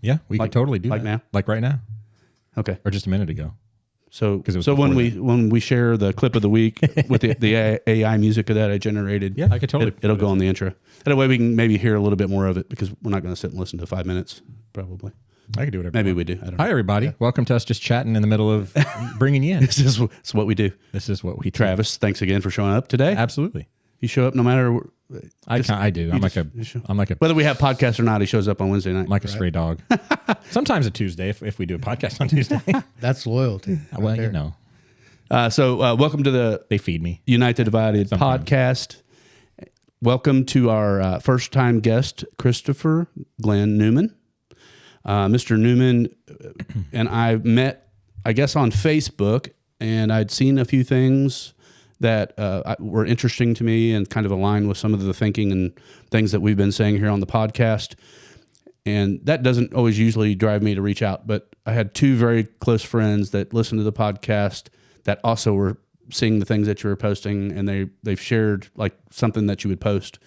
Yeah, we could totally do like that. now? Like right now. Okay. Or just a minute ago. So before when we share the clip of the week with the AI music that I generated, Yeah, I could totally. it'll go on the intro. That way we can maybe hear a little bit more of it because we're not going to sit and listen to 5 minutes, probably. I could do whatever. Maybe we do. I don't know. Hi, everybody. Welcome to us just chatting in the middle of bringing you in. This is what we do. This is what we do. Travis, thanks again for showing up today. Absolutely. You show up no matter. I do. I'm like a Whether we have podcasts or not, he shows up on Wednesday night. I'm like a stray dog. Sometimes a Tuesday if we do a podcast on Tuesday. That's loyalty. Well, you know. So welcome to the They feed me. Unite the Divided podcast. Welcome to our first-time guest, Christopher Glenn Newman. Mr. Newman and I met, I guess, on Facebook, and I'd seen a few things that were interesting to me and kind of aligned with some of the thinking and things that we've been saying here on the podcast. And that doesn't always usually drive me to reach out, but I had two very close friends that listened to the podcast that also were seeing the things that you were posting, and they've shared like something that you would post.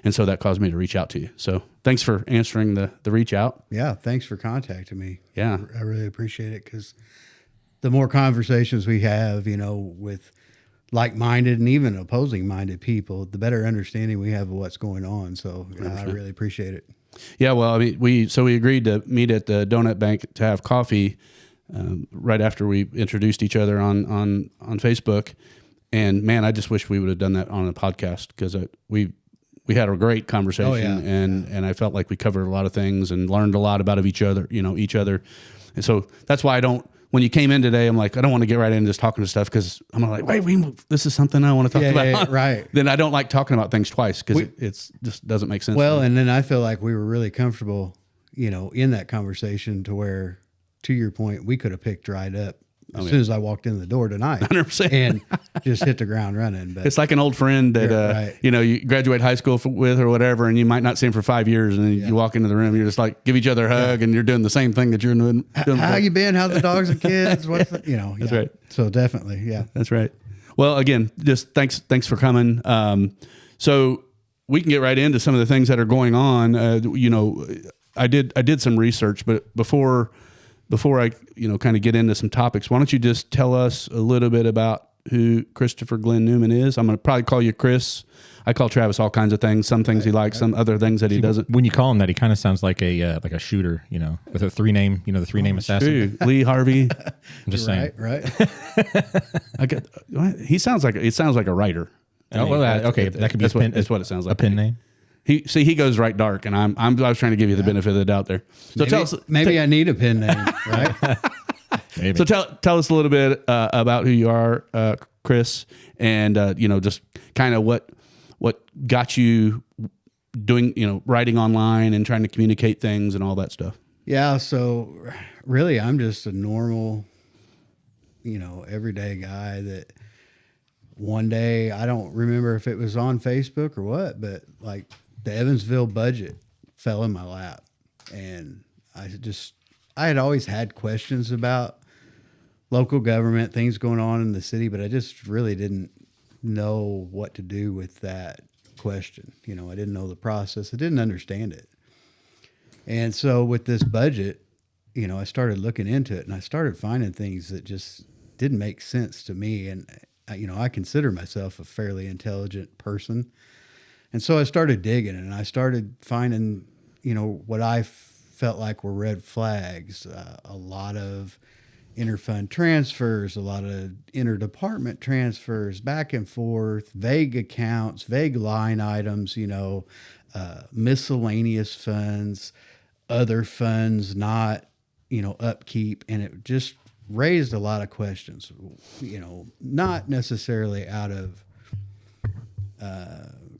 And so that caused me to reach out to you. So thanks for answering the reach out. Yeah, thanks for contacting me. Yeah. I really appreciate it because the more conversations we have, with like-minded and even opposing-minded people, the better understanding we have of what's going on. So I really appreciate it. Yeah, well, I mean, we agreed to meet at the Donut Bank to have coffee right after we introduced each other on Facebook. And man, I just wish we would have done that on a podcast because we had a great conversation. Oh, yeah. And I felt like we covered a lot of things and learned a lot about each other. And so that's why when you came in today, I'm like, I don't want to get right into just talking to stuff because I'm like, wait, this is something I want to talk about. Yeah, right. Then I don't like talking about things twice because it's just doesn't make sense. Well, and then I feel like we were really comfortable, in that conversation to where, to your point, we could have picked right up as soon as I walked in the door tonight 100%. and just hit the ground running. But it's like an old friend that, right. You graduate high school with or whatever, and you might not see him for 5 years. And then you walk into the room, you're just like, give each other a hug and you're doing the same thing that you're doing. How you been? How's the dogs and kids? What's That's right. So definitely. Yeah. That's right. Well, again, just thanks for coming. So we can get right into some of the things that are going on. I did some research, but before I, kind of get into some topics, why don't you just tell us a little bit about who Christopher Glenn Newman is? I'm going to probably call you Chris. I call Travis all kinds of things. Some things he likes, some other things that he doesn't. When you call him that, he kind of sounds like a shooter, with a three-name, the three-name assassin. True. Lee Harvey. I'm just saying. Right. It sounds like a writer. Oh, well, okay. That could be that's what it sounds like. A pen name. He goes right dark, and I was trying to give you the benefit of the doubt there. So maybe I need a pen name, right? Maybe. So tell us a little bit about who you are, Chris, and just kind of what got you doing, writing online and trying to communicate things and all that stuff. Yeah. So really, I'm just a normal, everyday guy that one day, I don't remember if it was on Facebook or what, but like the Evansville budget fell in my lap, and I had always had questions about local government, things going on in the city, but I just really didn't know what to do with that question. I didn't know the process. I didn't understand it. And so with this budget, I started looking into it, and I started finding things that just didn't make sense to me. And, I consider myself a fairly intelligent person. And so I started digging, and I started finding, what I felt like were red flags, a lot of interfund transfers, a lot of interdepartment transfers, back and forth, vague accounts, vague line items, miscellaneous funds, other funds, not, upkeep. And it just raised a lot of questions, not necessarily out of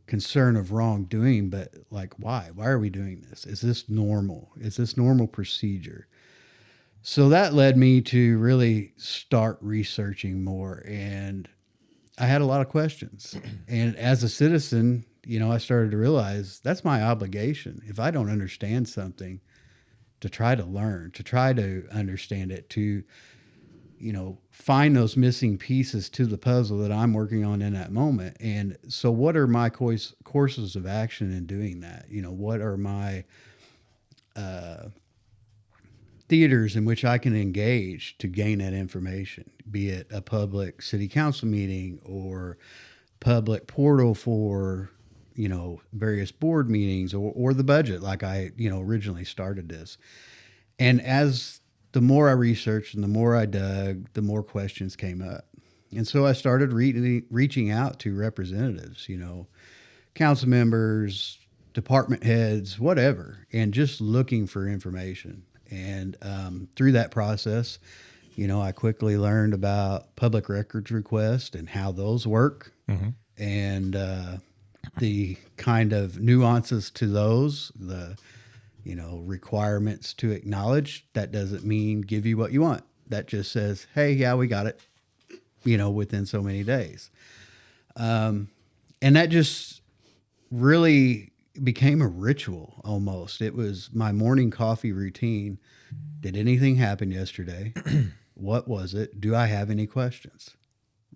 concern of wrongdoing, but like, why are we doing this? Is this normal? Is this normal procedure? So that led me to really start researching more, and I had a lot of questions. And as a citizen, I started to realize that's my obligation. If I don't understand something, to try to learn, to try to understand it, to, find those missing pieces to the puzzle that I'm working on in that moment. And so what are my courses of action in doing that? What are my theaters in which I can engage to gain that information, be it a public city council meeting or public portal for, various board meetings or the budget, like I, originally started this. And as the more I researched and the more I dug, the more questions came up. And so I started reaching out to representatives, council members, department heads, whatever, and just looking for information. And through that process, I quickly learned about public records requests and how those work, and the kind of nuances to those, the requirements to acknowledge. That doesn't mean give you what you want. That just says, hey, yeah, we got it, within so many days. And that just really became a ritual almost. It was my morning coffee routine. Did anything happen yesterday? What was it? Do I have any questions?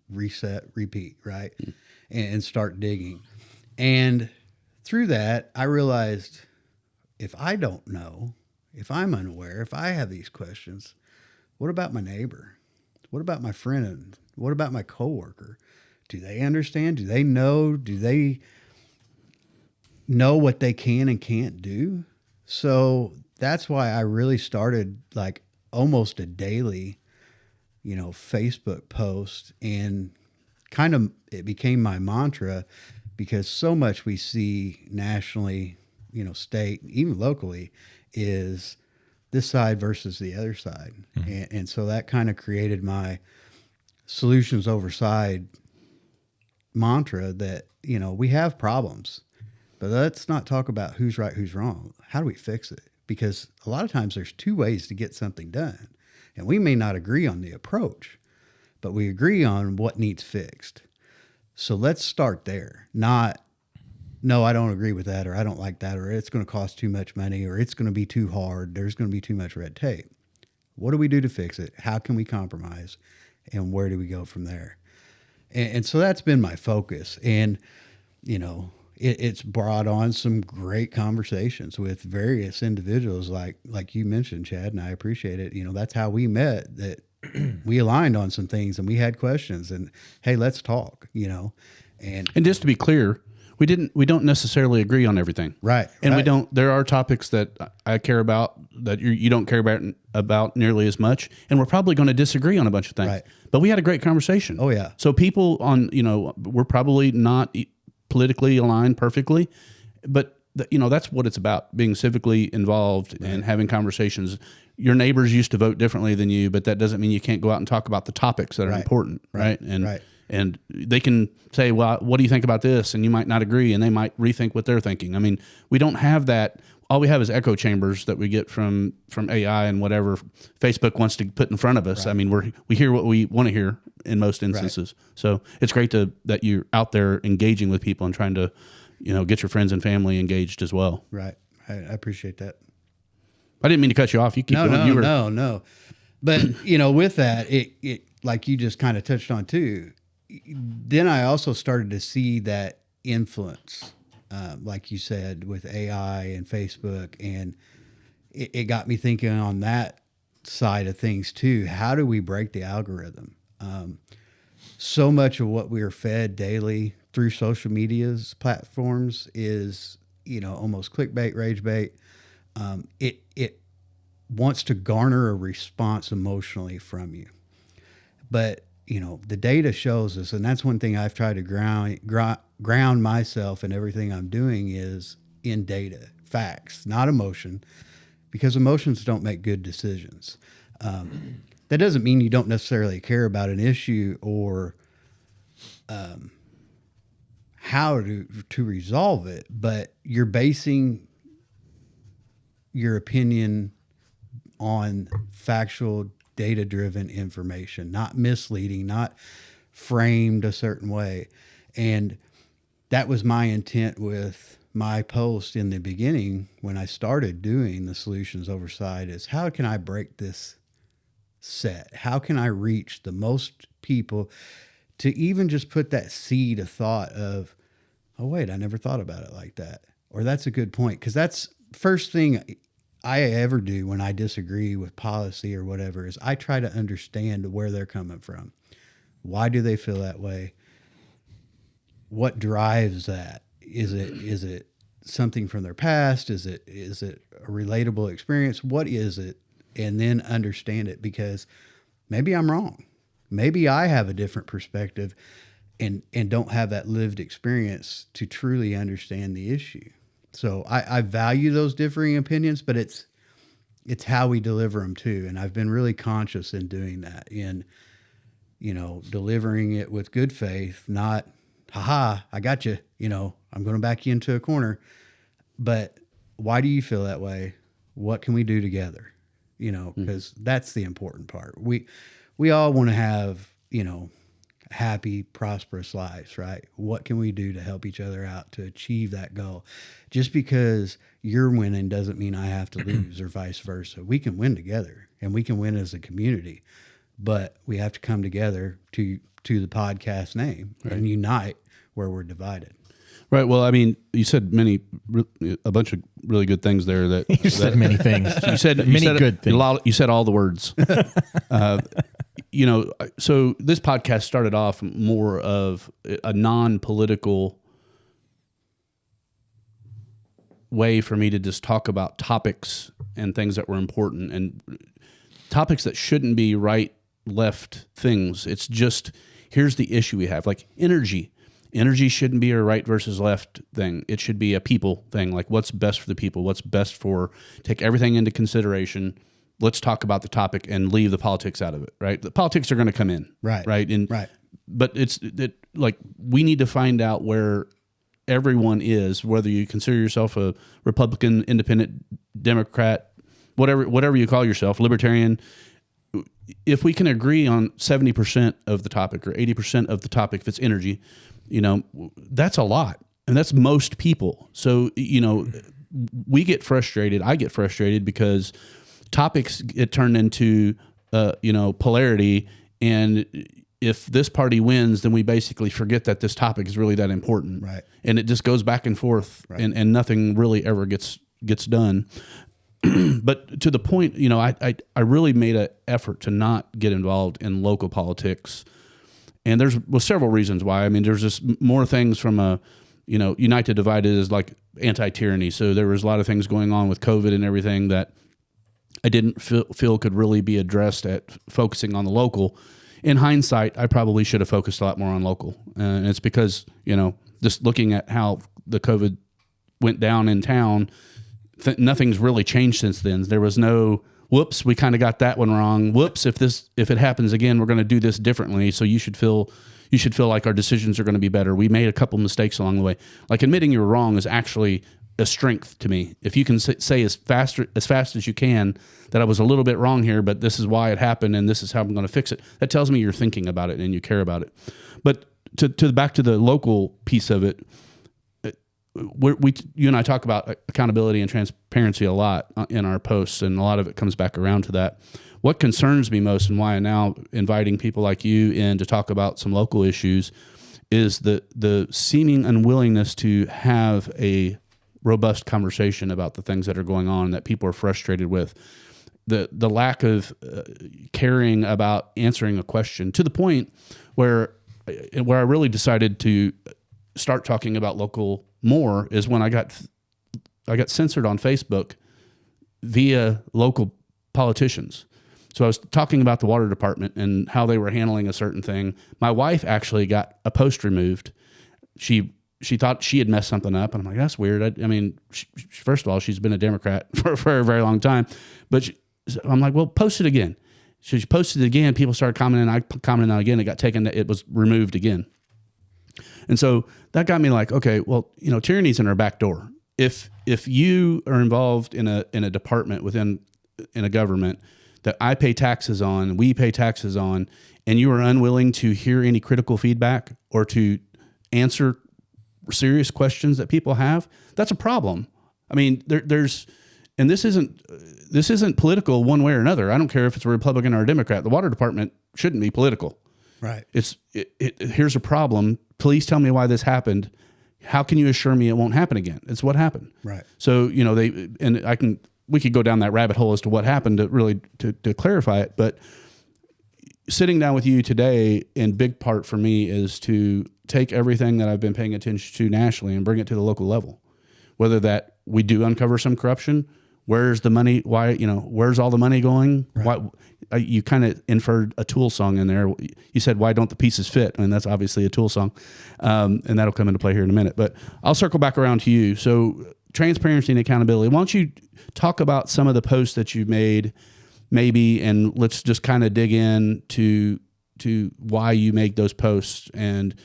Reset, repeat, right? And start digging. And through that, I realized if I don't know, if I'm unaware, if I have these questions, what about my neighbor? What about my friend? What about my coworker? Do they understand? Do they know? Do they know what they can and can't do? So that's why I really started like almost a daily, Facebook post, and kind of it became my mantra, because so much we see nationally, state, even locally, is this side versus the other side. And so that kind of created my solutions over side mantra that, we have problems, but let's not talk about who's right, who's wrong. How do we fix it? Because a lot of times there's two ways to get something done, and we may not agree on the approach, but we agree on what needs fixed. So let's start there. Not, no, I don't agree with that, or I don't like that, or it's going to cost too much money, or it's going to be too hard. There's going to be too much red tape. What do we do to fix it? How can we compromise? And where do we go from there? And so that's been my focus. And, it's brought on some great conversations with various individuals, like you mentioned, Chad, and I appreciate it. That's how we met, that we aligned on some things and we had questions, and hey, let's talk, and just to be clear, we don't necessarily agree on everything. Right. And right. there are topics that I care about that you don't care about nearly as much. And we're probably going to disagree on a bunch of things, Right. But we had a great conversation. Oh yeah. So people we're probably not politically aligned perfectly, but that's what it's about, being civically involved and having conversations. Your neighbors used to vote differently than you, but that doesn't mean you can't go out and talk about the topics that are important. Right. And they can say, well, what do you think about this? And you might not agree, and they might rethink what they're thinking. I mean, we don't have that. All we have is echo chambers that we get from AI and whatever Facebook wants to put in front of us. Right. I mean, we hear what we want to hear in most instances. Right. So it's great that you're out there engaging with people and trying to, get your friends and family engaged as well. Right. I appreciate that. I didn't mean to cut you off. You keep going. No. But, with that, it like you just kind of touched on too, then I also started to see that influence, like you said, with AI and Facebook, and it got me thinking on that side of things too. How do we break the algorithm? So much of what we are fed daily through social media's platforms is, almost clickbait, rage bait. It wants to garner a response emotionally from you. But, the data shows us, and that's one thing I've tried to ground myself in everything I'm doing is in data, facts, not emotion, because emotions don't make good decisions. That doesn't mean you don't necessarily care about an issue or how to resolve it, but you're basing your opinion on factual, data-driven information, not misleading, not framed a certain way. And that was my intent with my post in the beginning when I started doing the solutions oversight, is how can I break this set? How can I reach the most people to even just put that seed of thought of, oh, wait, I never thought about it like that. Or that's a good point. Because that's first thing I ever do when I disagree with policy or whatever is I try to understand where they're coming from. Why do they feel that way? What drives that? Is it something from their past? Is it a relatable experience? What is it? And then understand it, because maybe I'm wrong. Maybe I have a different perspective and don't have that lived experience to truly understand the issue. So I value those differing opinions, but it's how we deliver them too. And I've been really conscious in doing that, in, delivering it with good faith, not, haha, I got you, I'm going to back you into a corner. But why do you feel that way? What can we do together? Because that's the important part. We all want to have, happy, prosperous lives, right? What can we do to help each other out to achieve that goal? Just because you're winning doesn't mean I have to lose, or vice versa. We can win together, and we can win as a community, but we have to come together to the podcast name, right, and unite where we're divided. Right. Well, I mean, you said a bunch of really good things there. That said many things. You said good things. You said all the words. So this podcast started off more of a non-political way for me to just talk about topics and things that were important, and topics that shouldn't be right, left things. It's just, here's the issue we have, like energy. Energy shouldn't be a right versus left thing. It should be a people thing, like what's best for the people, what's best for, take everything into consideration. Let's talk about the topic and leave the politics out of it, right? The politics are going to come in, right? Right. But like we need to find out where everyone is, whether you consider yourself a Republican, Independent, Democrat, whatever you call yourself, Libertarian. If we can agree on 70% of the topic or 80% of the topic, if it's energy, that's a lot. And that's most people. So, we get frustrated. I get frustrated because topics get turned into, polarity. And if this party wins, then we basically forget that this topic is really that important. Right. And it just goes back and forth, right, and nothing really ever gets done. But to the point, I really made an effort to not get involved in local politics. And there's several reasons why. I mean, there's just more things from United Divided is like anti-tyranny. So there was a lot of things going on with COVID and everything that I didn't feel could really be addressed at focusing on the local. In hindsight, I probably should have focused a lot more on local. And it's because, just looking at how the COVID went down in town, nothing's really changed since then. There was no, whoops, we kind of got that one wrong. Whoops, if it happens again, we're going to do this differently. So you should feel like our decisions are going to be better. We made a couple mistakes along the way. Like admitting you were wrong is actually a strength to me. If you can say as fast as you can that I was a little bit wrong here, but this is why it happened and this is how I'm going to fix it, that tells me you're thinking about it and you care about it. But to back to the local piece of it, you and I talk about accountability and transparency a lot in our posts, and a lot of it comes back around to that. What concerns me most, and why I'm now inviting people like you in to talk about some local issues, is the seeming unwillingness to have a robust conversation about the things that are going on that people are frustrated with. The lack of caring about answering a question, to the point where I really decided to start talking about local more is when I got censored on Facebook via local politicians. So I was talking about the water department and how they were handling a certain thing. My wife actually got a post removed. She thought she had messed something up, and I'm like, that's weird. I mean, first of all, she's been a Democrat for a very long time, but I'm like, well, post it again. So she posted it again. People started commenting. I commented on it again. It got taken. It was removed again. And so that got me like, okay, well, tyranny's in our back door. If you are involved in a department in a government that I pay taxes on, we pay taxes on, and you are unwilling to hear any critical feedback or to answer serious questions that people have, that's a problem. I mean, and this isn't political one way or another. I don't care if it's a Republican or a Democrat. The water department shouldn't be political. Right. Here's a problem. Please tell me why this happened. How can you assure me it won't happen again? It's what happened. Right. So, we could go down that rabbit hole as to what happened to really to clarify it. But sitting down with you today, in big part for me, is to take everything that I've been paying attention to nationally and bring it to the local level. Whether that we do uncover some corruption, where's the money? Why, where's all the money going? Right. Why? You kind of inferred a Tool song in there. You said, "Why don't the pieces fit?" I mean, that's obviously a Tool song, and that'll come into play here in a minute. But I'll circle back around to you. So, transparency and accountability. Why don't you talk about some of the posts that you made, maybe, and let's just kind of dig in to why you make those posts and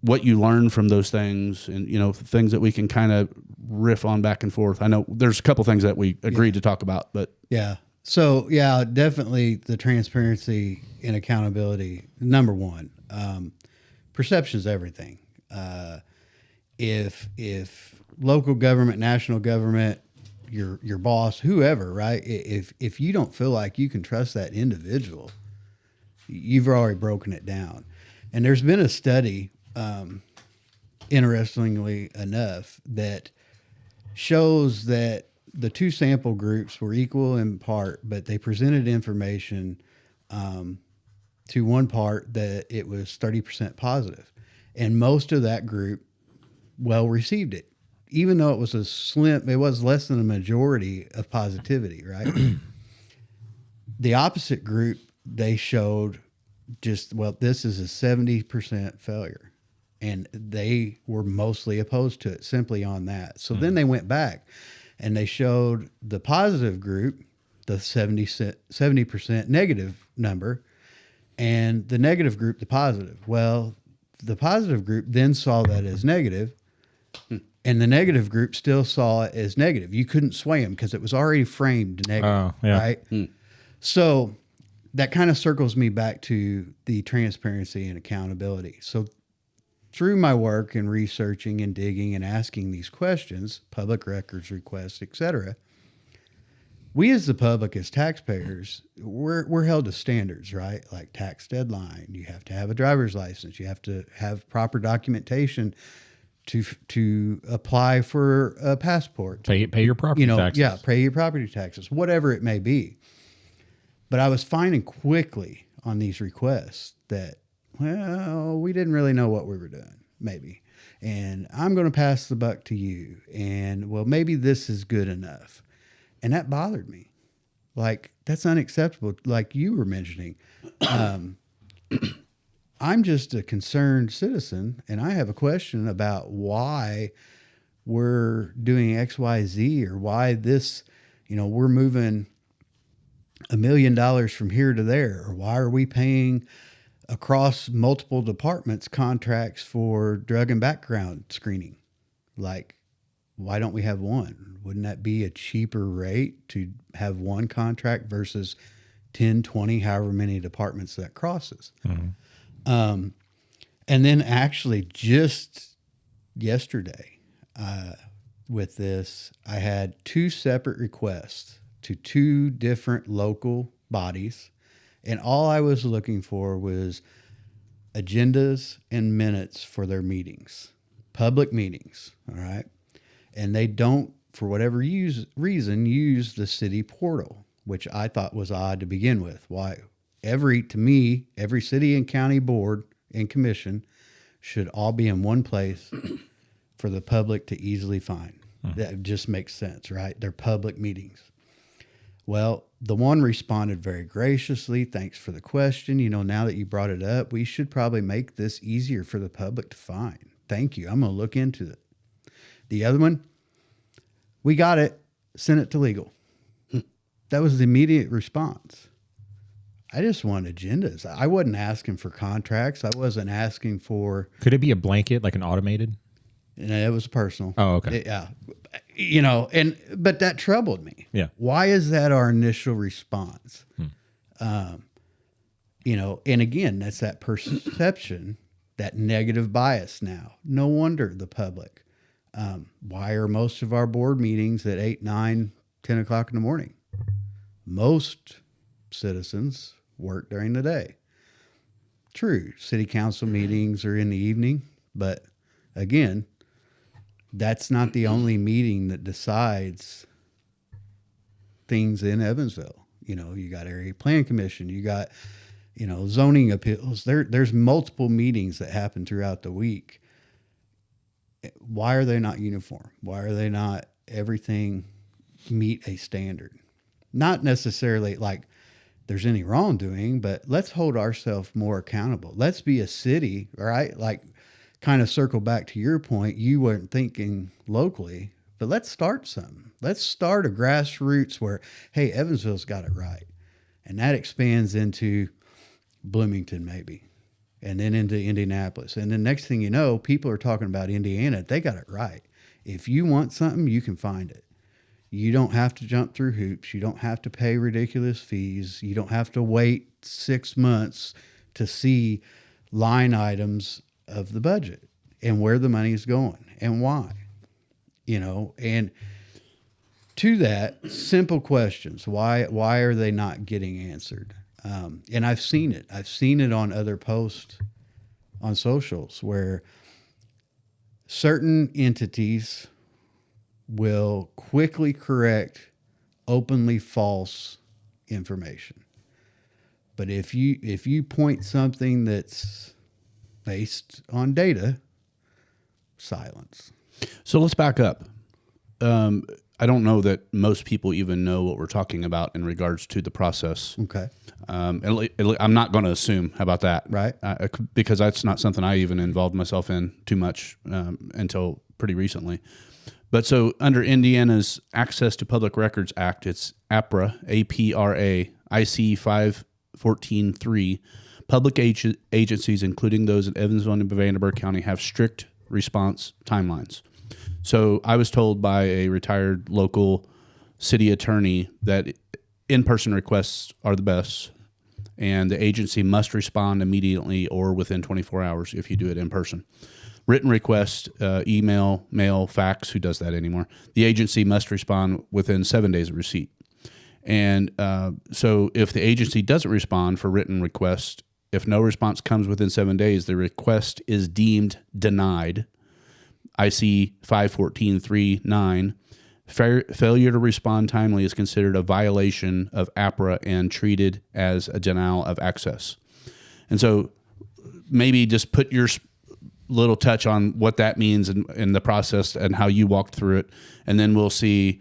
what you learn from those things, and things that we can kind of riff on back and forth. I know there's a couple things that we agreed to talk about, but yeah. So yeah, definitely the transparency and accountability. Number one, perception is everything. If local government, national government, your boss, whoever, right? If you don't feel like you can trust that individual, you've already broken it down. And there's been a study, interestingly enough, that shows that the two sample groups were equal in part, but they presented information to one part that it was 30% positive. And most of that group received it, even though it was it was less than a majority of positivity, right? The opposite group, they showed this is a 70% failure. And they were mostly opposed to it simply on that. So then they went back and they showed the positive group, the 70% negative number, and the negative group, the positive. Well, the positive group then saw that as negative, and the negative group still saw it as negative. You couldn't sway them because it was already framed negative, right? So that kind of circles me back to the transparency and accountability. So through my work and researching and digging and asking these questions, public records requests, etc., we as the public, as taxpayers, we're held to standards, right? Like tax deadline, you have to have a driver's license, you have to have proper documentation to apply for a passport. Pay your property taxes. Yeah, pay your property taxes, whatever it may be. But I was finding quickly on these requests that, we didn't really know what we were doing, maybe. And I'm going to pass the buck to you. And, maybe this is good enough. And that bothered me. Like, that's unacceptable. Like you were mentioning, I'm just a concerned citizen, and I have a question about why we're doing X, Y, Z, or why this, we're moving $1 million from here to there, or why are we paying across multiple departments contracts for drug and background screening? Like, why don't we have one? Wouldn't that be a cheaper rate to have one contract versus 10, 20, however many departments that crosses? And then actually just yesterday with this, I had two separate requests to two different local bodies. And all I was looking for was agendas and minutes for their meetings, public meetings. All right. And they don't, for whatever reason, use the city portal, which I thought was odd to begin with. Why? Every city and county board and commission should all be in one place for the public to easily find. That just makes sense, right? They're public meetings. Well, the one responded very graciously. Thanks for the question. Now that you brought it up, we should probably make this easier for the public to find. Thank you. I'm going to look into it. The other one, we got it. Send it to legal. That was the immediate response. I just want agendas. I wasn't asking for contracts. I wasn't asking for... Could it be a blanket, like an automated? It was personal. Oh, okay. Yeah. But that troubled me. Yeah. Why is that our initial response? And again, that's that perception, that negative bias now. No wonder the public. Why are most of our board meetings at 8, 9, 10 o'clock in the morning? Most citizens work during the day. True, city council meetings are in the evening, but again, that's not the only meeting that decides things in Evansville. You got area plan commission, you got, zoning appeals. There's multiple meetings that happen throughout the week. Why are they not uniform? Why are they not everything meet a standard? Not necessarily like there's any wrongdoing, but let's hold ourselves more accountable. Let's be a city, right? Like, kind of circle back to your point. You weren't thinking locally, but let's start something. Let's start a grassroots where, hey, Evansville's got it right. And that expands into Bloomington maybe, and then into Indianapolis. And then next thing you know, people are talking about Indiana. They got it right. If you want something, you can find it. You don't have to jump through hoops. You don't have to pay ridiculous fees. You don't have to wait 6 months to see line items of the budget and where the money is going and why. And to that, simple questions. Why are they not getting answered? And I've seen it. I've seen it on other posts on socials where certain entities will quickly correct openly false information. But if you point something that's based on data, silence. So let's back up. I don't know that most people even know what we're talking about in regards to the process. Okay. I'm not going to assume. How about that? Right. Because that's not something I even involved myself in too much until pretty recently. But so under Indiana's Access to Public Records Act, it's APRA, A-P-R-A, IC 514.3. Public agencies, including those in Evansville and Vanderburgh County, have strict response timelines. So I was told by a retired local city attorney that in-person requests are the best, and the agency must respond immediately or within 24 hours if you do it in person. Written request, email, mail, fax, who does that anymore? The agency must respond within 7 days of receipt. And so if the agency doesn't respond for written request, if no response comes within 7 days, the request is deemed denied. IC 514.3.9. Failure to respond timely is considered a violation of APRA and treated as a denial of access. And so maybe just put your little touch on what that means in the process and how you walked through it. And then we'll see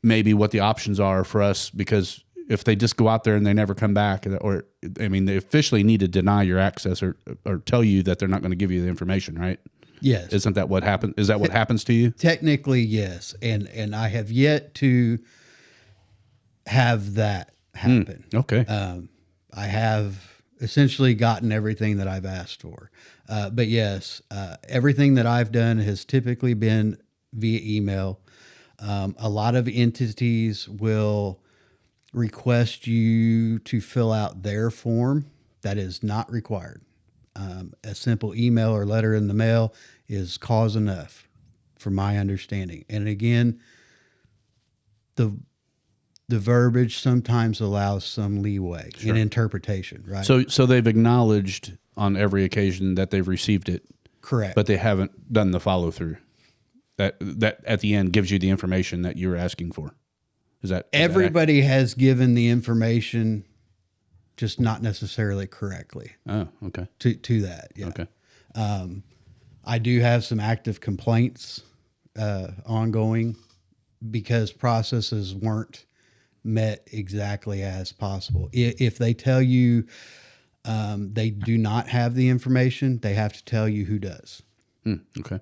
maybe what the options are for us, because if they just go out there and they never come back, or, they officially need to deny your access or tell you that they're not going to give you the information, right? Yes. Isn't that what happened? Is that what happens to you? Technically, yes. And I have yet to have that happen. Okay. I have essentially gotten everything that I've asked for. But yes, everything that I've done has typically been via email. A lot of entities will request you to fill out their form. That is not required. A simple email or letter in the mail is cause enough, from my understanding. And again, the verbiage sometimes allows some leeway in interpretation, right? So they've acknowledged on every occasion that they've received it. Correct. But they haven't done the follow through. That at the end gives you the information that you're asking for. Is that everybody has given the information, just not necessarily correctly. Oh, okay. To that, yeah. Okay. I do have some active complaints ongoing because processes weren't met exactly as possible. If they tell you they do not have the information, they have to tell you who does. Okay.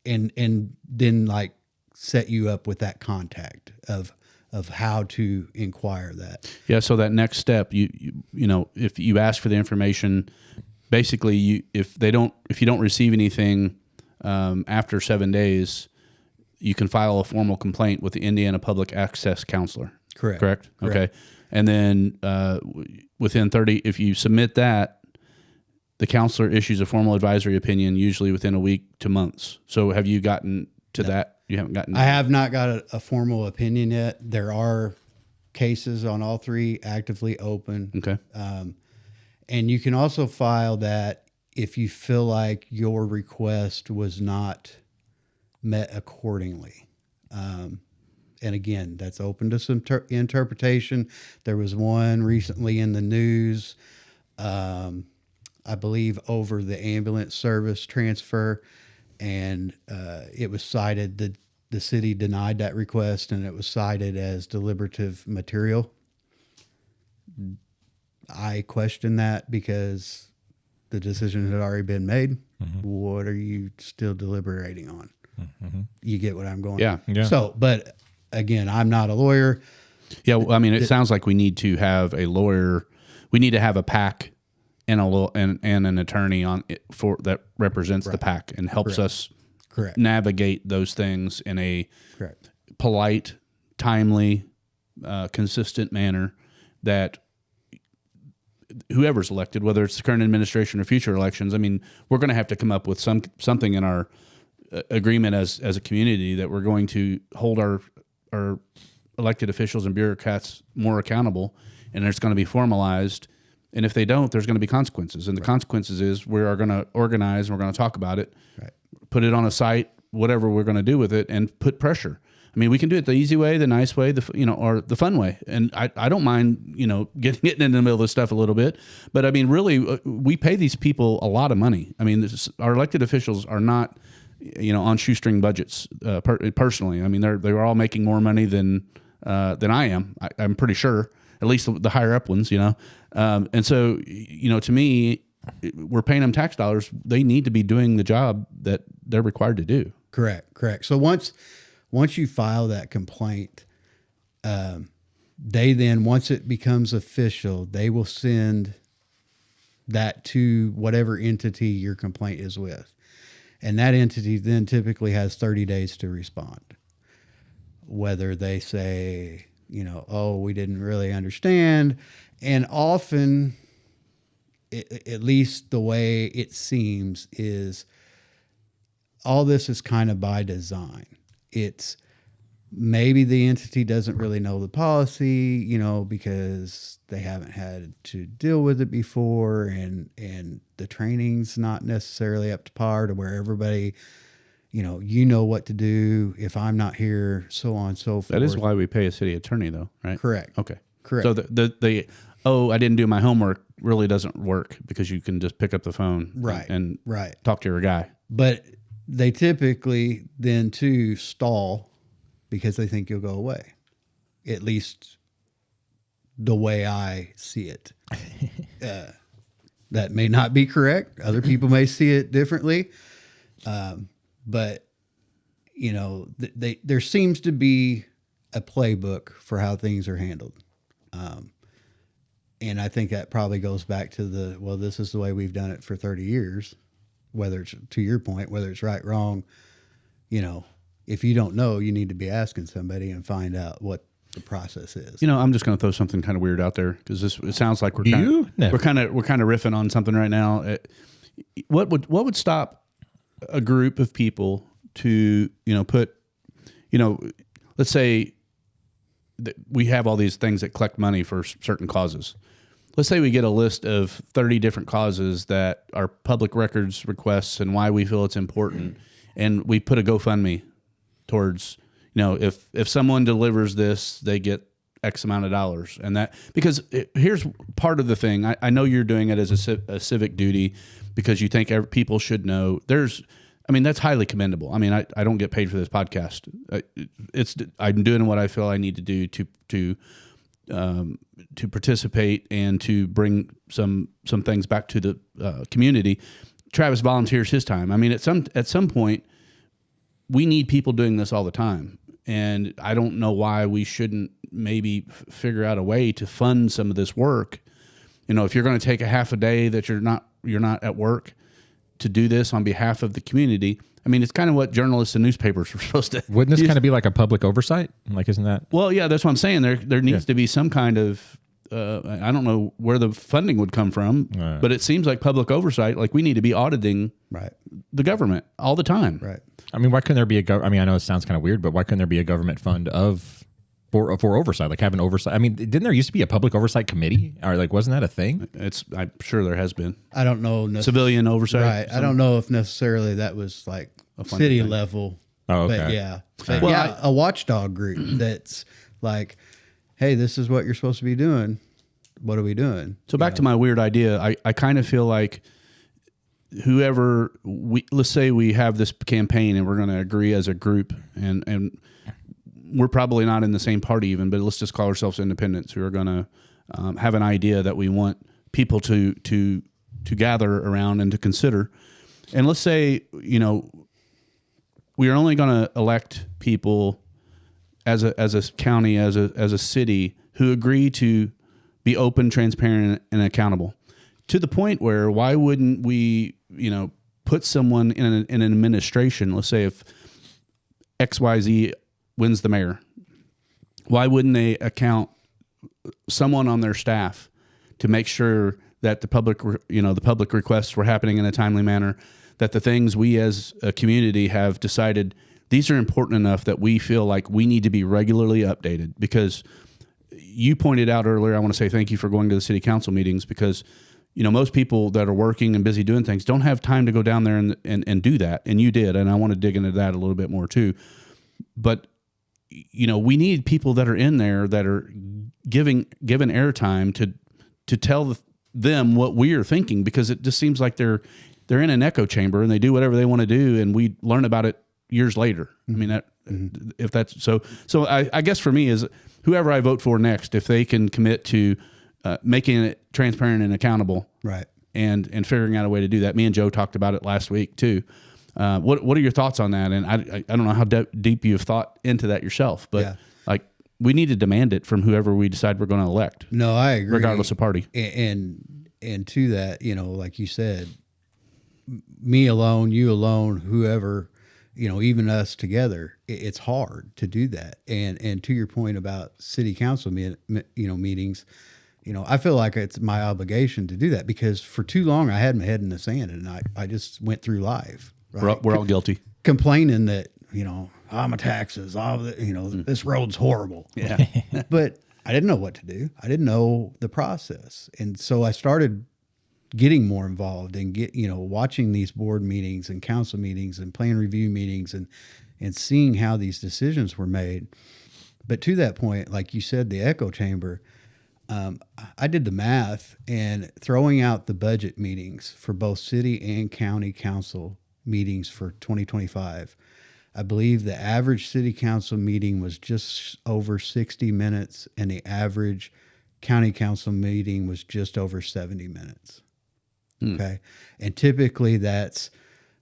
And then like set you up with that contact of how to inquire that. Yeah. So that next step, you know, if you ask for the information, basically if you don't receive anything after 7 days, you can file a formal complaint with the Indiana Public Access Counselor. Correct. Okay. And then within 30, if you submit that, the counselor issues a formal advisory opinion, usually within a week to months. So have you gotten to that? You haven't gotten. I have not got a formal opinion yet. There are cases on all three actively open. Okay. And you can also file that if you feel like your request was not met accordingly. And again, that's open to some interpretation. There was one recently in the news, I believe, over the ambulance service transfer, and it was cited that the city denied that request, and it was cited as deliberative material. I question that because the decision had already been made. What are you still deliberating on? You get what I'm going? Yeah. So, but again, I'm not a lawyer. Yeah, well, I mean, it sounds like we need to have a lawyer. We need to have a PAC and and an attorney on it for that represents the PAC and helps us navigate those things in a polite, timely, consistent manner that whoever's elected, whether it's the current administration or future elections, I mean, we're going to have to come up with something in our agreement as a community that we're going to hold our elected officials and bureaucrats more accountable, and it's going to be formalized. And if they don't, there's going to be consequences. And the consequences is we are going to organize and we're going to talk about it, put it on a site, whatever we're going to do with it, and put pressure. I mean, we can do it the easy way, the nice way, or the fun way. And I don't mind, getting in the middle of this stuff a little bit. But I mean, really, we pay these people a lot of money. I mean, our elected officials are not, on shoestring budgets. Personally, I mean, they're all making more money than I am. I'm pretty sure, at least the higher up ones. And so, to me, we're paying them tax dollars. They need to be doing the job that they're required to do. Correct. So once you file that complaint, they then, once it becomes official, they will send that to whatever entity your complaint is with. And that entity then typically has 30 days to respond. Whether they say, we didn't really understand. And often, at least the way it seems, is all this is kind of by design. It's maybe the entity doesn't really know the policy, because they haven't had to deal with it before, and the training's not necessarily up to par to where everybody, what to do if I'm not here, so on and so forth. That is why we pay a city attorney, though, right? Correct. Okay. Correct. So I didn't do my homework really doesn't work because you can just pick up the phone and talk to your guy. But they typically then too stall because they think you'll go away. At least the way I see it. That may not be correct. Other people may see it differently. But there seems to be a playbook for how things are handled. And I think that probably goes back to this is the way we've done it for 30 years. Whether it's, to your point, whether it's right, wrong, if you don't know, you need to be asking somebody and find out what the process is. I'm just going to throw something kind of weird out there because it sounds like we're kind of riffing on something right now. What would stop a group of people to put, let's say that we have all these things that collect money for certain causes. Let's say we get a list of 30 different causes that are public records requests and why we feel it's important. And we put a GoFundMe towards, if someone delivers this, they get X amount of dollars. And that, because here's part of the thing. I know you're doing it as a civic duty because you think people should know. That's highly commendable. I mean, I don't get paid for this podcast. I'm doing what I feel I need to do to participate and to bring some things back to the community. Travis volunteers his time. I mean, at some point, we need people doing this all the time, and I don't know why we shouldn't maybe figure out a way to fund some of this work. If you're going to take a half a day that you're not at work to do this on behalf of the community. I mean, it's kind of what journalists and newspapers are supposed to. Wouldn't this kind of be like a public oversight? Like, isn't that? Well, yeah, that's what I'm saying. There needs to be some kind of, I don't know where the funding would come from, but it seems like public oversight. Like we need to be auditing the government all the time. Right. I mean, why couldn't there be I know it sounds kind of weird, but why couldn't there be a government fund for oversight, like having oversight? I mean, didn't there used to be a public oversight committee, or wasn't that a thing? I'm sure there has been. I don't know. Civilian oversight. Right. I don't know if necessarily that was like a city level Oh, okay. But yeah, but Well, yeah, a watchdog group that's like, hey, this is what you're supposed to be doing. What are we doing? So back to my weird idea, I kind of feel like whoever let's say we have this campaign and we're going to agree as a group, and we're probably not in the same party even, but let's just call ourselves independents who are going to have an idea that we want people to gather around and to consider. And let's say, we are only going to elect people as a county, as a city, who agree to be open, transparent, and accountable. To the point where, why wouldn't we, put someone in an administration? Let's say if XYZ wins the mayor, why wouldn't they account someone on their staff to make sure that the public requests were happening in a timely manner, that the things we as a community have decided these are important enough that we feel like we need to be regularly updated? Because you pointed out earlier, I want to say thank you for going to the city council meetings, because most people that are working and busy doing things don't have time to go down there and do that. And you did. And I want to dig into that a little bit more too. But, we need people that are in there that are given airtime to tell them what we are thinking, because it just seems like they're in an echo chamber and they do whatever they want to do. And we learn about it years later. I mean, if that's so I guess for me is whoever I vote for next, if they can commit to making it transparent and accountable, Right. And figuring out a way to do that. Me and Joe talked about it last week too. What are your thoughts on that? And I don't know how deep you've thought into that yourself, but like we need to demand it from whoever we decide we're going to elect. No, I agree. Regardless of party. And to that, like you said, me alone, you alone, whoever, even us together, it's hard to do that. And to your point about city council, meetings, I feel like it's my obligation to do that, because for too long I had my head in the sand and I just went through life. Right? We're all guilty. Complaining that, my taxes, this road's horrible. Yeah. But I didn't know what to do. I didn't know the process. And so I started getting more involved and watching these board meetings and council meetings and plan review meetings and seeing how these decisions were made. But to that point, like you said, the echo chamber, I did the math, and throwing out the budget meetings for both city and county council meetings for 2025, I believe the average city council meeting was just over 60 minutes and the average county council meeting was just over 70 minutes. Okay. And typically that's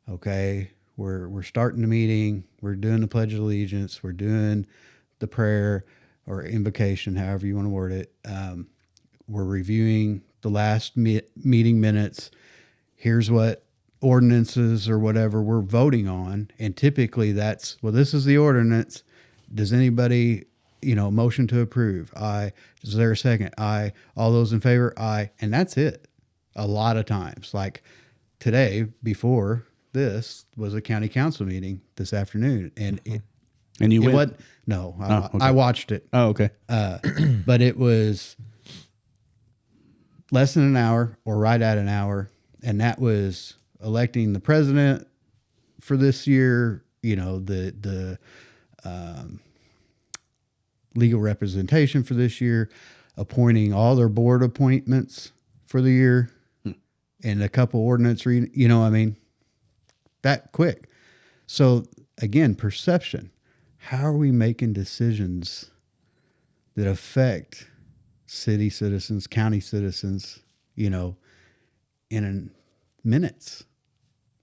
okay. We're starting the meeting. We're doing the Pledge of Allegiance. We're doing the prayer or invocation, however you want to word it. We're reviewing the last meeting minutes. Here's what ordinances or whatever we're voting on. And typically that's, this is the ordinance. Does anybody, motion to approve? Aye. Is there a second? Aye. All those in favor? Aye. And that's it. A lot of times, like today, before this was a county council meeting this afternoon, and and you went? No, okay. I watched it. Oh, okay. But it was less than an hour or right at an hour, and that was electing the president for this year. The legal representation for this year, appointing all their board appointments for the year. And a couple ordinance reading, that quick. So again, perception. How are we making decisions that affect city citizens, county citizens, in minutes?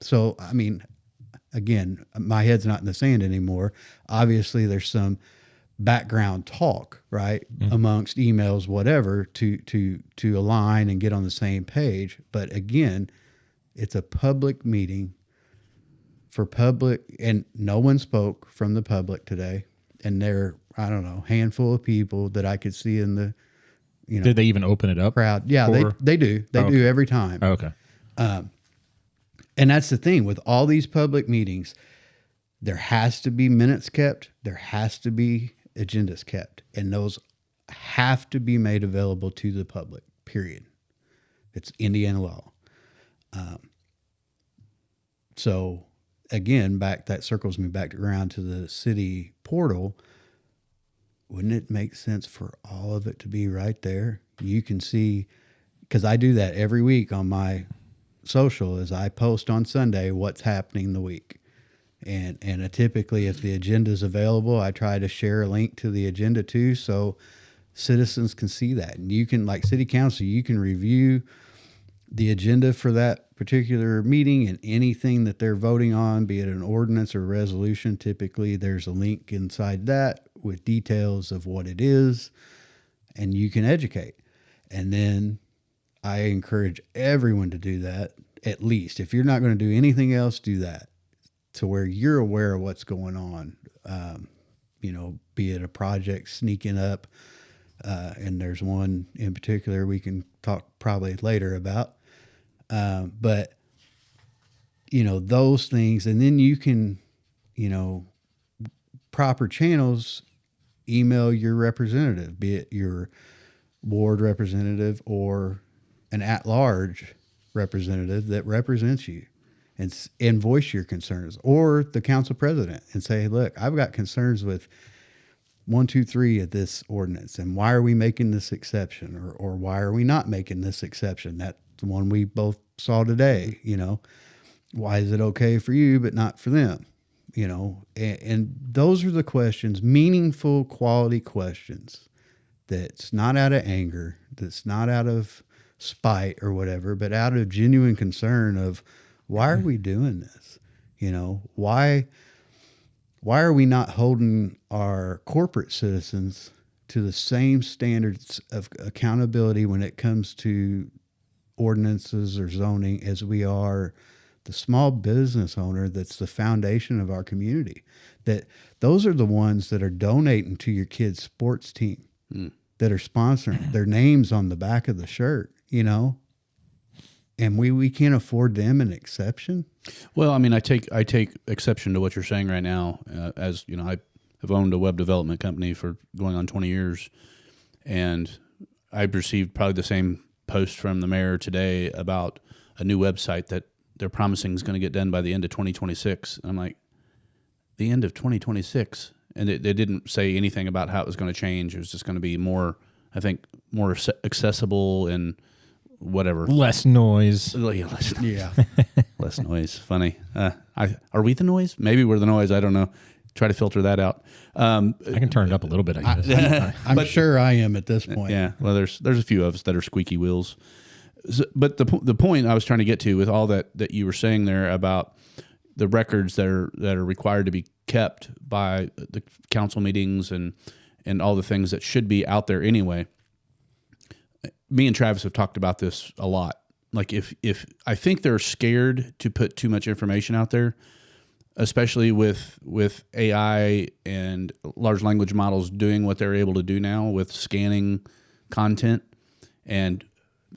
So, again, my head's not in the sand anymore. Obviously there's some background talk, right, amongst emails, whatever, to align and get on the same page. But again, it's a public meeting for public, and no one spoke from the public today. And there, I don't know, handful of people that I could see in the, Did they even open it up? crowd. Yeah, they do. They do every time. Oh, okay. And that's the thing with all these public meetings, there has to be minutes kept. There has to be agendas kept, and those have to be made available to the public, period. It's Indiana law. So again, that circles me back around to the city portal. Wouldn't it make sense for all of it to be right there? You can see, because I do that every week on my social, is I post on Sunday what's happening the week. And typically, if the agenda is available, I try to share a link to the agenda too, so citizens can see that. And you can, like city council, you can review the agenda for that particular meeting and anything that they're voting on, be it an ordinance or a resolution. Typically, there's a link inside that with details of what it is, and you can educate. And then I encourage everyone to do that, at least. If you're not going to do anything else, do that, to where you're aware of what's going on. Be it a project sneaking up, and there's one in particular we can talk probably later about. But those things, and then you can, proper channels, email your representative, be it your ward representative or an at-large representative that represents you, and voice your concerns, or the council president, and say, look, I've got concerns with 1, 2, 3 of this ordinance, and why are we making this exception, or why are we not making this exception? That's the one we both saw today. Why is it okay for you but not for them? And those are the questions, meaningful, quality questions, that's not out of anger, that's not out of spite or whatever, but out of genuine concern of, why are we doing this? Why are we not holding our corporate citizens to the same standards of accountability when it comes to ordinances or zoning as we are the small business owner that's the foundation of our community? That those are the ones that are donating to your kid's sports team, that are sponsoring, their names on the back of the shirt, and we can't afford them an exception. Well, I mean, I take exception to what you're saying right now. As you know, I have owned a web development company for going on 20 years, and I've received probably the same post from the mayor today about a new website that they're promising is going to get done by the end of 2026. And I'm like, the end of 2026? And they didn't say anything about how it was going to change. It was just going to be more, I think, more accessible and whatever. Less noise. Yeah. Less noise. Funny. Are we the noise? Maybe we're the noise. I don't know. Try to filter that out. I can turn it up a little bit, I guess. I'm sure I am at this point. Yeah. Well, there's a few of us that are squeaky wheels. But the point I was trying to get to with all that you were saying there about the records that are required to be kept by the council meetings and all the things that should be out there anyway. Me and Travis have talked about this a lot. Like if I think they're scared to put too much information out there, especially with AI and large language models doing what they're able to do now with scanning content and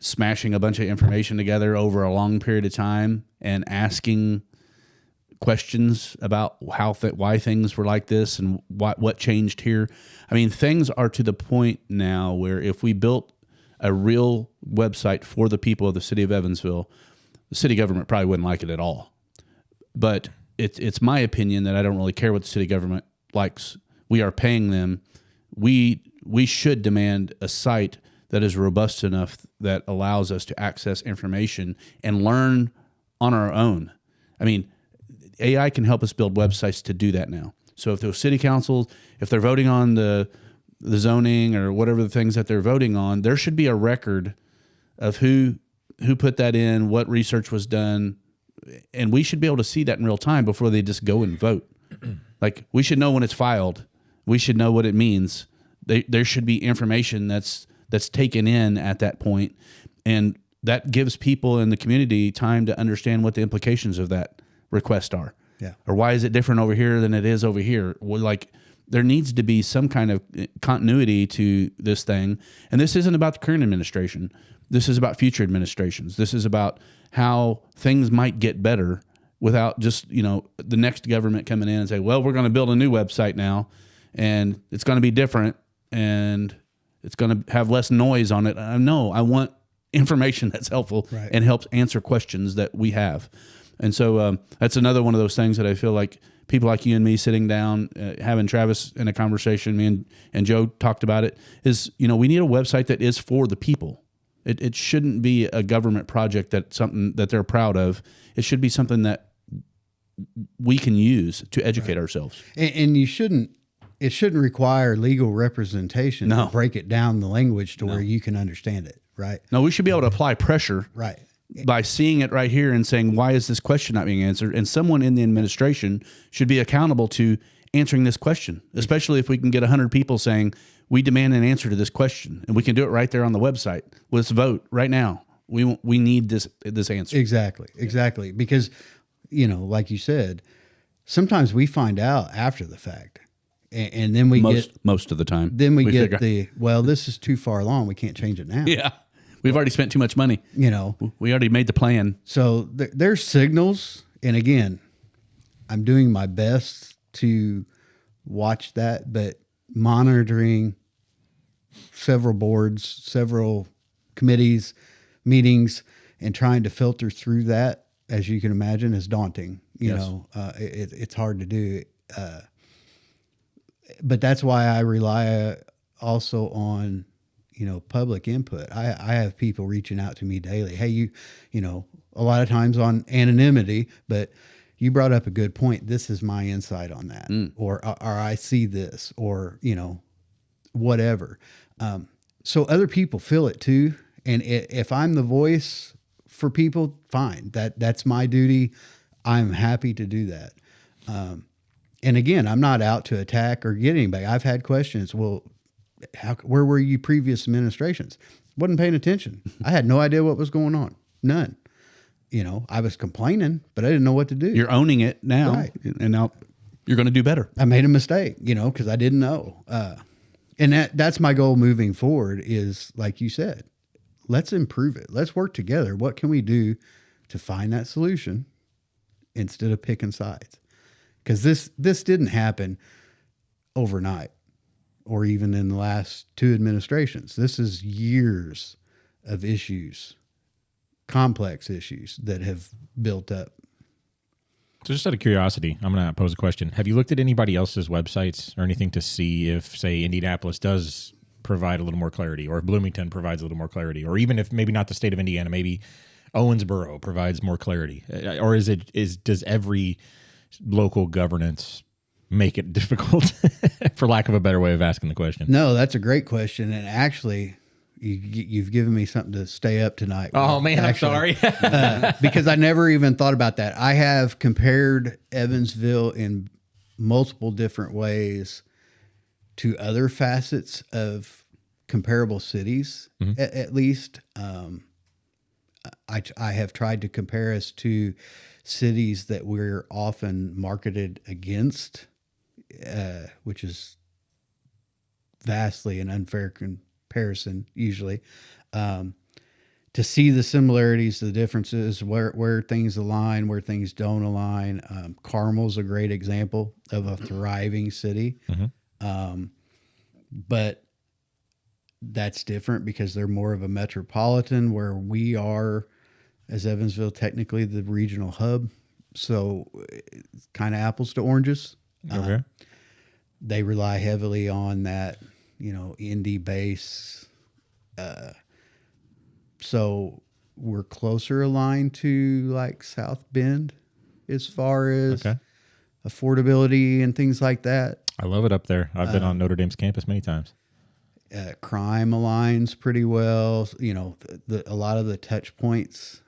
smashing a bunch of information together over a long period of time and asking questions about why things were like this and what changed here. I mean, things are to the point now where if we built a real website for the people of the city of Evansville, the city government probably wouldn't like it at all. But it's my opinion that I don't really care what the city government likes. We are paying them. We should demand a site that is robust enough that allows us to access information and learn on our own. I mean, AI can help us build websites to do that now. So if those city councils, if they're voting on the zoning or whatever the things that they're voting on, there should be a record of who put that in, what research was done, and we should be able to see that in real time before they just go and vote. Like, we should know when it's filed. We should know what it means. There should be information that's taken in at that point, and that gives people in the community time to understand what the implications of that request are. Yeah. Or why is it different over here than it is over here? Well, like, there needs to be some kind of continuity to this thing. And this isn't about the current administration. This is about future administrations. This is about how things might get better without just, the next government coming in and say, well, we're going to build a new website now and it's going to be different and it's going to have less noise on it. No, I want information that's helpful and helps answer questions that we have. And so that's another one of those things that I feel like people like you and me sitting down, having Travis in a conversation, me and Joe talked about it, is, we need a website that is for the people. It shouldn't be a government project that's something that they're proud of. It should be something that we can use to educate ourselves. And it shouldn't require legal representation No. to break it down the language to where you can understand it, right? No, we should be able to apply pressure Right. by seeing it right here and saying, why is this question not being answered? And someone in the administration should be accountable to answering this question, especially if we can get 100 people saying, we demand an answer to this question. And we can do it right there on the website. Let's vote right now. We need this answer. Exactly. Because, like you said, sometimes we find out after the fact. And then Most of the time. Then we get this is too far along. We can't change it now. Yeah. We've already spent too much money. We already made the plan. So there's signals. And again, I'm doing my best to watch that, but monitoring several boards, several committees, meetings, and trying to filter through that, as you can imagine, is daunting. It's hard to do. But that's why I rely also on, public input. I have people reaching out to me daily. Hey, a lot of times on anonymity, but you brought up a good point. This is my insight on that, or I see this, or, whatever. So other people feel it too. And if I'm the voice for people, fine. That's my duty. I'm happy to do that. And again, I'm not out to attack or get anybody. I've had questions. Well, where were you previous administrations? Wasn't paying attention. I had no idea what was going on. None. I was complaining, but I didn't know what to do. You're owning it now, Right. And now you're going to do better. I made a mistake, because I didn't know. And that's my goal moving forward is, like you said, let's improve it. Let's work together. What can we do to find that solution instead of picking sides? Because this didn't happen overnight or even in the last two administrations. This is years of issues, complex issues that have built up. So just out of curiosity, I'm going to pose a question. Have you looked at anybody else's websites or anything to see if, say, Indianapolis does provide a little more clarity, or if Bloomington provides a little more clarity, or even if maybe not the state of Indiana, maybe Owensboro provides more clarity? Or does every local governance make it difficult, for lack of a better way of asking the question? No, that's a great question. And actually, you've given me something to stay up tonight. Oh, man, actually. I'm sorry. Because I never even thought about that. I have compared Evansville in multiple different ways to other facets of comparable cities, at least. I have tried to compare us to cities that we're often marketed against, which is vastly an unfair comparison usually, to see the similarities, the differences, where things align, where things don't align. Carmel's a great example of a thriving city. But that's different because they're more of a metropolitan, where we are, as Evansville, technically the regional hub. So it's kind of apples to oranges. Okay. They rely heavily on that, indie base. So we're closer aligned to like South Bend as far as affordability and things like that. I love it up there. I've been on Notre Dame's campus many times. Crime aligns pretty well. A lot of the touch points,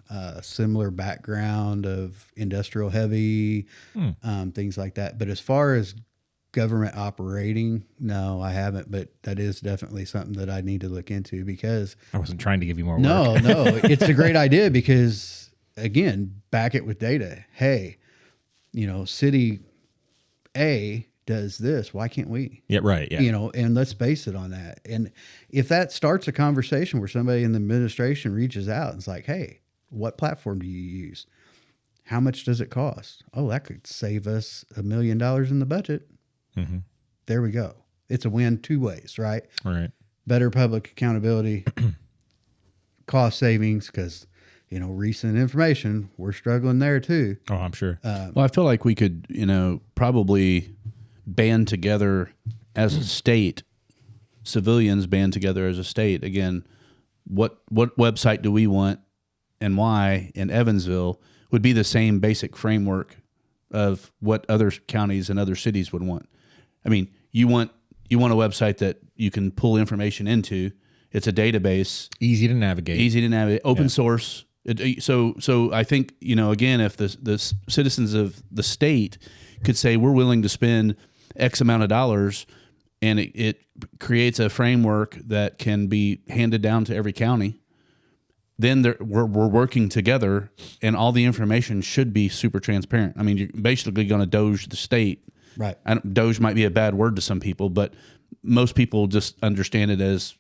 similar background of industrial heavy, things like that. But as far as government operating, no, I haven't. But that is definitely something that I need to look into, because I wasn't trying to give you more work. No, it's a great idea because, again, back it with data. Hey, city A does this. Why can't we? Yeah, right. Yeah. And let's base it on that. And if that starts a conversation where somebody in the administration reaches out and it's like, hey, what platform do you use? How much does it cost? Oh, that could save us $1 million in the budget. There we go. It's a win two ways, right? Right. Better public accountability, cost savings, because recent information, we're struggling there too. Oh, I'm sure. Well, I feel like we could, probably band together as a state, civilians band together as a state. Again, what website do we want and why in Evansville would be the same basic framework of what other counties and other cities would want. I mean, you want a website that you can pull information into. It's a database. Easy to navigate. Open source. So I think, again, if the citizens of the state could say we're willing to spend X amount of dollars, and it creates a framework that can be handed down to every county, then we're working together, and all the information should be super transparent. I mean, you're basically going to doge the state. Right. Doge might be a bad word to some people, but most people just understand it as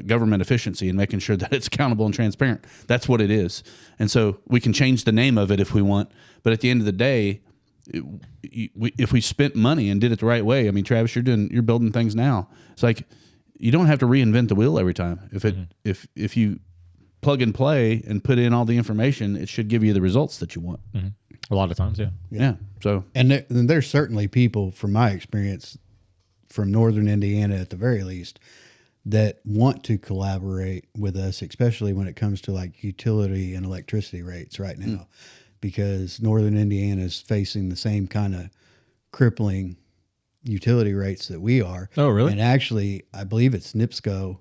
government efficiency and making sure that it's accountable and transparent. That's what it is. And so we can change the name of it if we want, but at the end of the day, if we spent money and did it the right way, I mean, Travis, you're building things now. It's like you don't have to reinvent the wheel every time. If you plug and play and put in all the information, it should give you the results that you want. Mm-hmm. A lot of times, yeah. So, and there's certainly people, from my experience, from Northern Indiana at the very least, that want to collaborate with us, especially when it comes to like utility and electricity rates right now, because Northern Indiana is facing the same kind of crippling utility rates that we are. Oh, really? And actually, I believe it's NIPSCO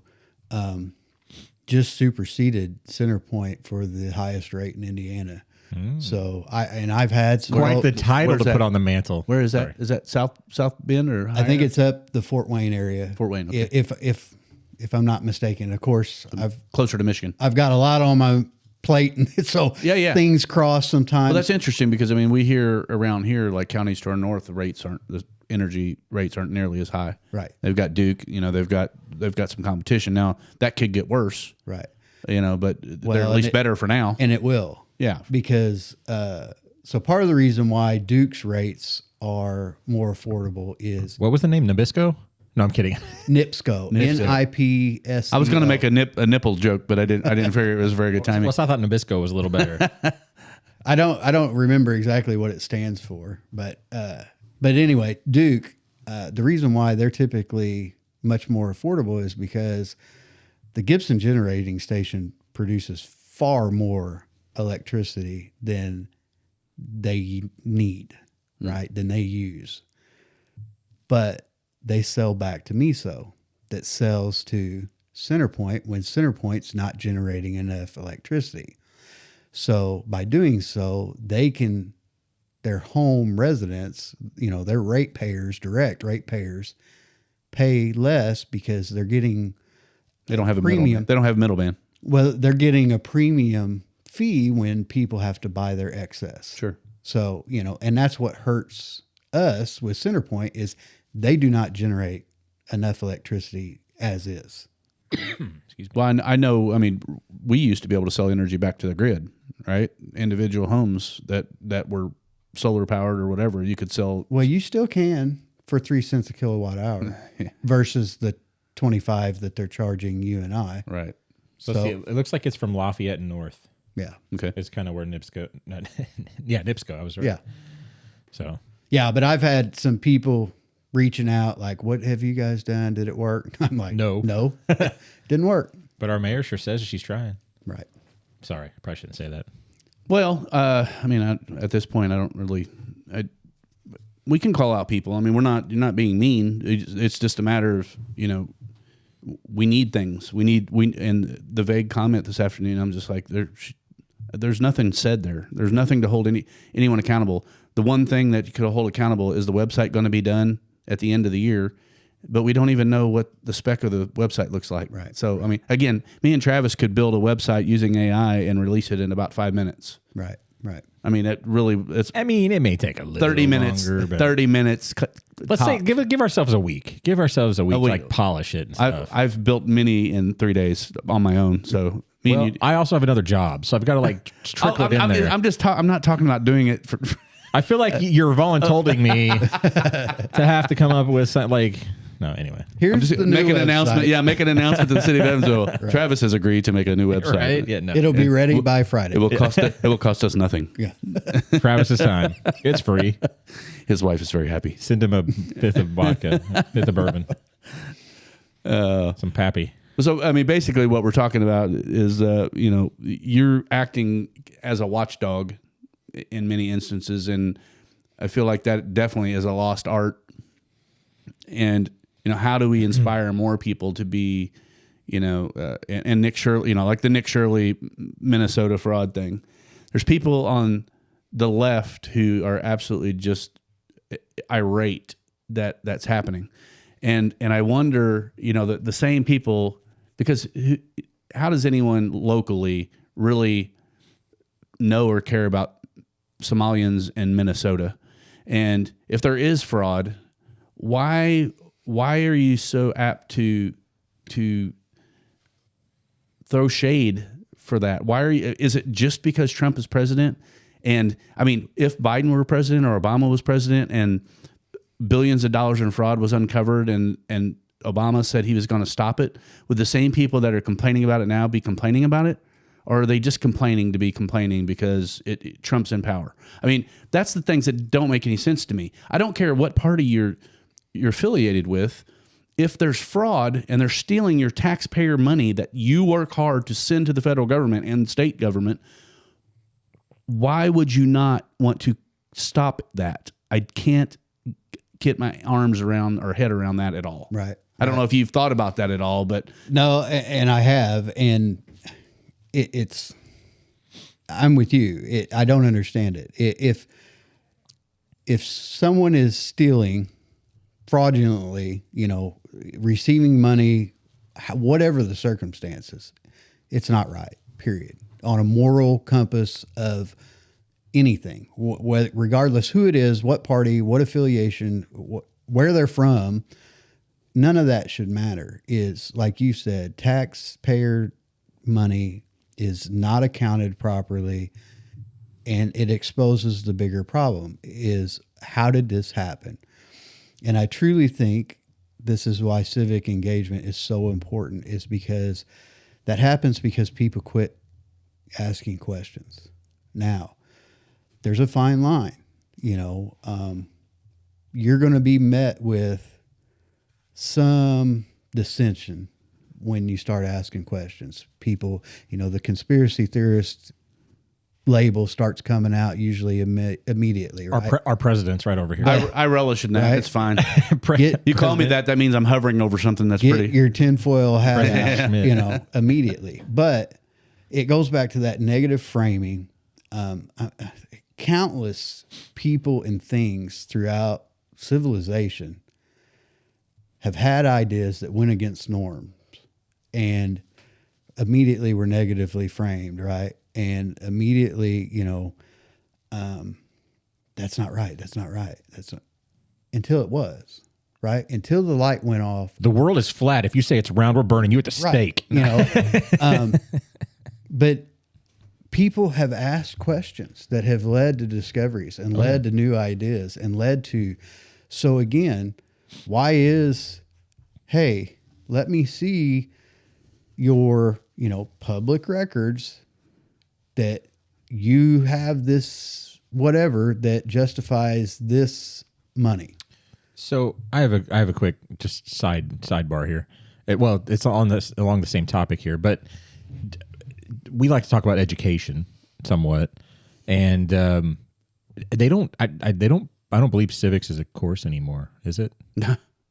just superseded CenterPoint for the highest rate in Indiana. So I've had some, quite the title to put on the mantle. Where is that? Sorry. Is that South Bend or higher? I think it's up the Fort Wayne area. Fort Wayne, okay. If I'm not mistaken. Of course, closer to Michigan. I've got a lot on my plate, and so things cross sometimes. Well, that's interesting because I mean we hear around here, like counties to our north, the energy rates aren't nearly as high. Right. They've got Duke. They've got some competition now. That could get worse. Right. But they're at least better for now. And it will. Yeah. Because so part of the reason why Duke's rates are more affordable is what was the name? Nabisco? No, I'm kidding. NIPSCO. NIPSCO. I was going to make a nipple joke, but I didn't figure it was very good timing. Well, I thought Nabisco was a little better. I don't remember exactly what it stands for, but anyway, Duke. The reason why they're typically much more affordable is because the Gibson generating station produces far more electricity than they need, right? Than they use. But they sell back to MISO that sells to CenterPoint when CenterPoint's not generating enough electricity. So by doing so, their home residents, their direct ratepayers, pay less because they're getting they don't have premium. They don't have middleman. Well, they're getting a premium fee when people have to buy their excess. Sure. So, and that's what hurts us with CenterPoint is they do not generate enough electricity as is. Excuse me. Well, I know, we used to be able to sell energy back to the grid, right? Individual homes that were solar powered or whatever, you could sell. Well, you still can for 3 cents a kilowatt hour versus the 25 that they're charging you and I. Right. So see, it looks like it's from Lafayette and north. Yeah. Okay. It's kind of where NIPSCO. NIPSCO. I was right. Yeah. So. Yeah, but I've had some people reaching out like, "What have you guys done? Did it work?" I'm like, No, didn't work. But our mayor sure says she's trying. Right. Sorry, I probably shouldn't say that. Well, at this point, I don't really. We can call out people. You're not being mean. It's just a matter of we need things. And the vague comment this afternoon, I'm just like, there's nothing said there. There's nothing to hold anyone accountable. The one thing that you could hold accountable is the website going to be done at the end of the year, but we don't even know what the spec of the website looks like. Right. So, again, me and Travis could build a website using AI and release it in about 5 minutes. Right. Right. It may take a little 30 minutes. longer, but 30 minutes. Let's say give ourselves a week. Give ourselves a week to like polish it and stuff. I've built many in 3 days on my own. So I also have another job, so I've got to like trickle it in there. I'm not talking about doing it for. I feel like you're voluntolding me to have to come up with something like. No, anyway. Here's the new make an website. announcement. Yeah, make an announcement to the city of Evansville. Travis has agreed to make a new website. Right? Yeah, no. It'll be ready by Friday. It will cost us nothing. Yeah. Travis's time. It's free. His wife is very happy. Send him a fifth of vodka, fifth of bourbon, some pappy. So, I mean, basically what we're talking about is, you're acting as a watchdog in many instances. And I feel like that definitely is a lost art. And, how do we inspire more people to be, and Nick Shirley, like the Nick Shirley Minnesota fraud thing. There's people on the left who are absolutely just irate that that's happening. And I wonder, the same people, because how does anyone locally really know or care about Somalians in Minnesota? And if there is fraud, why are you so apt to throw shade for that? Is it just because Trump is president? And I mean, if Biden were president or Obama was president and billions of dollars in fraud was uncovered and Obama said he was going to stop it, would the same people that are complaining about it now be complaining about it? Or are they just complaining to be complaining because Trump's in power? I mean, that's the things that don't make any sense to me. I don't care what party you're affiliated with. If there's fraud and they're stealing your taxpayer money that you work hard to send to the federal government and state government, why would you not want to stop that? I can't get my arms around or head around that at all. Right. I don't know if you've thought about that at all, but No, and I have, and I'm with you. I don't understand it. If someone is stealing fraudulently, receiving money, whatever the circumstances, it's not right, period. On a moral compass of anything, regardless who it is, what party, what affiliation, where they're from, none of that should matter. Is, like you said, taxpayer money is not accounted properly, and it exposes the bigger problem is, how did this happen? And I truly think this is why civic engagement is so important, is because that happens because people quit asking questions. Now, there's a fine line, you're going to be met with some dissension when you start asking questions. People, the conspiracy theorist label starts coming out usually immediately, right? Our president's right over here. I relish in that. Right. It's fine. Get, You call me that means I'm hovering over something that's get pretty. your tinfoil hat President out, Schmidt. immediately. But it goes back to that negative framing. Countless people and things throughout civilization have had ideas that went against norms and immediately were negatively framed, right? And immediately, that's not right. That's not right. That's not, until it was, right? Until the light went off. The world is flat. If you say it's round, we're burning you at the stake. But people have asked questions that have led to discoveries and led to new ideas and led to, so again, why is, hey, let me see your, public records that you have this whatever that justifies this money. So I have a quick just sidebar here. It's along the same topic here, but we like to talk about education somewhat, and they don't. I don't believe civics is a course anymore. Is it?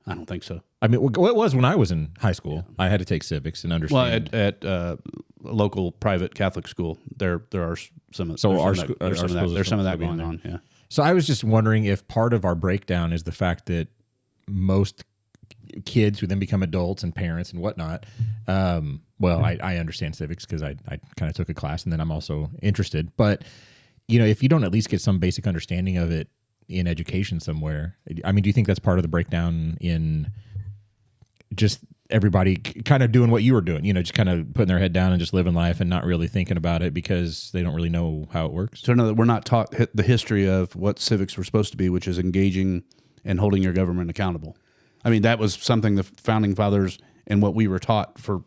I don't think so. I mean, it was when I was in high school. I had to take civics and understand. Well, at a local private Catholic school, there are some. There's some of that going on. Yeah. So I was just wondering if part of our breakdown is the fact that most kids who then become adults and parents and whatnot. I understand civics because I kind of took a class and then I'm also interested. But if you don't at least get some basic understanding of it in education somewhere, I mean, do you think that's part of the breakdown in just everybody kind of doing what you were doing, just kind of putting their head down and just living life and not really thinking about it because they don't really know how it works? So no, we're not taught the history of what civics were supposed to be, which is engaging and holding your government accountable. I mean, that was something the founding fathers and what we were taught for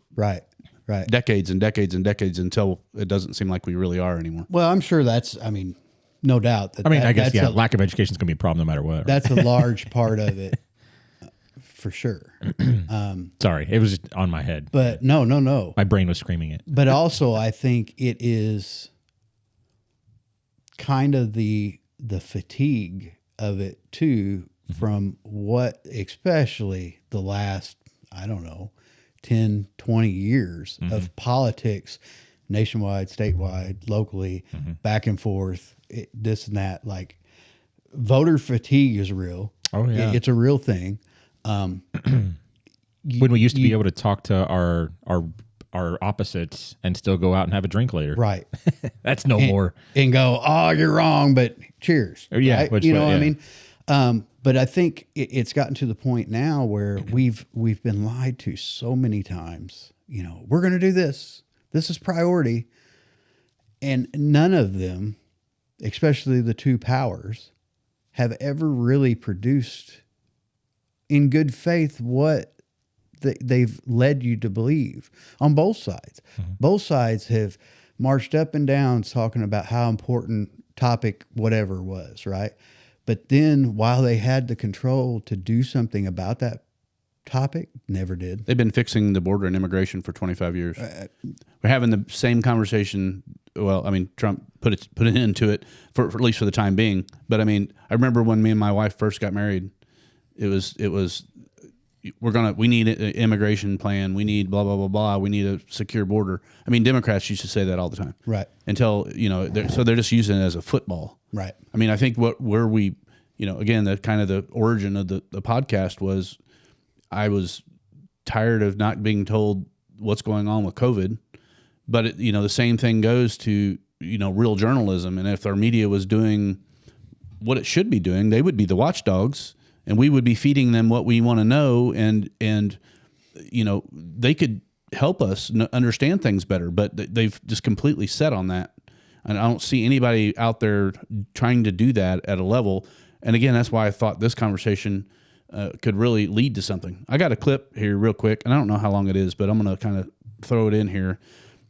Right. decades and decades and decades until it doesn't seem like we really are anymore. Well, I'm sure no doubt that. I guess, that's lack of education is going to be a problem no matter what. Right? That's a large part of it, for sure. Sorry, it was just on my head. But no. My brain was screaming it. But also, I think it is kind of the fatigue of it too, from what, especially the last, 10, 20 years of politics, nationwide, statewide, locally, back and forth, this and that. Like, voter fatigue is real. Oh, yeah. It's a real thing. When we used to be able to talk to our opposites and still go out and have a drink later. Right. That's no more. And go, oh, you're wrong, but cheers. Yeah. Right? What I mean? But I think it's gotten to the point now where we've been lied to so many times. We're going to do this. This is priority. And none of them, especially the two powers, have ever really produced in good faith what they've led you to believe on both sides. Both sides have marched up and down talking about how important topic whatever was, right? But then while they had the control to do something about that topic, never did. They've been fixing the border and immigration for 25 years. We're having the same conversation. Well, I mean, Trump put an end to it for at least for the time being. But I mean, I remember when me and my wife first got married, it was we need an immigration plan. We need blah, blah, blah, blah. We need a secure border. I mean, Democrats used to say that all the time. Right. Until, they're just using it as a football. Right. I mean, I think again, the kind of the origin of the podcast was I was tired of not being told what's going on with COVID, but the same thing goes to, real journalism. And if our media was doing what it should be doing, they would be the watchdogs and we would be feeding them what we want to know. And they could help us understand things better, but they've just completely set on that. And I don't see anybody out there trying to do that at a level. And again, that's why I thought this conversation could really lead to something. I got a clip here real quick, and I don't know how long it is, but I'm going to kind of throw it in here.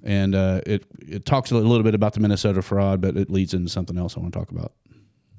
And it talks a little bit about the Minnesota fraud, but it leads into something else I want to talk about.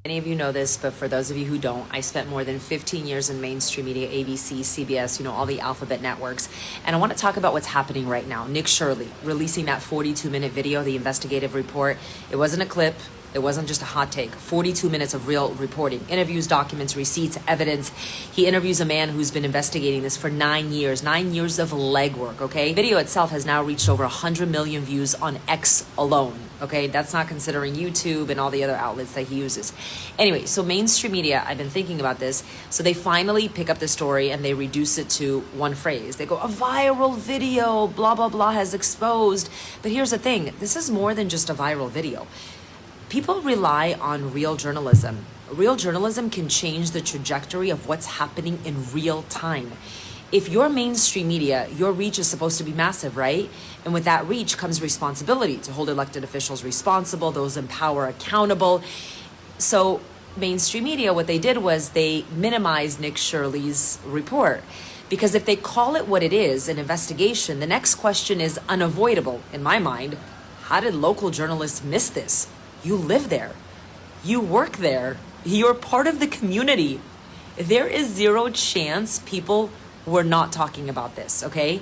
Many of you know this, but for those of you who don't, I spent more than 15 years in mainstream media, ABC, CBS, all the alphabet networks. And I want to talk about what's happening right now. Nick Shirley releasing that 42-minute video, the investigative report. It wasn't a clip. It wasn't just a hot take. 42 minutes of real reporting. Interviews, documents, receipts, evidence. He interviews a man who's been investigating this for 9 years. 9 years of legwork, okay? Video itself has now reached over 100 million views on X alone, okay? That's not considering YouTube and all the other outlets that he uses. Anyway, so mainstream media, I've been thinking about this. So they finally pick up the story and they reduce it to one phrase. They go, a viral video, blah, blah, blah, has exposed. But here's the thing. This is more than just a viral video. People rely on real journalism. Real journalism can change the trajectory of what's happening in real time. If you're mainstream media, your reach is supposed to be massive, right? And with that reach comes responsibility to hold elected officials responsible, those in power accountable. So mainstream media, what they did was they minimized Nick Shirley's report. Because if they call it what it is, an investigation, the next question is unavoidable, in my mind. How did local journalists miss this? You live there. You work there. You're part of the community. There is zero chance people were not talking about this, okay?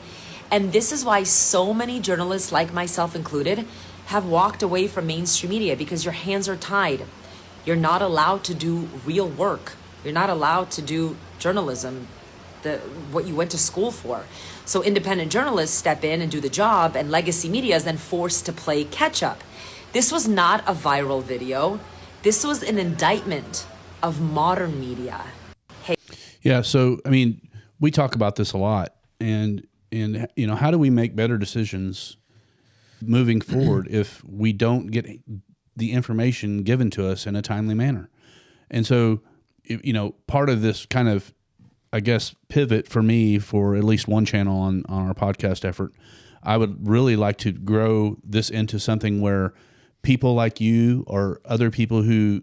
And this is why so many journalists, like myself included, have walked away from mainstream media because your hands are tied. You're not allowed to do real work. You're not allowed to do journalism, what you went to school for. So independent journalists step in and do the job, and legacy media is then forced to play catch up. This was not a viral video. This was an indictment of modern media. Hey. Yeah, so I mean, we talk about this a lot, and how do we make better decisions moving forward if we don't get the information given to us in a timely manner? And so, part of this kind of, I guess, pivot for me for at least one channel on our podcast effort, I would really like to grow this into something where people like you or other people who,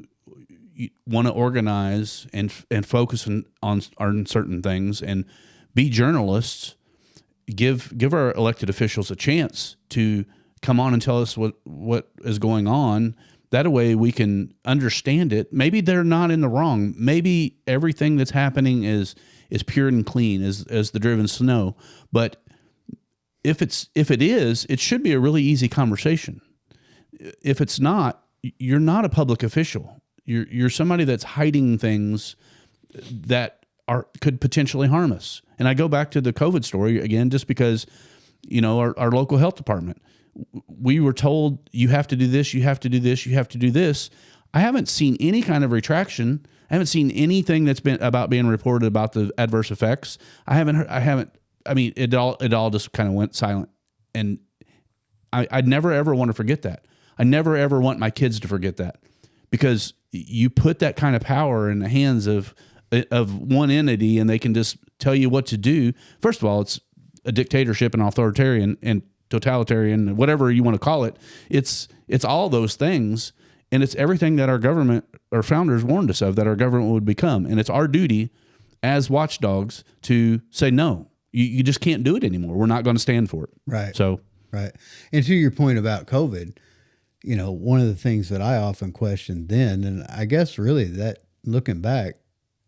want to organize and focus on certain things and be journalists, give our elected officials a chance to come on and tell us what is going on. That way we can understand it. Maybe they're not in the wrong. Maybe everything that's happening is pure and clean as the driven snow. But if it is, it should be a really easy conversation. If it's not, you're not a public official. You're somebody that's hiding things that could potentially harm us. And I go back to the COVID story again, just because, our local health department, we were told you have to do this, you have to do this, you have to do this. I haven't seen any kind of retraction. I haven't seen anything that's been about being reported about the adverse effects. It all just kind of went silent. And I'd never ever want to forget that. I never ever want my kids to forget that, because you put that kind of power in the hands of one entity and they can just tell you what to do. First of all, it's a dictatorship and authoritarian and totalitarian, whatever you want to call it. It's all those things, and it's everything that our government, our founders warned us of, that our government would become. And it's our duty as watchdogs to say, no, you just can't do it anymore. We're not going to stand for it. Right. So, right. And to your point about COVID, one of the things that I often questioned then, and I guess really that looking back,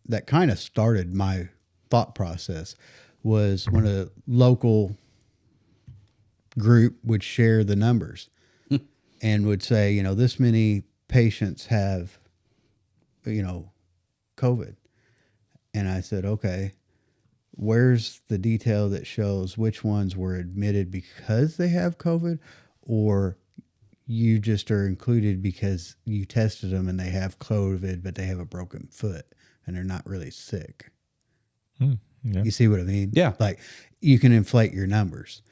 that kind of started my thought process, was when a local group would share the numbers and would say, this many patients have, COVID. And I said, okay, where's the detail that shows which ones were admitted because they have COVID, or you just are included because you tested them and they have COVID, but they have a broken foot and they're not really sick. Yeah. You see what I mean? Yeah. Like, you can inflate your numbers.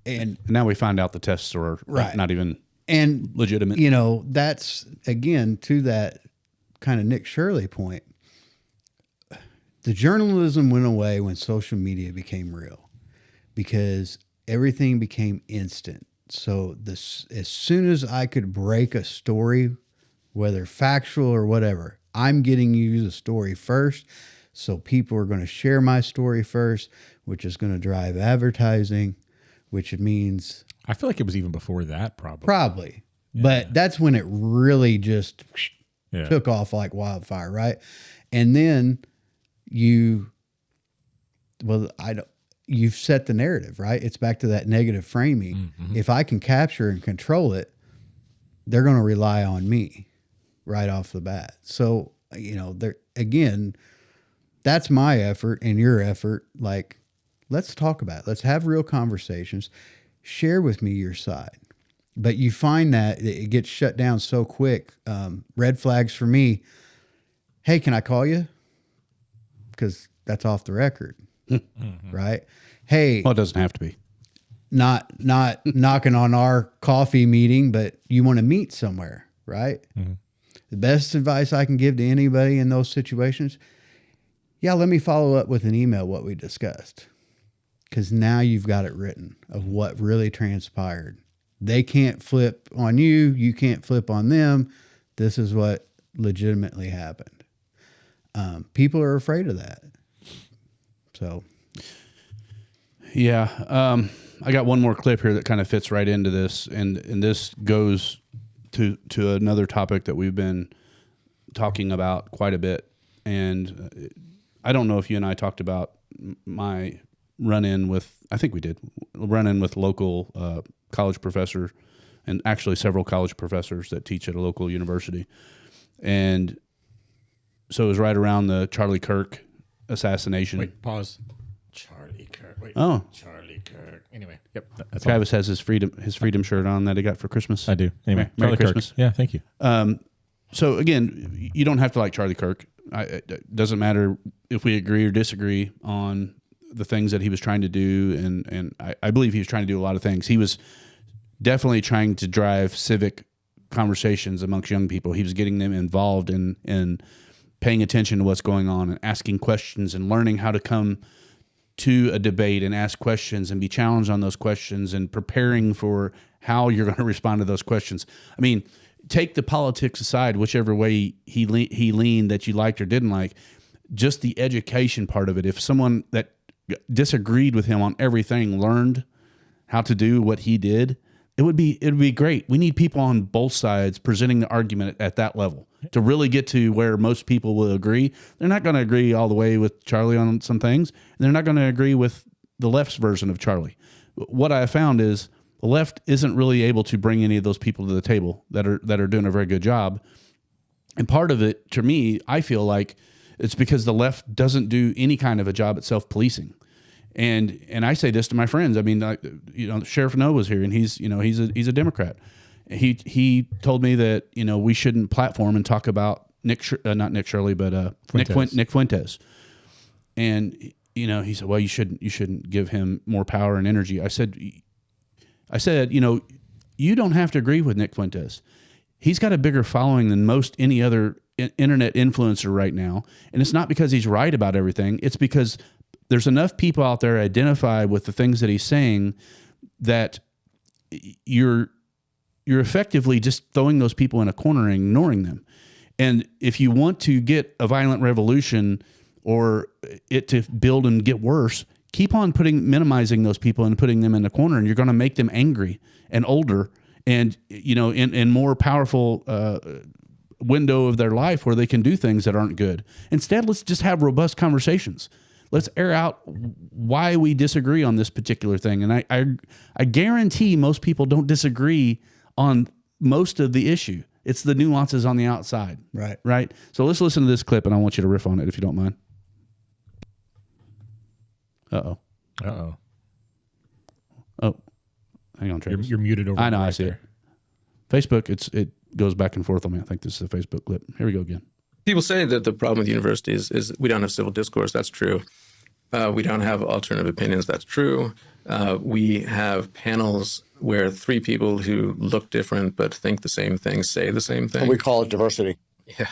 And now we find out the tests are not even legitimate. That's, again, to that kind of Nick Shirley point. The journalism went away when social media became real, because everything became instant. So as soon as I could break a story, whether factual or whatever, I'm getting you the story first. So people are going to share my story first, which is going to drive advertising, which means... I feel like it was even before that, probably. Probably. Yeah. But that's when it really just took off like wildfire, right? And then you've set the narrative, right? It's back to that negative framing. Mm-hmm. If I can capture and control it, they're going to rely on me right off the bat. So, again, that's my effort and your effort. Like, let's talk about it. Let's have real conversations. Share with me your side. But you find that it gets shut down so quick. Red flags for me. Hey, can I call you? Because that's off the record, right? Hey, well, it doesn't have to be. Not knocking on our coffee meeting, but you want to meet somewhere, right? Mm-hmm. The best advice I can give to anybody in those situations, let me follow up with an email what we discussed, because now you've got it written of what really transpired. They can't flip on you. You can't flip on them. This is what legitimately happened. People are afraid of that. So, yeah. I got one more clip here that kind of fits right into this, and this goes to another topic that we've been talking about quite a bit. And I don't know if you and I talked about my run-in with, I think we did, run-in with local college professor, and actually several college professors that teach at a local university. And so it was right around the Charlie Kirk assassination. Wait, pause. Charlie Kirk. Wait. Oh. Charlie Kirk. Anyway, yep. That's Travis has his freedom shirt on that he got for Christmas. I do. Anyway, Merry Charlie Christmas. Kirk. Yeah, thank you. So again, you don't have to like Charlie Kirk. It doesn't matter if we agree or disagree on the things that he was trying to do, and I believe he was trying to do a lot of things. He was definitely trying to drive civic conversations amongst young people. He was getting them involved in paying attention to what's going on and asking questions and learning how to come to a debate and ask questions and be challenged on those questions and preparing for how you're going to respond to those questions. I mean, take the politics aside, whichever way he leaned that you liked or didn't like, just the education part of it. If someone that disagreed with him on everything learned how to do what he did, it would be great. We need people on both sides presenting the argument at that level to really get to where most people will agree. They're not going to agree all the way with Charlie on some things, and they're not going to agree with the left's version of Charlie. What I have found is the left isn't really able to bring any of those people to the table that are doing a very good job. And part of it, to me, I feel like it's because the left doesn't do any kind of a job at self-policing. And I say this to my friends. I mean, Sheriff Noah was here, and he's a Democrat. He told me that we shouldn't platform and talk about Nick Fuentes. And he said, well, you shouldn't give him more power and energy. I said, you don't have to agree with Nick Fuentes. He's got a bigger following than most any other internet influencer right now. And it's not because he's right about everything. It's because there's enough people out there identify with the things that he's saying that you're effectively just throwing those people in a corner and ignoring them. And if you want to get a violent revolution or it to build and get worse, keep on minimizing those people and putting them in the corner, and you're going to make them angry and older and, in more powerful window of their life where they can do things that aren't good. Instead, let's just have robust conversations. Let's air out why we disagree on this particular thing. And I guarantee most people don't disagree on most of the issue. It's the nuances on the outside. Right. So let's listen to this clip, and I want you to riff on it if you don't mind. Uh-oh. Oh, hang on, Travis. You're muted over. I know, I see it. Facebook, it goes back and forth on me. I think this is a Facebook clip. Here we go again. People say that the problem with universities is we don't have civil discourse. That's true. We don't have alternative opinions. That's true. We have panels where three people who look different but think the same thing say the same thing. And we call it diversity. Yeah.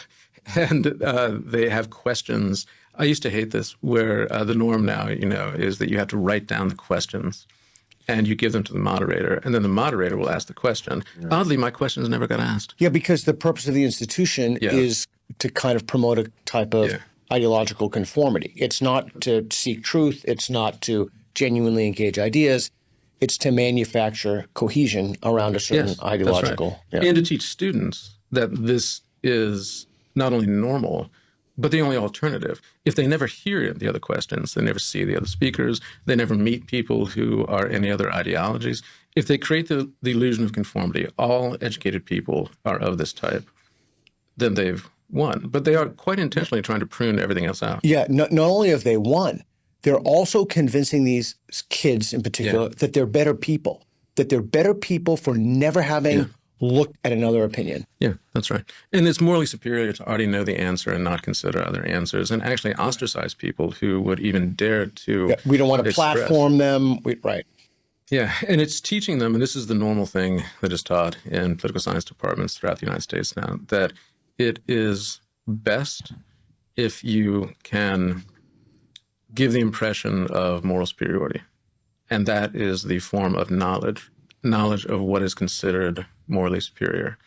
And they have questions. I used to hate this, where the norm now, is that you have to write down the questions and you give them to the moderator, and then the moderator will ask the question. Yeah. Oddly, my questions never got asked. Yeah, because the purpose of the institution is to kind of promote a type of ideological conformity. It's not to seek truth. It's not to genuinely engage ideas. It's to manufacture cohesion around a certain ideological. That's right. And to teach students that this is not only normal, but the only alternative. If they never hear the other questions, they never see the other speakers, they never meet people who are any other ideologies. If they create the illusion of conformity, all educated people are of this type, then they've won. But they are quite intentionally trying to prune everything else out. Yeah, not only have they won, they're also convincing these kids in particular that they're better people, for never having looked at another opinion. Yeah, that's right. And it's morally superior to already know the answer and not consider other answers, and actually ostracize people who would even dare to we don't want to platform them. Right. Yeah, and it's teaching them, and this is the normal thing that is taught in political science departments throughout the United States now, that it is best if you can give the impression of moral superiority. And that is the form of knowledge of what is considered morally superior.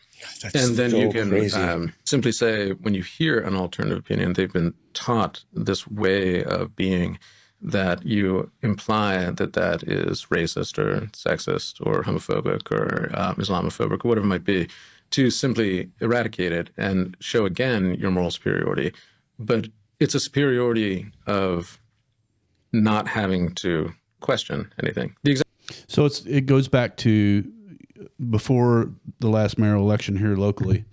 And then you can simply say, when you hear an alternative opinion, they've been taught this way of being, that you imply that that is racist or sexist or homophobic or Islamophobic or whatever it might be, to simply eradicate it and show again your moral superiority. But it's a superiority of not having to question anything. So it goes back to before the last mayoral election here locally,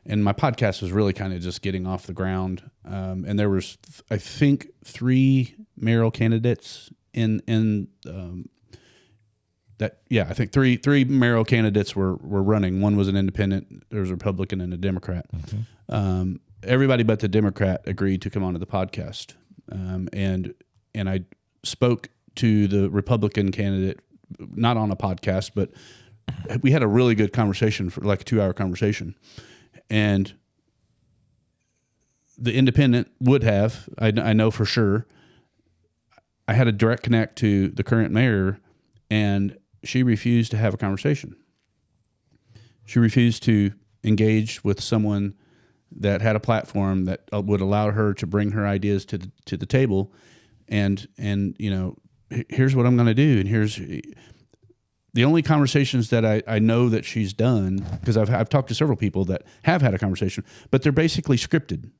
and my podcast was really kind of just getting off the ground. And there was, I think, 3 mayoral candidates in that. Yeah, I think three mayoral candidates were running. One was an independent. There was a Republican and a Democrat. Mm-hmm. Everybody but the Democrat agreed to come onto the podcast, and I spoke to the Republican candidate, not on a podcast, but we had a really good conversation, for like a 2-hour conversation. And the independent would have, I know for sure, I had a direct connect to the current mayor, and she refused to have a conversation. She refused to engage with someone that had a platform that would allow her to bring her ideas to the table, and here's what I'm going to do, and here's the only conversations that I know that she's done, because I've talked to several people that have had a conversation, but they're basically scripted.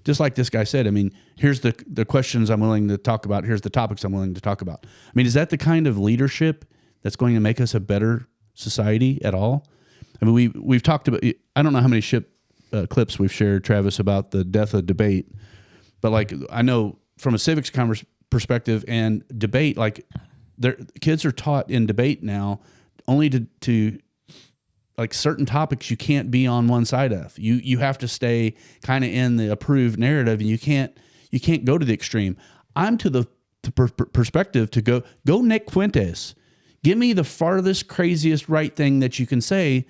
Just like this guy said, I mean, here's the questions I'm willing to talk about. Here's the topics I'm willing to talk about. I mean, is that the kind of leadership that's going to make us a better society at all? I mean, we've talked about, I don't know how many clips we've shared, Travis, about the death of debate, but like, I know from a civics perspective and debate, like kids are taught in debate now only to like certain topics you can't be on one side of. You have to stay kind of in the approved narrative, and you can't go to the extreme. I'm to the perspective to go Nick Fuentes. Give me the farthest, craziest right thing that you can say,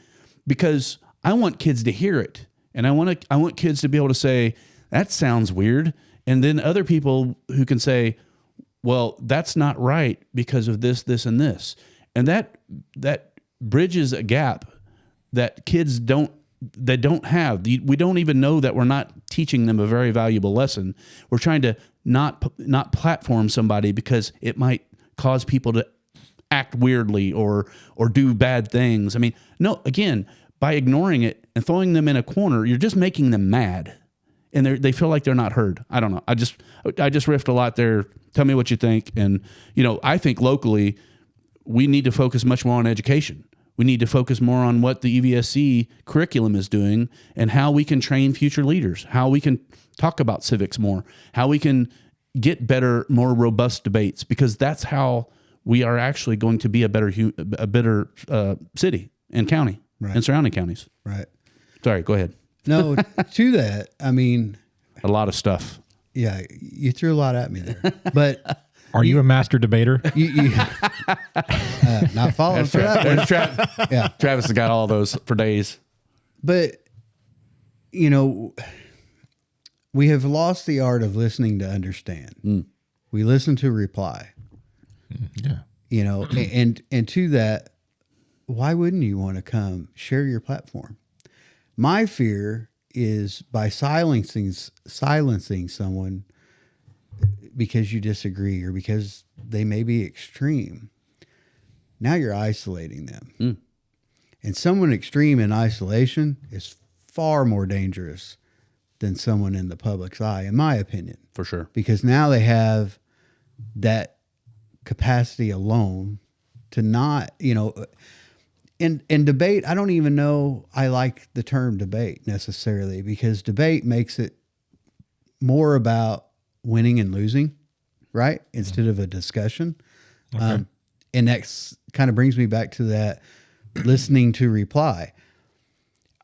because I want kids to hear it. And I want kids to be able to say, that sounds weird. And then other people who can say, well, that's not right because of this, this, and this. And that bridges a gap that kids don't have. We don't even know that we're not teaching them a very valuable lesson. We're trying to not platform somebody because it might cause people to act weirdly or do bad things. I mean, no, again, by ignoring it and throwing them in a corner, you're just making them mad, and they feel like they're not heard. I don't know. I just riffed a lot there. Tell me what you think. And I think locally we need to focus much more on education. We need to focus more on what the EVSC curriculum is doing and how we can train future leaders, how we can talk about civics more, how we can get better, more robust debates, because that's how we are actually going to be a better city and county. Right. And surrounding counties. Right. Sorry, go ahead. No, to that, I mean, a lot of stuff. Yeah, you threw a lot at me there. But are you a master debater? Not following for that one. Yeah, Travis has got all those for days. But we have lost the art of listening to understand. We listen to reply. Yeah. And to that, why wouldn't you want to come share your platform? My fear is by silencing someone because you disagree or because they may be extreme. Now you're isolating them. And someone extreme in isolation is far more dangerous than someone in the public's eye, in my opinion. For sure. Because now they have that capacity alone to not, in debate, I don't even know I like the term debate necessarily, because debate makes it more about winning and losing, right? Instead of a discussion. Okay. And that kind of brings me back to that listening to reply.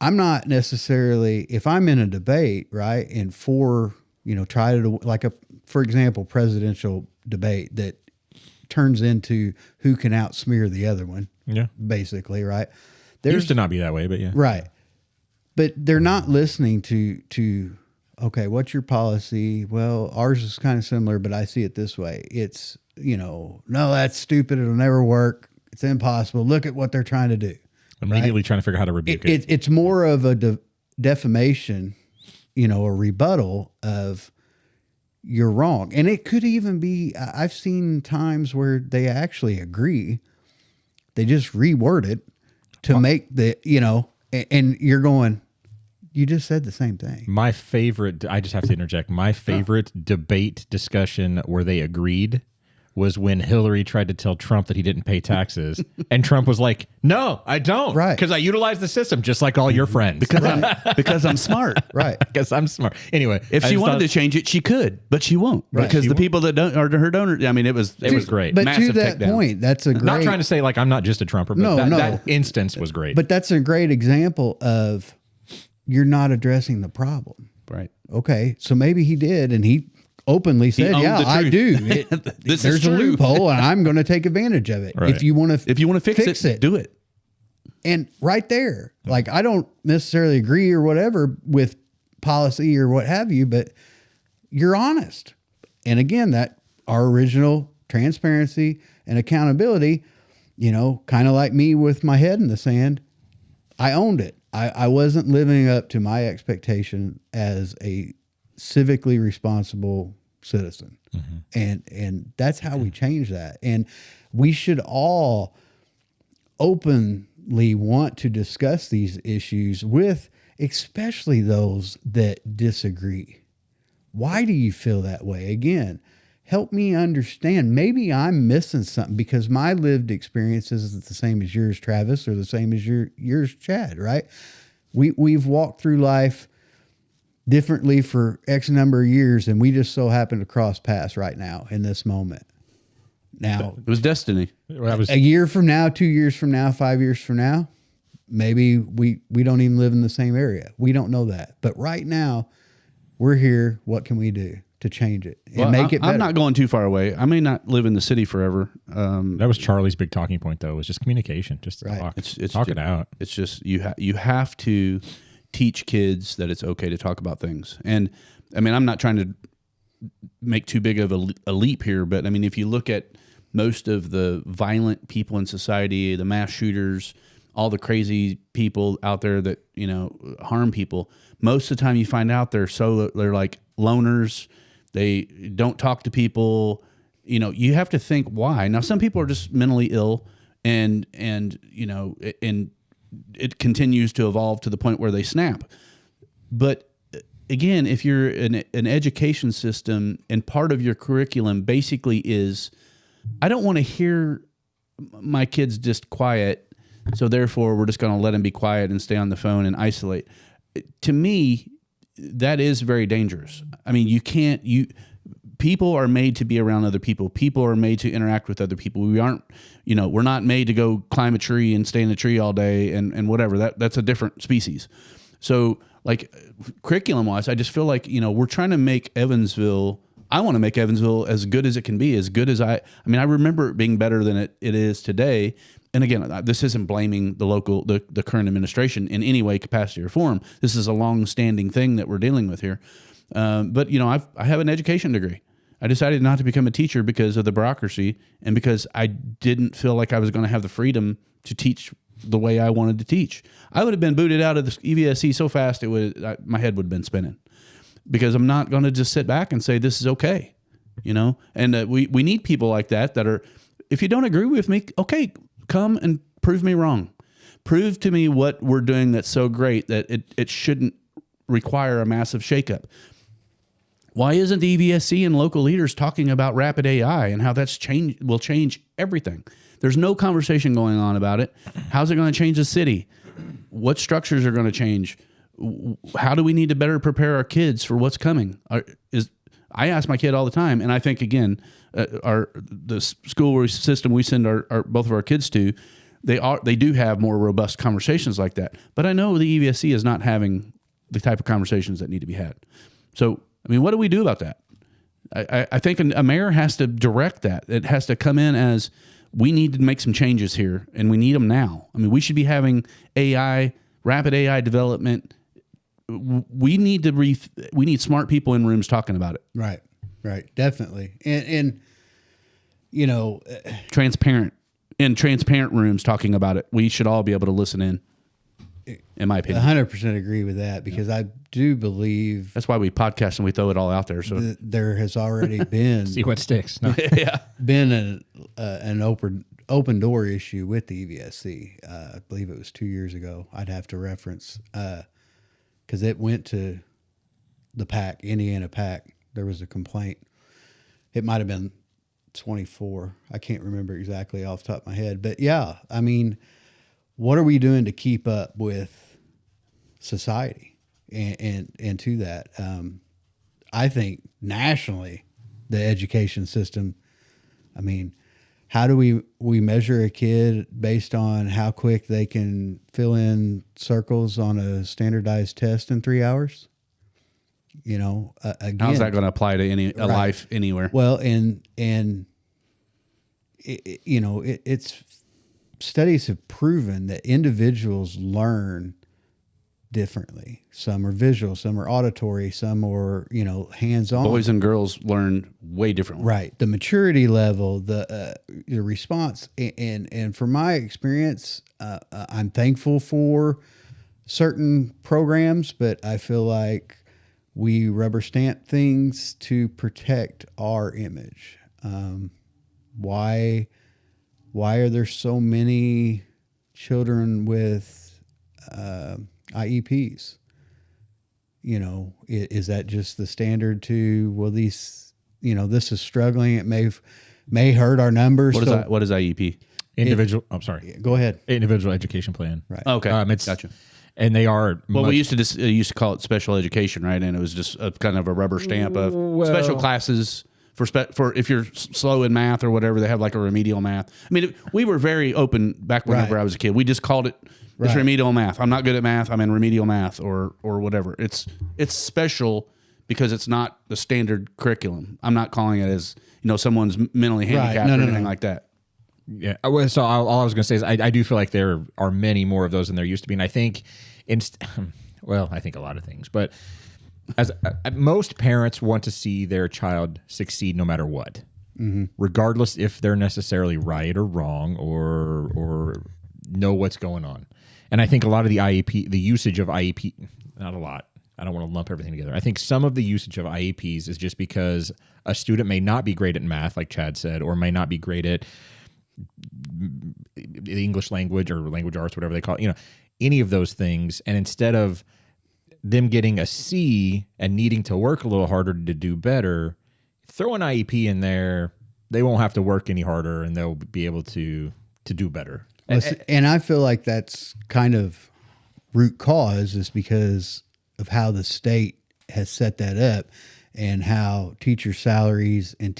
I'm not necessarily, if I'm in a debate, right, and for example, presidential debate that turns into who can outsmear the other one. Yeah. Basically, right? It used to not be that way, but yeah. Right. But they're not listening to okay, what's your policy? Well, ours is kind of similar, but I see it this way. It's, no, that's stupid. It'll never work. It's impossible. Look at what they're trying to do. Immediately trying to figure out how to rebuke it. It's more of a defamation, a rebuttal of you're wrong. And it could even be, I've seen times where they actually agree. They just reword it to make the, and you're going, you just said the same thing. My favorite, I just have to interject, my favorite debate discussion where they agreed was when Hillary tried to tell Trump that he didn't pay taxes. And Trump was like, no, I don't. Right. Because I utilize the system just like all your friends. Because I'm smart. Right. Because I'm smart. Anyway. If she wanted to change it, she could, but she won't. Right. Because the people that don't are her donors, I mean, it was great. But to that point, that's a great... Not trying to say like I'm not just a Trumper, but that instance was great. But that's a great example of you're not addressing the problem. Right. Okay. So maybe he did, and he openly said, yeah, I do. There's a loophole and I'm going to take advantage of it. Right. If you want to fix it, do it. And right there, like, I don't necessarily agree or whatever with policy or what have you, but you're honest. And again, that our original transparency and accountability, kind of like me with my head in the sand, I owned it. I wasn't living up to my expectation as a civically responsible citizen. And that's how we change that. And we should all openly want to discuss these issues with especially those that disagree. Why do you feel that way? Again, help me understand. Maybe I'm missing something because my lived experience isn't the same as yours, Travis, or the same as yours, Chad, right? We've walked through life differently for X number of years, and we just so happen to cross paths right now in this moment. Now, It was destiny. a year from now, 2 years from now, 5 years from now, maybe we don't even live in the same area. We don't know that. But right now, we're here. What can we do to change it and make it better? I'm not going too far away. I may not live in the city forever. That was Charlie's big talking point, though, was just communication, just Right. talk. It's Talk it out. It's just you have to teach kids that it's okay to talk about things. And I mean, I'm not trying to make too big of a leap here, but I mean, if you look at most of the violent people in society, the mass shooters, all the crazy people out there that, you know, harm people, most of the time you find out they're like loners. They don't talk to people. You know, you have to think why. Now, some people are just mentally ill and you know, and it continues to evolve to the point where they snap. But again, if you're an education system and part of your curriculum basically is, I don't want to hear my kids just quiet, so therefore we're just going to let them be quiet and stay on the phone and isolate. To me, that is very dangerous. I mean, people are made to be around other people. People are made to interact with other people. We aren't, you know, we're not made to go climb a tree and stay in a tree all day and whatever. That's a different species. So like curriculum wise, I just feel like, you know, we're trying to make Evansville, I want to make Evansville as good as it can be, as good as I remember it being better than it is today. And again, this isn't blaming the current administration in any way, capacity, or form. This is a long-standing thing that we're dealing with here. But, you know, I have an education degree. I decided not to become a teacher because of the bureaucracy and because I didn't feel like I was going to have the freedom to teach the way I wanted to teach. I would have been booted out of the EVSC so fast my head would have been spinning, because I'm not going to just sit back and say this is okay, you know. And we need people like that are, if you don't agree with me, okay, come and prove me wrong. Prove to me what we're doing that's so great that it shouldn't require a massive shakeup. Why isn't the EVSC and local leaders talking about rapid AI and how will change everything? There's no conversation going on about it. How's it going to change the city? What structures are going to change? How do we need to better prepare our kids for what's coming? I ask my kid all the time, and I think again, the school system we send both of our kids to, they do have more robust conversations like that. But I know the EVSC is not having the type of conversations that need to be had. So, I mean, what do we do about that? I think a mayor has to direct that. It has to come in as, we need to make some changes here, and we need them now. I mean, we should be having rapid AI development. We need smart people in rooms talking about it. Right, definitely, and you know, transparent rooms talking about it. We should all be able to listen in my opinion. 100% agree with that, because I do believe that's why we podcast and we throw it all out there. So there has already been See what sticks. No. been an open door issue with the EVSC. I believe it was 2 years ago. I'd have to reference because it went to the PAC, Indiana PAC. There was a complaint. It might have been 24. I can't remember exactly off the top of my head. But yeah, I mean, what are we doing to keep up with society and to that? I think nationally, the education system, I mean, how do we measure a kid based on how quick they can fill in circles on a standardized test in 3 hours? You know, again, how's that going to apply to a life anywhere? Well, and you know, it's studies have proven that individuals learn differently. Some are visual, some are auditory, some are, you know, hands-on. Boys and girls learn way differently. Right. The maturity level, the response, and from my experience, I'm thankful for certain programs, but I feel like we rubber stamp things to protect our image. Why are there so many children with IEPs? You know, is that just the standard to, well, these, you know, this is struggling. It may hurt our numbers. What is IEP? Individual. I'm sorry. Go ahead. Individual education plan. Right. Okay. It's Gotcha. And they are. Well, we used to call it special education, right? And it was just a kind of a rubber stamp of special classes for if you're slow in math or whatever. They have like a remedial math. I mean, we were very open back whenever I was a kid. We just called it it's remedial math. I'm not good at math. I'm in remedial math or whatever. It's special because it's not the standard curriculum. I'm not calling it as someone's mentally handicapped or anything like that. Yeah. So all I was going to say is I do feel like there are many more of those than there used to be, and I think I think a lot of things, but as most parents want to see their child succeed no matter what, regardless if they're necessarily right or wrong or know what's going on. And I think a lot of the usage of IEP, not a lot. I don't want to lump everything together. I think some of the usage of IEPs is just because a student may not be great at math, like Chad said, or may not be great at the English language or language arts, whatever they call it, any of those things. And instead of them getting a C and needing to work a little harder to do better, throw an IEP in there, they won't have to work any harder and they'll be able to do better. And I feel like that's kind of root cause is because of how the state has set that up and how teacher salaries and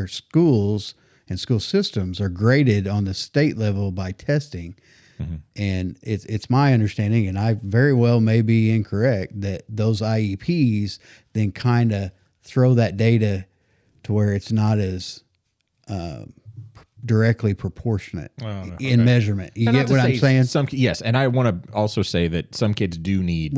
schools and school systems are graded on the state level by testing. Mm-hmm. And it's my understanding, and I very well may be incorrect, that those IEPs then kind of throw that data to where it's not as directly proportionate in measurement. You get what I'm saying? Yes, and I want to also say that some kids do need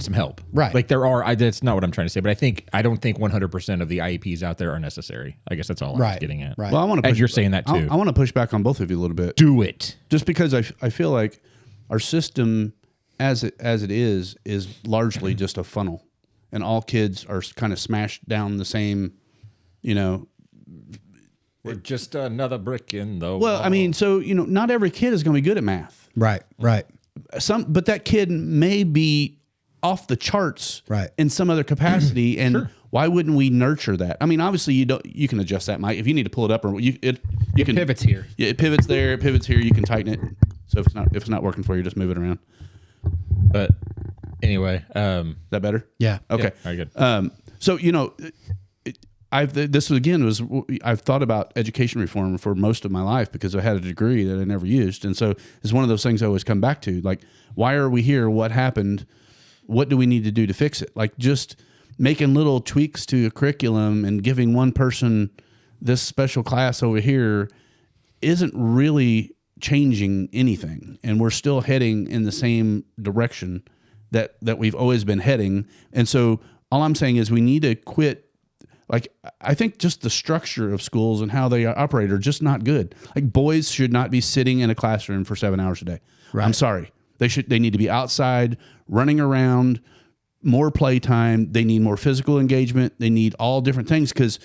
some help. Right. Like there are. That's not what I'm trying to say, but I don't think 100% of the IEPs out there are necessary. I guess that's all I was getting at. Right. Well, I want to. And you're saying that too. I want to push back on both of you a little bit. Do it. Just because I feel like our system, as it is largely just a funnel, and all kids are kind of smashed down the same, We're just another brick in the wall. Well, I mean, so, not every kid is going to be good at math. Right. But that kid may be off the charts in some other capacity. And why wouldn't we nurture that? I mean, obviously you can adjust that, Mike. If you need to pull it up or you can pivots here. Yeah, it pivots there, it pivots here. You can tighten it. So if it's not working for you, just move it around. But anyway, is that better? Yeah. Okay. Yeah, very good. So, I've thought about education reform for most of my life because I had a degree that I never used. And so it's one of those things I always come back to. Like, why are we here? What happened? What do we need to do to fix it? Like just making little tweaks to a curriculum and giving one person this special class over here isn't really changing anything. And we're still heading in the same direction that we've always been heading. And so all I'm saying is we need to quit. Like, I think just the structure of schools and how they operate are just not good. Like, boys should not be sitting in a classroom for 7 hours a day. Right. I'm sorry. They need to be outside, running around, more playtime. They need more physical engagement. They need all different things because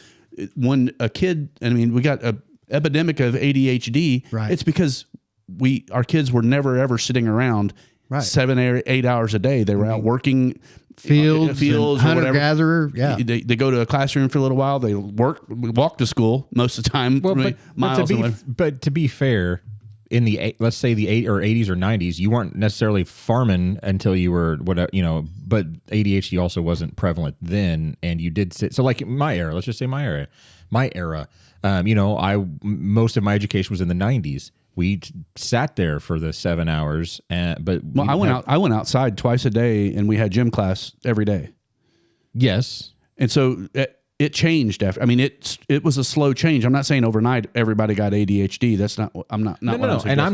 when a kid, we got an epidemic of ADHD. Right. It's because our kids were never, ever sitting around 7 or 8 hours a day. They were out working fields hunter gatherer. Yeah, they go to a classroom for a little while. They walk to school most of the time. Well, but to be fair, in the let's say the 80s or 90s, you weren't necessarily farming until you were but ADHD also wasn't prevalent then, and you did sit. So like my era, let's just say my era. Most of my education was in the 90s. We sat there for the 7 hours, I went outside twice a day, and we had gym class every day. Yes, and so it changed after. I mean, it was a slow change. I'm not saying overnight everybody got ADHD. That's not. I'm not. No. And I'm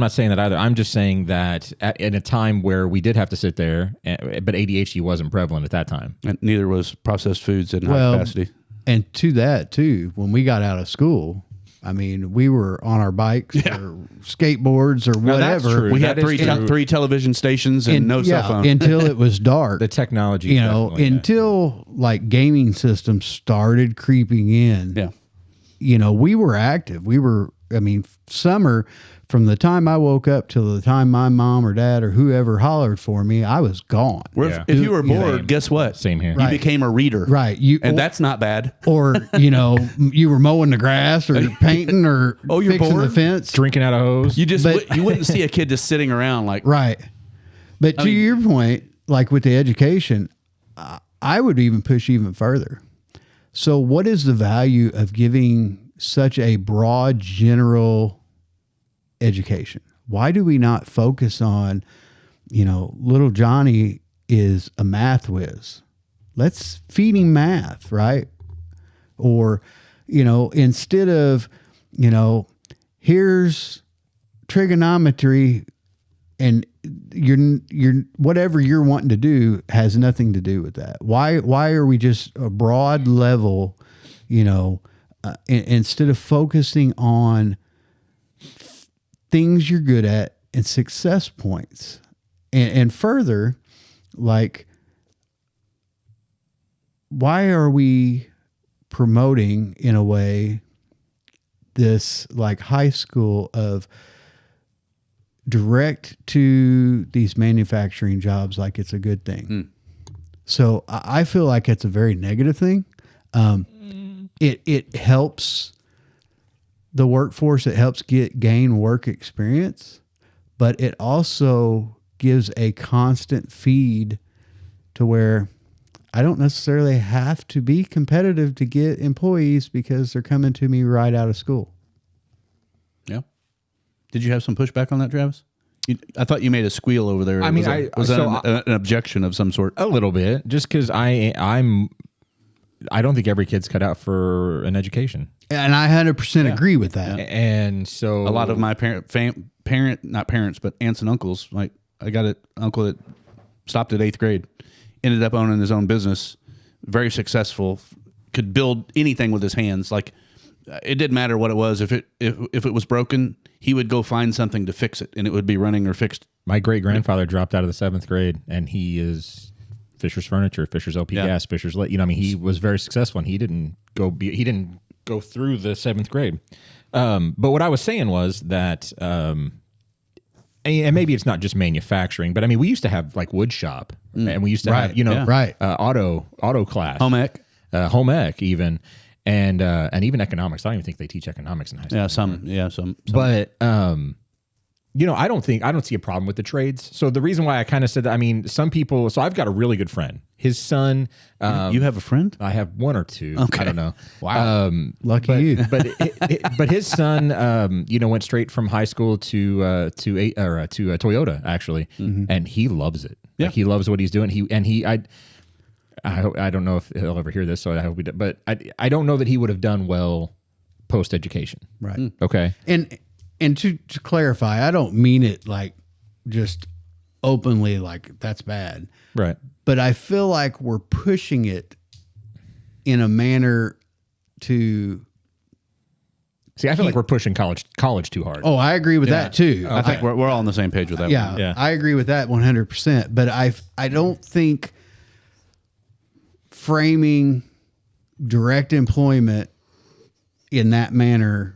not saying that either. I'm just saying that in a time where we did have to sit there, but ADHD wasn't prevalent at that time, and neither was processed foods in high capacity. And to that too, when we got out of school, I mean, we were on our bikes or skateboards or No, that's whatever. true. We That had is true. three television stations and no cell phone. until it was dark. The technology, you know, definitely, yeah. until like gaming systems started creeping in. Yeah. You know, we were active. I mean, summer, from the time I woke up till the time my mom or dad or whoever hollered for me, I was gone. Yeah. If you were bored, Same. guess what? Same here. You Right. became a reader. Right. And that's not bad. or, you know, you were mowing the grass or painting or Oh, you're fixing the bored? fence. Drinking out of hose. You just But- you wouldn't see a kid just sitting around like Right. But to your point, like with the education, I would even push even further. So what is the value of giving such a broad, general education? Why do we not focus on, you know, little Johnny is a math whiz. Let's feed him math, right? Or, you know, instead of, you know, here's trigonometry and you're whatever you're wanting to do has nothing to do with that. Why are we just a broad level, you know, instead of focusing on things you're good at and success points, and further, like, why are we promoting in a way this like high school of direct to these manufacturing jobs like it's a good thing? So I feel like it's a very negative thing. It helps the workforce. It helps gain work experience, but it also gives a constant feed to where I don't necessarily have to be competitive to get employees because they're coming to me right out of school. Yeah. Did you have some pushback on that, Travis? I thought you made a squeal over there. I mean, was that an objection of some sort? A little bit, just because I don't think every kid's cut out for an education, And I 100% agree with that. and so A lot of my not parents, but aunts and uncles. Like I got an uncle that stopped at 8th grade, ended up owning his own business, very successful, could build anything with his hands. Like it didn't matter what it was. If it was broken, he would go find something to fix it, and it would be running or fixed. My great grandfather dropped out of the 7th grade, and he is Fisher's Furniture, Fisher's LP Gas, Fisher's Lit. You know, I mean, he was very successful, and he didn't go through the 7th grade. But what I was saying was that, and maybe it's not just manufacturing, but I mean, we used to have like wood shop, and we used to have, you know, auto class, home ec even. And even economics. I don't even think they teach economics in high school. Some. But you know, I don't see a problem with the trades. So the reason why I kind of said that, I mean, some people. So I've got a really good friend. His son. You have a friend? I have one or two. Okay. I don't know. Wow. Lucky you. But his son, you know, went straight from high school to Toyota actually, and he loves it. Yeah. Like, he loves what he's doing. I don't know if he'll ever hear this, so I hope he does. But I don't know that he would have done well post education. Right. Okay. And to clarify, I don't mean it like just openly like that's bad. Right. But I feel like we're pushing it in a manner to. See, I feel like we're pushing college too hard. Oh, I agree with that too. I think we're all on the same page with that. Yeah, one. Yeah. I agree with that 100%. But I don't think framing direct employment in that manner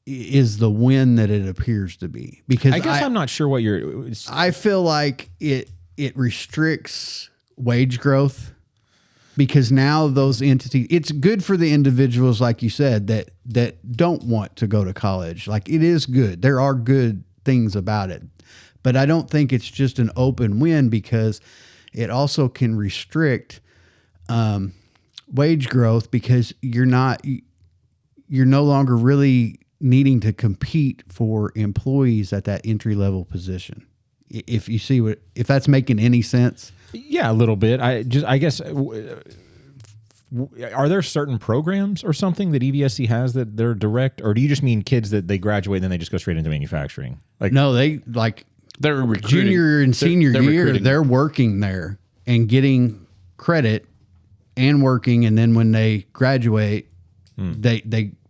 is the win that it appears to be. Because I guess I'm not sure what you're. I feel like it restricts wage growth, because now those entities, it's good for the individuals, like you said, that don't want to go to college. Like, it is good. There are good things about it, but I don't think it's just an open win, because it also can restrict wage growth, because you're no longer really needing to compete for employees at that entry level position. If you see if that's making any sense. Yeah, a little bit. I guess. Are there certain programs or something that EVSC has that they're direct, or do you just mean kids that they graduate and then they just go straight into manufacturing? Like, No, They're recruiting. junior and senior They're year, recruiting. they're working there and getting credit and working, and then when they graduate, they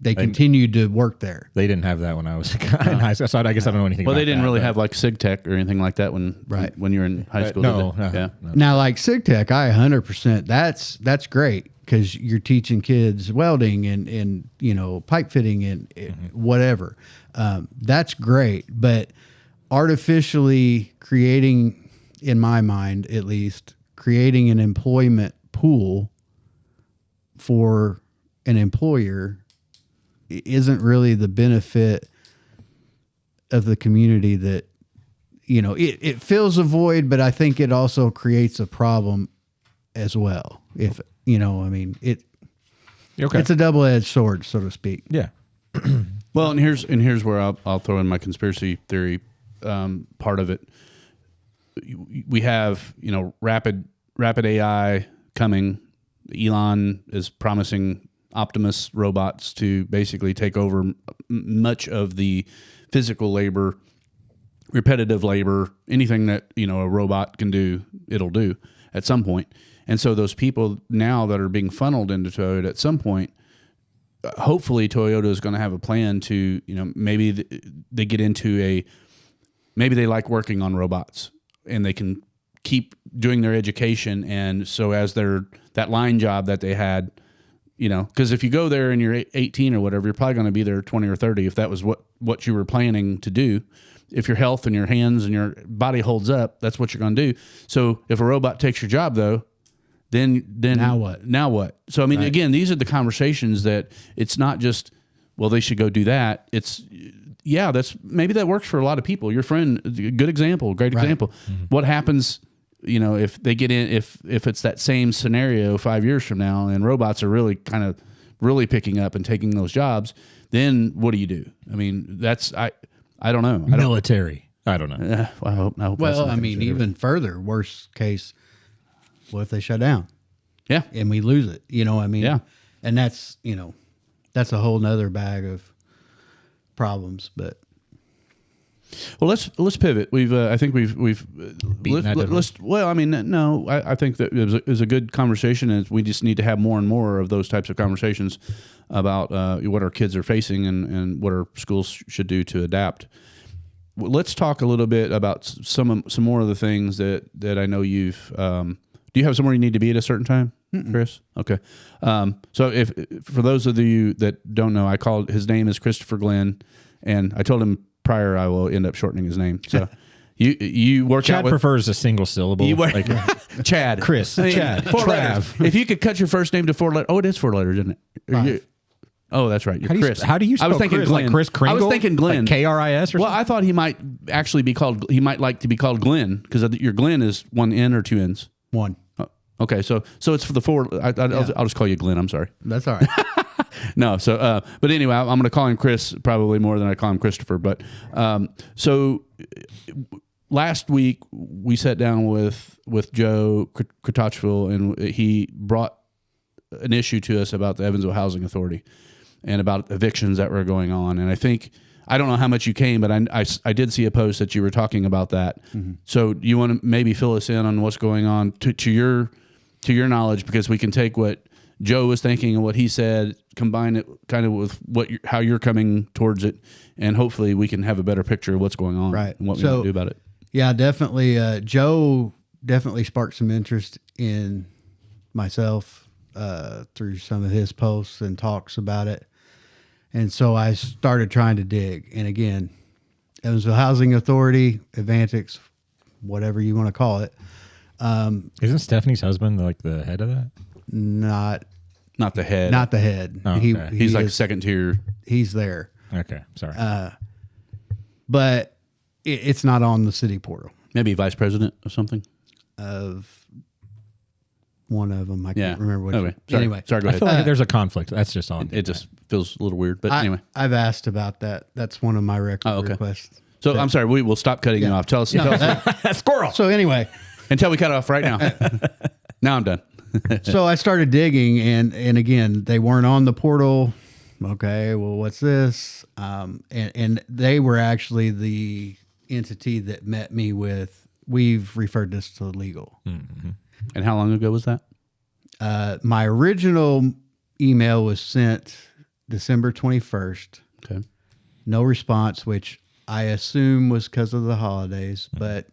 they continued to work there. They didn't have that when I was in high school, so I guess I don't know anything Well, about they didn't that, really but- have like SigTech or anything like that when you're in high school. No, did they? no, Yeah. Now, like SigTech, I 100%. That's great because you're teaching kids welding and pipe fitting and whatever. That's great, but artificially creating, in my mind at least, creating an employment pool for an employer isn't really the benefit of the community that, it fills a void, but I think it also creates a problem as well. If, it's a double-edged sword, so to speak. Yeah. Well, and here's where I'll throw in my conspiracy theory part of it. We have rapid AI coming. Elon is promising Optimus robots to basically take over much of the physical labor, repetitive labor, anything that a robot can do, it'll do at some point. And so those people now that are being funneled into Toyota at some point, hopefully Toyota is going to have a plan to maybe they get into maybe they like working on robots and they can keep doing their education, and so as that line job that they had, because if you go there and you're 18 or whatever, you're probably going to be there 20 or 30 if that was what you were planning to do. If your health and your hands and your body holds up, that's what you're going to do. So if a robot takes your job though, then now what? Now what? So I mean, again, these are the conversations that it's not just, well, they should go do that. It's maybe that works for a lot of people. Your friend, good example, great example. Mm-hmm. What happens? If they get in, if it's that same scenario 5 years from now and robots are really picking up and taking those jobs, then what do you do? I mean, I don't know. Military. I don't know. I hope Well, I mean, even further, worst case, what if they shut down? Yeah. And we lose it, Yeah. And that's, that's a whole nother bag of problems, but. Well, let's pivot. I think we've Beaten that dead horse. well, I mean, no, I think that it was a good conversation, and we just need to have more and more of those types of conversations about what our kids are facing and what our schools should do to adapt. Let's talk a little bit about some more of the things that I know you've. Do you have somewhere you need to be at a certain time, Chris? Okay. So if for those of you that don't know, his name is Christopher Glenn, and I told him prior I will end up shortening his name. So you work Chad out with. prefers a single syllable. Chad. Chris. Chad. Four Trav. letters. If you could cut your first name to 4 letters. Oh, it is 4 letters, isn't it? Oh, that's right. You're Chris. How do you spell I was thinking Chris? Glenn. Like Chris Kringle? I was thinking Glenn. Like K-R-I-S or well, something? I thought he might actually be called. He might like to be called Glenn because your Glenn is 1 N or 2 N's. One. Oh, okay, so it's for the 4. I'll just call you Glenn. I'm sorry. That's all right. No, so but anyway, I'm going to call him Chris probably more than I call him Christopher. But so last week we sat down with Joe Kratachville, and he brought an issue to us about the Evansville Housing Authority and about evictions that were going on. And I don't know how much you came, but I did see a post that you were talking about that. Mm-hmm. So you want to maybe fill us in on what's going on to your knowledge, because we can take what Joe was thinking and what he said, combine it kind of with how you're coming towards it, and hopefully we can have a better picture of what's going on, right, and what we want to do about it. Yeah, definitely. Joe definitely sparked some interest in myself through some of his posts and talks about it. And so I started trying to dig. And again, Evansville Housing Authority, Advantix, whatever you want to call it. Isn't Stephanie's husband like the head of that? Not the head. Not the head. Oh, okay. He's like second tier. He's there. Okay, sorry. But it's not on the city portal. Maybe vice president or something. Of one of them. I can't remember which. Okay. Anyway. Sorry, go I ahead. feel like there's a conflict. That's just on. It just feels a little weird. But anyway. I've asked about that. That's one of my requests. So I'm sorry. We will stop cutting you off. Tell us. Squirrel. So anyway. Until we cut off right now. Now I'm done. So I started digging, and again, they weren't on the portal. Okay, well, what's this? And they were actually the entity that met me with, we've referred this to legal. Mm-hmm. And how long ago was that? My original email was sent December 21st. Okay. No response, which I assume was because of the holidays, but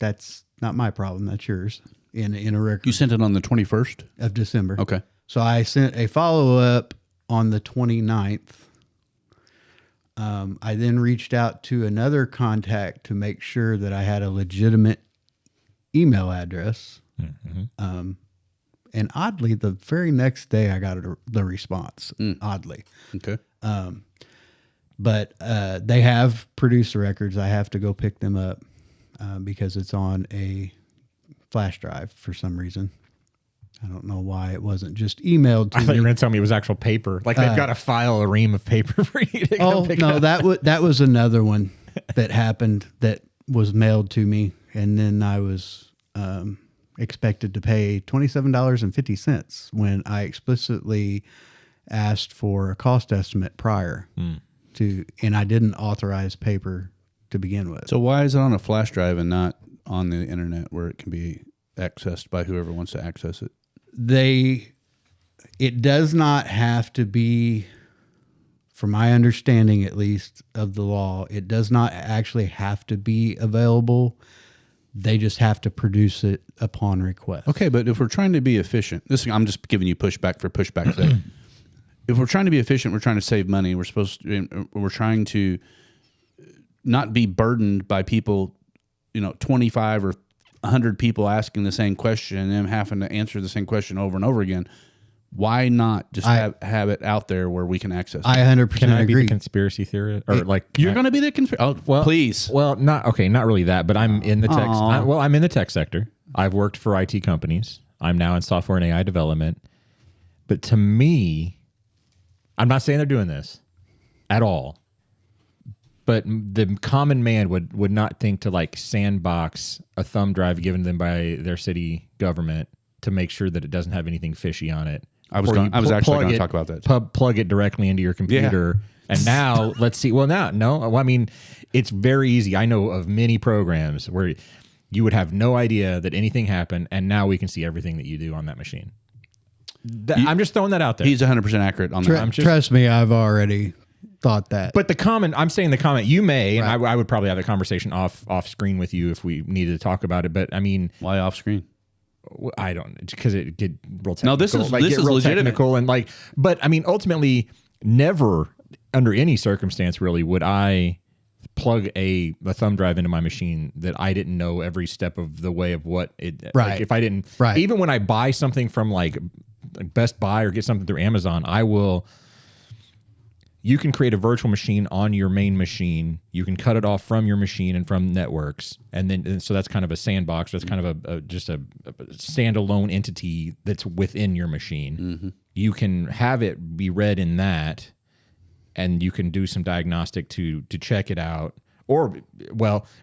that's not my problem. That's yours in a record You sent it on the 21st? of December. Okay. So I sent a follow-up on the 29th. I then reached out to another contact to make sure that I had a legitimate email address. And oddly, the very next day I got the response, oddly. Okay. But they have produced the records. I have to go pick them up because it's on a flash drive for some reason. I don't know why it wasn't just emailed to I thought you me. were going to tell me it was actual paper. Like they've got to file a ream of paper for you to go pick no, up. that was another one that happened that was mailed to me, and then I was expected to pay $27.50 when I explicitly asked for a cost estimate prior to, and I didn't authorize paper to begin with. So why is it on a flash drive and not on the internet where it can be accessed by whoever wants to access it? It does not have to be, from my understanding at least of the law, it does not actually have to be available. They just have to produce it upon request. Okay, but if we're trying to be efficient, I'm just giving you pushback for pushback's sake. If we're trying to be efficient, we're trying to save money. We're trying to not be burdened by people, 25 or 100 people asking the same question and them having to answer the same question over and over again. Why not just have it out there where we can access it? I 100% Can I be agree. the conspiracy theorist? Or You're going to be the please. Well, not really that, but I'm in the tech. I'm in the tech sector. I've worked for IT companies. I'm now in software and AI development. But to me, I'm not saying they're doing this at all. But the common man would not think to sandbox a thumb drive given to them by their city government to make sure that it doesn't have anything fishy on it. I was actually going to talk about that. Plug it directly into your computer. Yeah. And now let's see. Well, I mean, it's very easy. I know of many programs where you would have no idea that anything happened, and now we can see everything that you do on that machine. I'm just throwing that out there. He's 100% accurate on that. Trust me, I've already thought that. But I'm saying the comment you may, and I would probably have the conversation off screen with you if we needed to talk about it. But I mean, why off screen? I don't, because it get real technical. No, this is legitimate. And but I mean, ultimately, never under any circumstance really would I plug a thumb drive into my machine that I didn't know every step of the way of what it. Right. If I didn't. Right. Even when I buy something from Best Buy or get something through Amazon, I will. You can create a virtual machine on your main machine. You can cut it off from your machine and from networks, and so that's kind of a sandbox. That's kind of just a standalone entity that's within your machine. Mm-hmm. You can have it be read in that, and you can do some diagnostic to check it out. But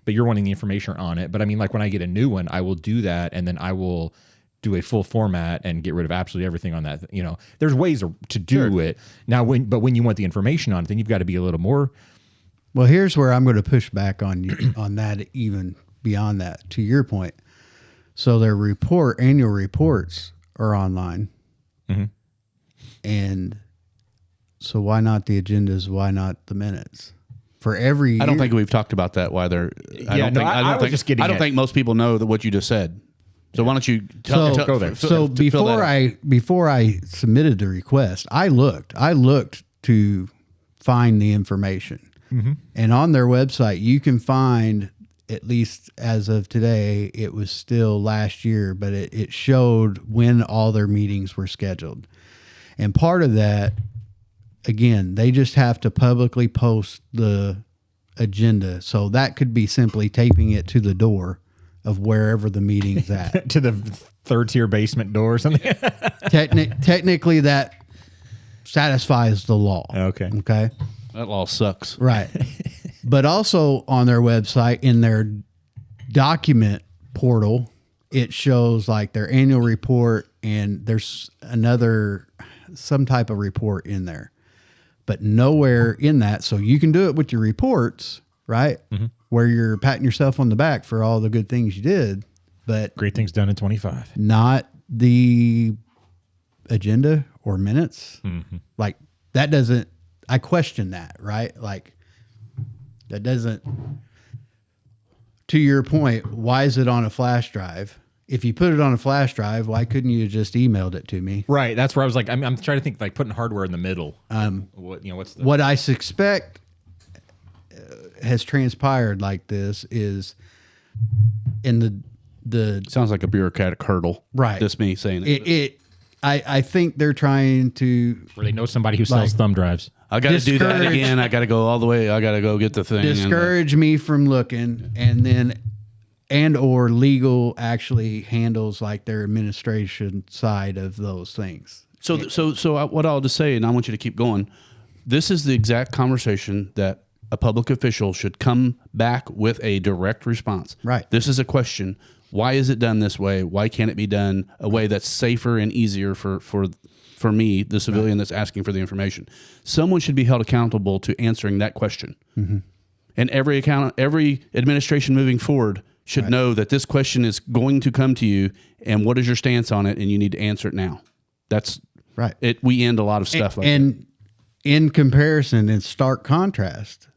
you're wanting the information on it. But I mean, when I get a new one, I will do that, and then I will do a full format and get rid of absolutely everything on that. There's ways to do it now. When you want the information on it, then you've got to be a little more. Well, here's where I'm going to push back on you on that. Even beyond that, to your point, so their annual reports are online, and so why not the agendas? Why not the minutes? For every year? I don't think we've talked about that. Why they're? I don't think most people know that what you just said. So why don't you go there? So before I submitted the request, I looked to find the information, and on their website you can find, at least as of today, it was still last year, but it showed when all their meetings were scheduled, and part of that, again, they just have to publicly post the agenda, so that could be simply taping it to the door of wherever the meeting's at. To the third tier basement door or something. Technically, that satisfies the law. Okay. That law sucks. Right. But also on their website, in their document portal, it shows their annual report, and there's some type of report in there. But nowhere in that, so you can do it with your reports, right? Mm-hmm. Where you're patting yourself on the back for all the good things you did, but great things done in 25. Not the agenda or minutes. Mm-hmm. that doesn't, I question that, right? Like, that doesn't, to your point, why is it on a flash drive? If you put it on a flash drive, why couldn't you just emailed it to me? Right. That's where I was like, I'm trying to think, like putting hardware in the middle. What I suspect has transpired like this is in the Sounds like a bureaucratic hurdle. Right. Just me saying it. I think they're trying to, where they know somebody who sells thumb drives. I got to do that again. I got to go all the way. I got to go get the thing. discourage me from looking, and or legal actually handles like their administration side of those things. So what I'll just say, and I want you to keep going. This is the exact conversation that a public official should come back with a direct response. Right. This is a question. Why is it done this way? Why can't it be done a way that's safer and easier for me, the civilian that's asking for the information? Someone should be held accountable to answering that question. Mm-hmm. And every administration moving forward should know that this question is going to come to you, and what is your stance on it, and you need to answer it now. That's right. We end a lot of stuff like that. And in comparison, in stark contrast,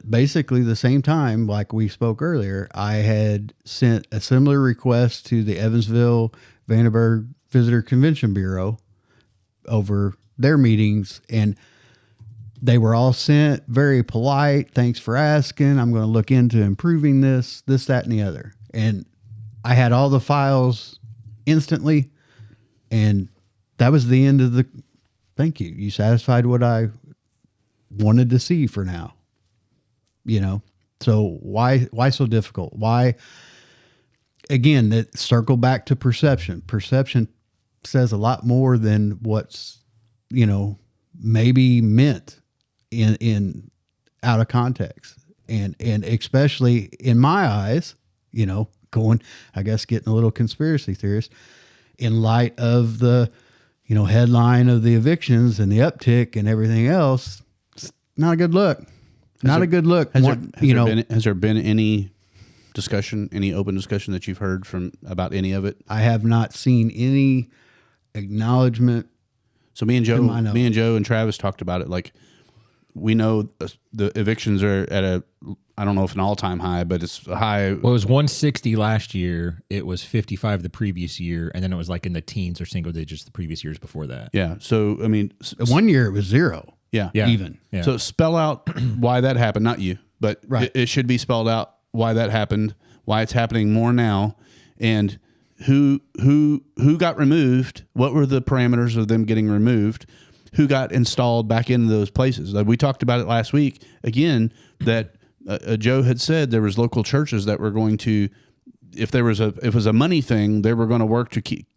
basically the same time, like we spoke earlier, I had sent a similar request to the Evansville Vandenberg Visitor Convention Bureau over their meetings, and they were all sent very polite. Thanks for asking. I'm going to look into improving this, that, and the other. And I had all the files instantly, and that was the end of the thank you. You satisfied what I wanted to see for now. So why so difficult? Why, again, that circle back to perception. Perception says a lot more than what's, maybe meant in out of context. And especially in my eyes, getting a little conspiracy theorist in light of the, headline of the evictions and the uptick and everything else. It's not a good look. A good look. Has there been any discussion, any open discussion that you've heard about any of it? I have not seen any acknowledgement. So me and Joe and Travis talked about it. Like, we know the evictions are at I don't know if an all-time high, but it's a high. Well, it was 160 last year. It was 55 the previous year, and then it was like in the teens or single digits the previous years before that. Yeah. So I mean, 1 year it was zero. Yeah. Even. Yeah. So spell out why that happened. Not you, but it should be spelled out why that happened, why it's happening more now, and who got removed. What were the parameters of them getting removed? Who got installed back into those places? Like we talked about it last week again, that Joe had said there was local churches that were going to, if it was a money thing, they were going to work to keep,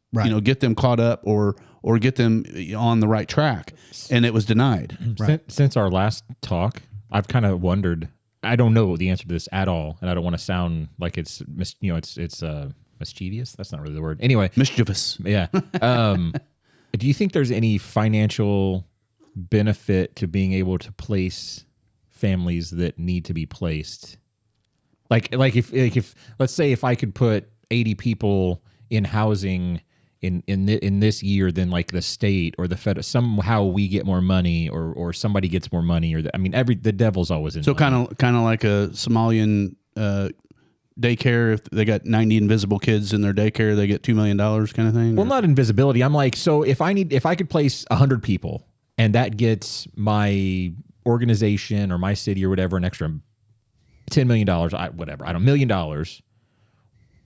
get them caught up or get them on the right track, and it was denied. Right. Since our last talk, I've kind of wondered. I don't know the answer to this at all, and I don't want to sound like it's mischievous. That's not really the word. Anyway, mischievous. Yeah. Do you think there's any financial benefit to being able to place families that need to be placed? Like if let's say if I could put 80 people in housing in this year, then like the state or the fed, somehow we get more money or somebody gets more money, or the devil's always in. So kind of like a Somalian daycare. If they got 90 invisible kids in their daycare, they get $2 million kind of thing. Well, not invisibility. I'm like, so if I could place 100 people and that gets my organization or my city or whatever an extra $10 million, $1 million.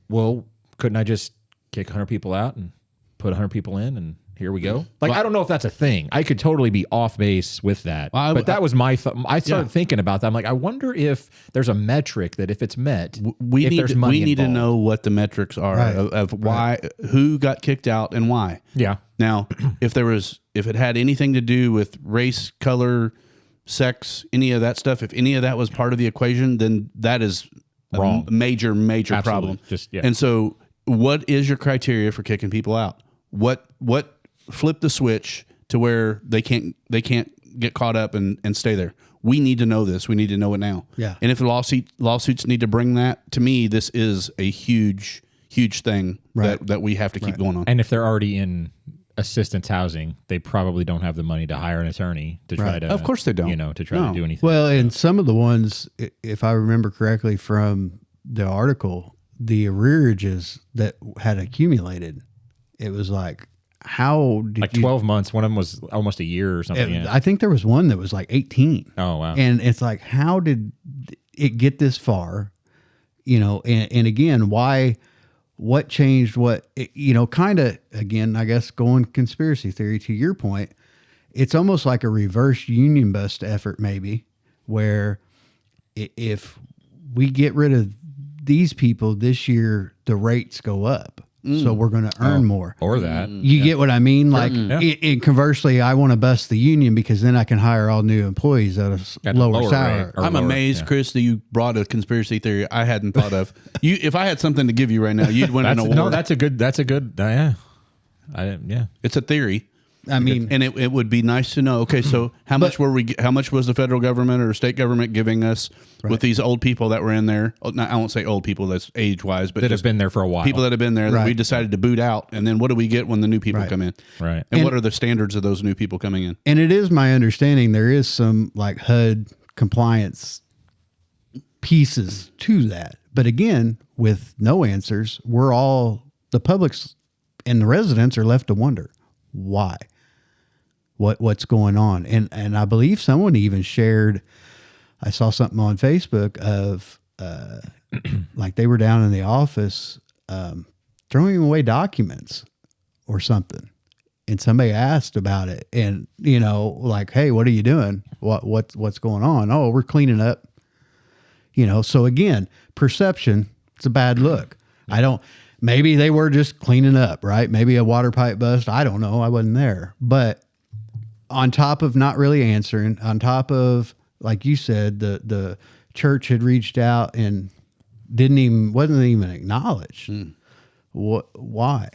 Well, couldn't I just kick 100 people out and put 100 people in, and here we go? Like, I don't know if that's a thing. I could totally be off base with that. But that was my I started thinking about that. I'm like, I wonder if there's a metric that if it's met, we need to know what the metrics are of why, who got kicked out and why. Yeah. Now, if it had anything to do with race, color, sex, any of that stuff, if any of that was part of the equation, then that is wrong. A major Absolutely. problem. Yeah. And so what is your criteria for kicking people out? What flip the switch to where they can't get caught up and stay there? We need to know this. We need to know it now. Yeah. And if the lawsuits need to bring that, to me, this is a huge thing that we have to keep going on. And if they're already in assistance housing, they probably don't have the money to hire an attorney to try to. Of course they don't. To try to do anything. Well, and some of the ones, if I remember correctly from the article, the arrearages that had accumulated, it was like, how did like 12 months. One of them was almost a year or something. I think there was one that was like 18. Oh, wow. And it's like, how did it get this far? And again, why, what changed what, kind of, again, I guess going conspiracy theory to your point, it's almost like a reverse union bust effort, maybe, where if we get rid of these people this year, the rates go up. So we're going to earn more. Or that. You get what I mean? Like, and conversely, I want to bust the union because then I can hire all new employees at a lower salary. rate, or I'm lower, amazed, Chris, that you brought a conspiracy theory I hadn't thought of. If I had something to give you right now, you'd win an award. No, that's a good. Yeah. It's a theory. I mean, And it would be nice to know. Okay, so how much was the federal government or state government giving us with these old people that were in there? Oh, I won't say old people, that's age wise, but That just have been there for a while. people that have been there that we Right. decided to boot out. And then what do we get when the new people come in? Right. And what are the standards of those new people coming in? and it is my understanding there is some like HUD compliance pieces to that. But again, with no answers, the public's and the residents are left to wonder why. What's going on. And I believe someone even shared, I saw something on Facebook of like they were down in the office throwing away documents or something. And somebody asked about it and, like, hey, what are you doing? What's going on? Oh, we're cleaning up. So again, perception, it's a bad look. Maybe they were just cleaning up, right? Maybe a water pipe bust. I don't know. I wasn't there. But on top of not really answering, on top of, like you said, the church had reached out and wasn't even acknowledged. Why?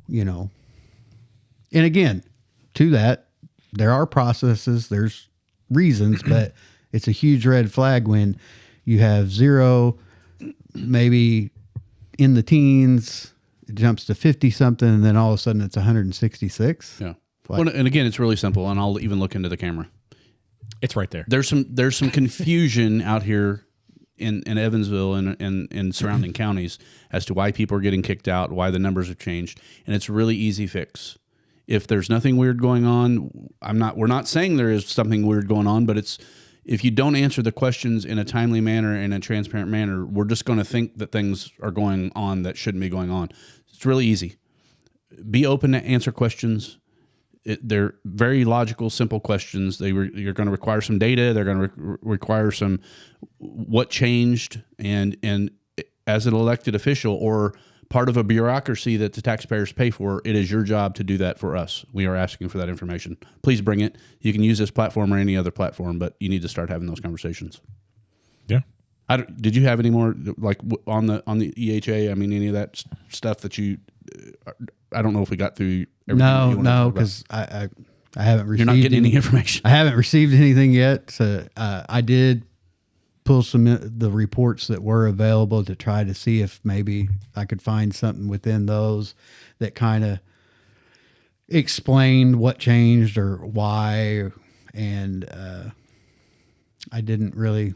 And again, to that, there are processes, there's reasons, but it's a huge red flag when you have 0, maybe in the teens, it jumps to 50 something, and then all of a sudden it's 166. Yeah. Well, and again, it's really simple, and I'll even look into the camera. It's right there. There's some confusion out here in Evansville and surrounding counties as to why people are getting kicked out, why the numbers have changed, and it's a really easy fix. If there's nothing weird going on, we're not saying there is something weird going on, but if you don't answer the questions in a timely manner and a transparent manner, we're just going to think that things are going on that shouldn't be going on. It's really easy. Be open to answer questions. They're very logical, simple questions. You're going to require some data. They're going to require some what changed, and as an elected official or part of a bureaucracy that the taxpayers pay for, it is your job to do that for us. We are asking for that information. Please bring it. You can use this platform or any other platform, but you need to start having those conversations. Yeah. Did you have any more like on the EHA? I mean, any of that stuff that you? I don't know if we got through. No, because I haven't received. You're not getting any information. I haven't received anything yet. So I did pull some the reports that were available to try to see if maybe I could find something within those that kind of explained what changed or why, and I didn't really.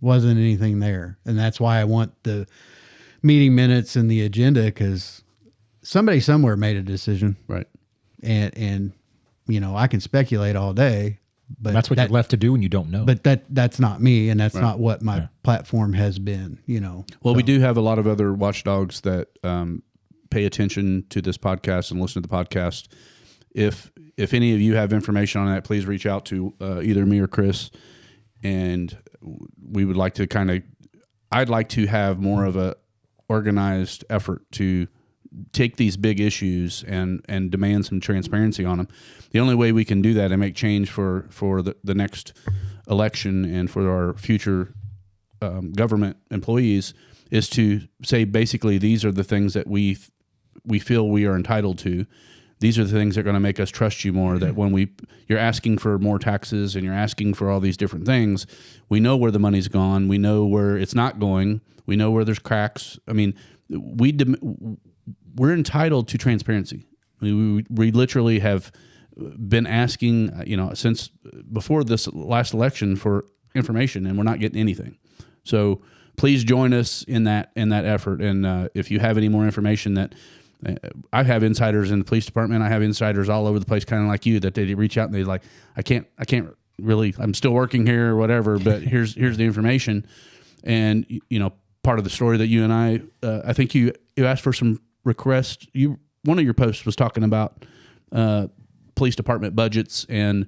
Wasn't anything there, and that's why I want the meeting minutes and the agenda, because somebody somewhere made a decision, right? And I can speculate all day, but that's what you're left to do when you don't know. But that's not me, and that's not what my platform has been. Well, we do have a lot of other watchdogs that pay attention to this podcast and listen to the podcast. If any of you have information on that, please reach out to either me or Chris, and we would like to I'd like to have more of a organized effort to take these big issues and demand some transparency on them. The only way we can do that and make change for the next election and for our future government employees is to say, basically, these are the things that we feel we are entitled to. These are the things that are going to make us trust you more, that when you're asking for more taxes and you're asking for all these different things, we know where the money's gone. We know where it's not going. We know where there's cracks. I mean, we're entitled to transparency. We literally have been asking, since before this last election for information, and we're not getting anything. So please join us in that effort. And if you have any more information that I have insiders in the police department, I have insiders all over the place, kind of like you, that they reach out and they're like, I can't really, I'm still working here or whatever, but here's the information. And, part of the story that you and I think you asked for some requests. One of your posts was talking about police department budgets and,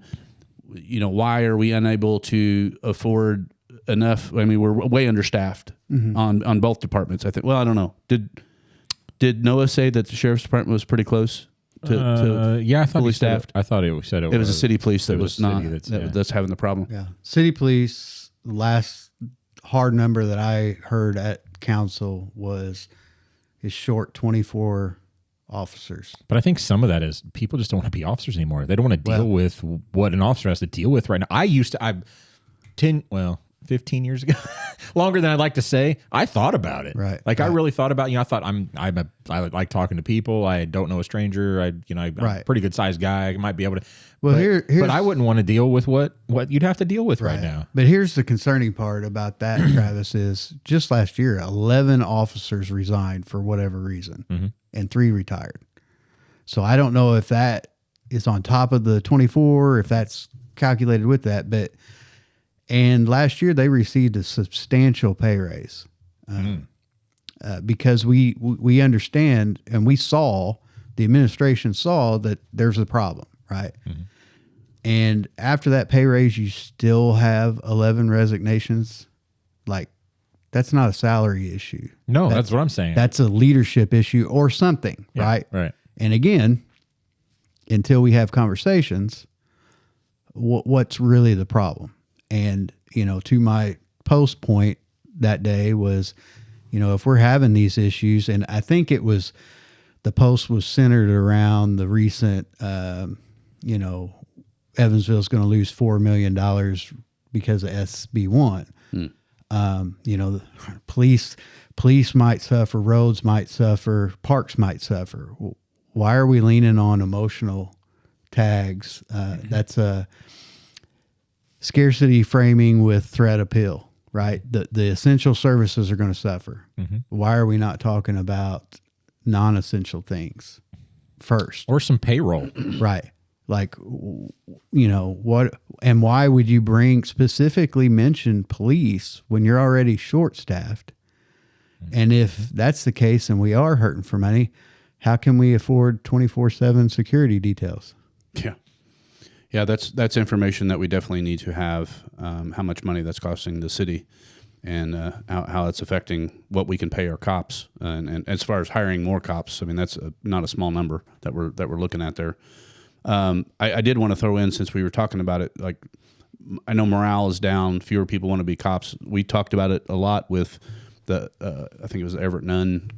why are we unable to afford enough? I mean, we're way understaffed on both departments. I think. Well, I don't know. Did Noah say that the sheriff's department was pretty close to yeah, I thought fully staffed? I thought it said it was a city police that was not that's having the problem. Yeah, city police. Last hard number that I heard at council is short 24 officers. But I think some of that is people just don't want to be officers anymore. They don't want to deal with what an officer has to deal with right now. 15 years ago, longer than I'd like to say, I thought about it. Right. Like I really thought about, I thought I like talking to people. I don't know a stranger. I'm a pretty good sized guy. I might be able to, but I wouldn't want to deal with what you'd have to deal with right now. But here's the concerning part about that, Travis, is just last year, 11 officers resigned for whatever reason and 3 retired. So I don't know if that is on top of the 24, if that's calculated with that, and last year they received a substantial pay raise because we understand and the administration saw that there's a problem, right? Mm-hmm. And after that pay raise, you still have 11 resignations. Like, that's not a salary issue. No, that's what I'm saying. That's a leadership issue or something, right? Right. And again, until we have conversations, what's really the problem? And, to my post point that day was, if we're having these issues, and I think the post was centered around the recent, Evansville's going to lose $4 million because of SB1. Police might suffer, roads might suffer, parks might suffer. Why are we leaning on emotional tags? That's a scarcity framing with threat appeal, right? The essential services are going to suffer. Mm-hmm. Why are we not talking about non-essential things first? Or some payroll. Right. Like, what, and why would you specifically mention police when you're already short-staffed? Mm-hmm. And if that's the case and we are hurting for money, how can we afford 24/7 security details? Yeah. Yeah, that's information that we definitely need to have, how much money that's costing the city and how it's affecting what we can pay our cops. And as far as hiring more cops, I mean, that's not a small number that we're looking at there. I did want to throw in, since we were talking about it, like, I know morale is down, fewer people want to be cops. We talked about it a lot with the, I think it was the Everett Nunn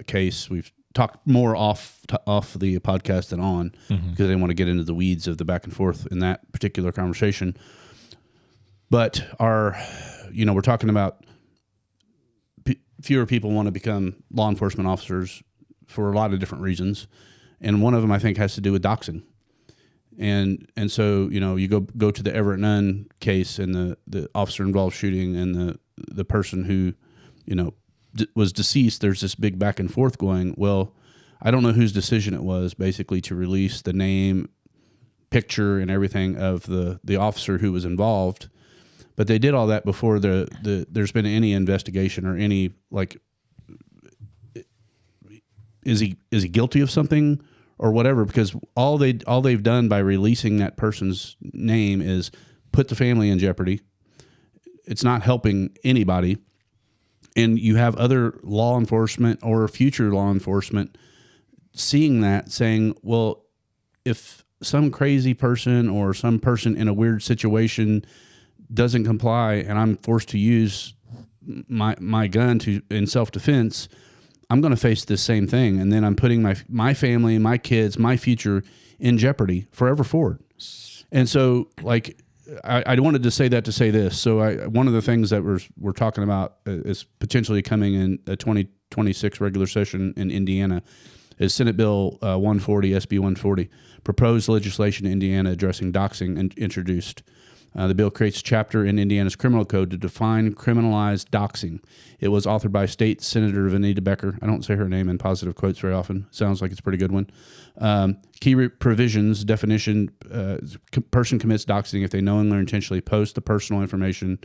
case. We've talked more off the podcast than on, because I didn't want to get into the weeds of the back and forth in that particular conversation. But we're talking about fewer people want to become law enforcement officers for a lot of different reasons, and one of them I think has to do with doxing. And so you go to the Everett Nunn case and the officer involved shooting and the person who was deceased. There's this big back and forth going, well, I don't know whose decision it was, basically, to release the name, picture, and everything of the officer who was involved, but they did all that before there's been any investigation or any, like, is he guilty of something or whatever, because all they've done by releasing that person's name is put the family in jeopardy. It's not helping anybody. And you have other law enforcement or future law enforcement seeing that, saying, well, if some crazy person or some person in a weird situation doesn't comply and I'm forced to use my gun in self-defense, I'm going to face this same thing. And then I'm putting my family, my kids, my future in jeopardy forever forward. And so, like, I wanted to say that to say this. So one of the things that we're talking about is potentially coming in a 2026 regular session in Indiana is Senate Bill 140, SB 140, proposed legislation in Indiana addressing doxing and introduced. The bill creates a chapter in Indiana's criminal code to define criminalized doxing. It was authored by State Senator Vanita Becker. I don't say her name in positive quotes very often. Sounds like it's a pretty good one. Key provisions, definition, person commits doxing if they knowingly or intentionally post the personal information,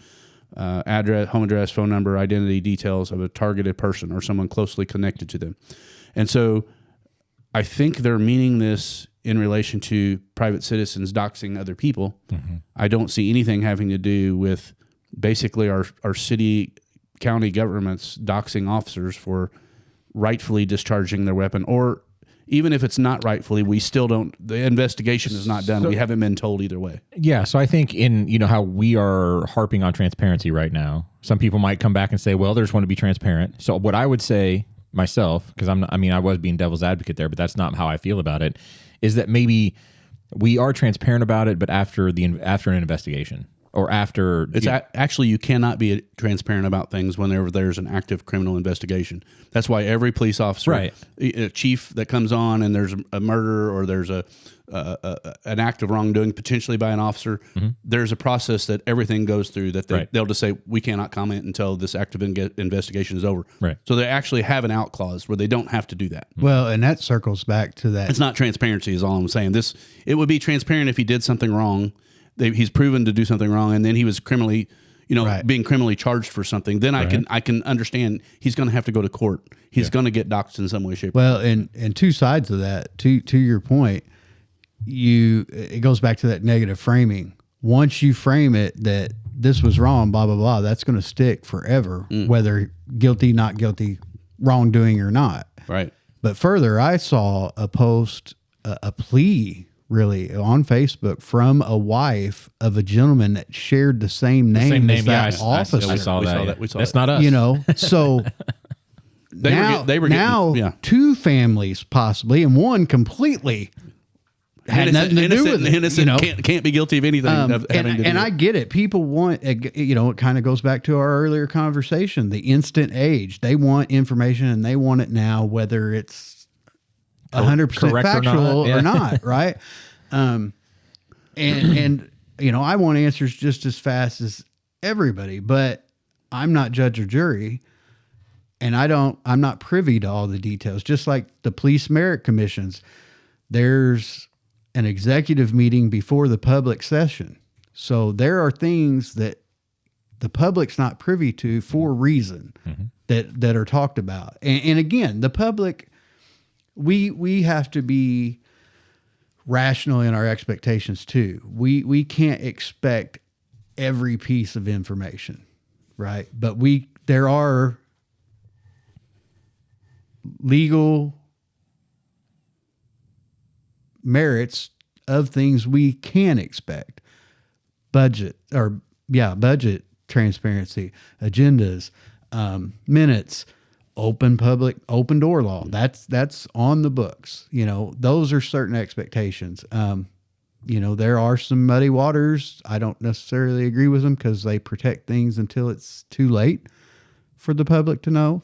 address, home address, phone number, identity details of a targeted person or someone closely connected to them. And so I think they're meaning this in relation to private citizens doxing other people. Mm-hmm. I don't see anything having to do with basically our city, county governments doxing officers for rightfully discharging their weapon, or even if it's not rightfully, we still don't, the investigation is not done. We haven't been told either way. Yeah. So I think in, how we are harping on transparency right now, some people might come back and say, well, they just want to be transparent. So what I would say myself, because I was being devil's advocate there, but that's not how I feel about it, is that maybe we are transparent about it, but after an investigation or after actually you cannot be transparent about things whenever there's an active criminal investigation. That's why every police officer, right, a chief that comes on and there's a murder or there's an act of wrongdoing potentially by an officer, mm-hmm, there's a process that everything goes through that they'll just say, we cannot comment until this active investigation is over. Right. So they actually have an out clause where they don't have to do that. Well, and that circles back to that. It's not transparency is all I'm saying. It would be transparent if he did something wrong. He's proven to do something wrong, and then he was criminally, right, being criminally charged for something. Then right, I can understand he's going to have to go to court. He's going to get doxed in some way, shape, or form. Well, and two sides of that. To your point, it goes back to that negative framing. Once you frame it that this was wrong, blah blah blah, that's going to stick forever, whether guilty, not guilty, wrongdoing or not. Right. But further, I saw a post, a plea, really, on Facebook from a wife of a gentleman that shared the same name as that officer. I saw that. We saw That's that. not us. So they were getting, two families possibly, and one completely had nothing to do with it. Innocent can't be guilty of anything. And I get it. People want, it kind of goes back to our earlier conversation, the instant age. They want information and they want it now, whether it's 100% factual or not, right? And I want answers just as fast as everybody, but I'm not judge or jury, and I'm not privy to all the details. Just like the police merit commissions, there's an executive meeting before the public session. So there are things that the public's not privy to for a reason, mm-hmm, that are talked about. And again, the public, we have to be rational in our expectations too. We can't expect every piece of information, right? But there are legal merits of things we can expect. Budget transparency, agendas, minutes, open door law. That's on the books. Those are certain expectations. There are some muddy waters. I don't necessarily agree with them because they protect things until it's too late for the public to know.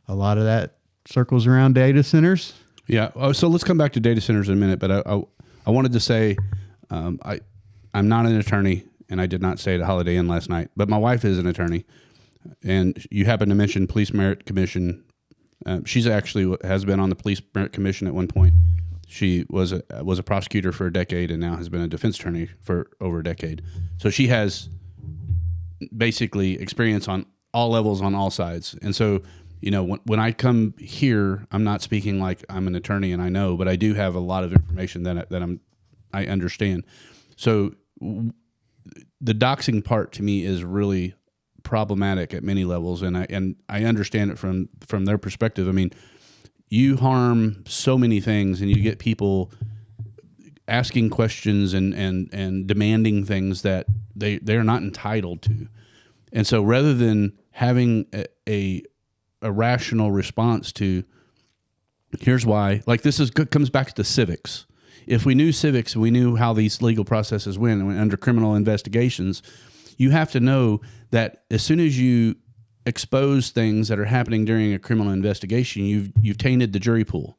A lot of that circles around data centers. Yeah. So let's come back to data centers in a minute. But I wanted to say, I'm not an attorney, and I did not stay at a Holiday Inn last night, but my wife is an attorney. And you happen to mention Police Merit Commission. She's actually has been on the Police Merit Commission at one point. She was a prosecutor for a decade and now has been a defense attorney for over a decade. So she has basically experience on all levels, on all sides. And so, when I come here, I'm not speaking like I'm an attorney and I know, but I do have a lot of information that I understand. So the doxing part to me is really problematic at many levels, and I understand it from their perspective. I mean, you harm so many things, and you get people asking questions and demanding things that they're not entitled to. And so rather than having a rational response to, here's why, like comes back to civics. If we knew civics, we knew how these legal processes went under criminal investigations, you have to know that as soon as you expose things that are happening during a criminal investigation, you've tainted the jury pool.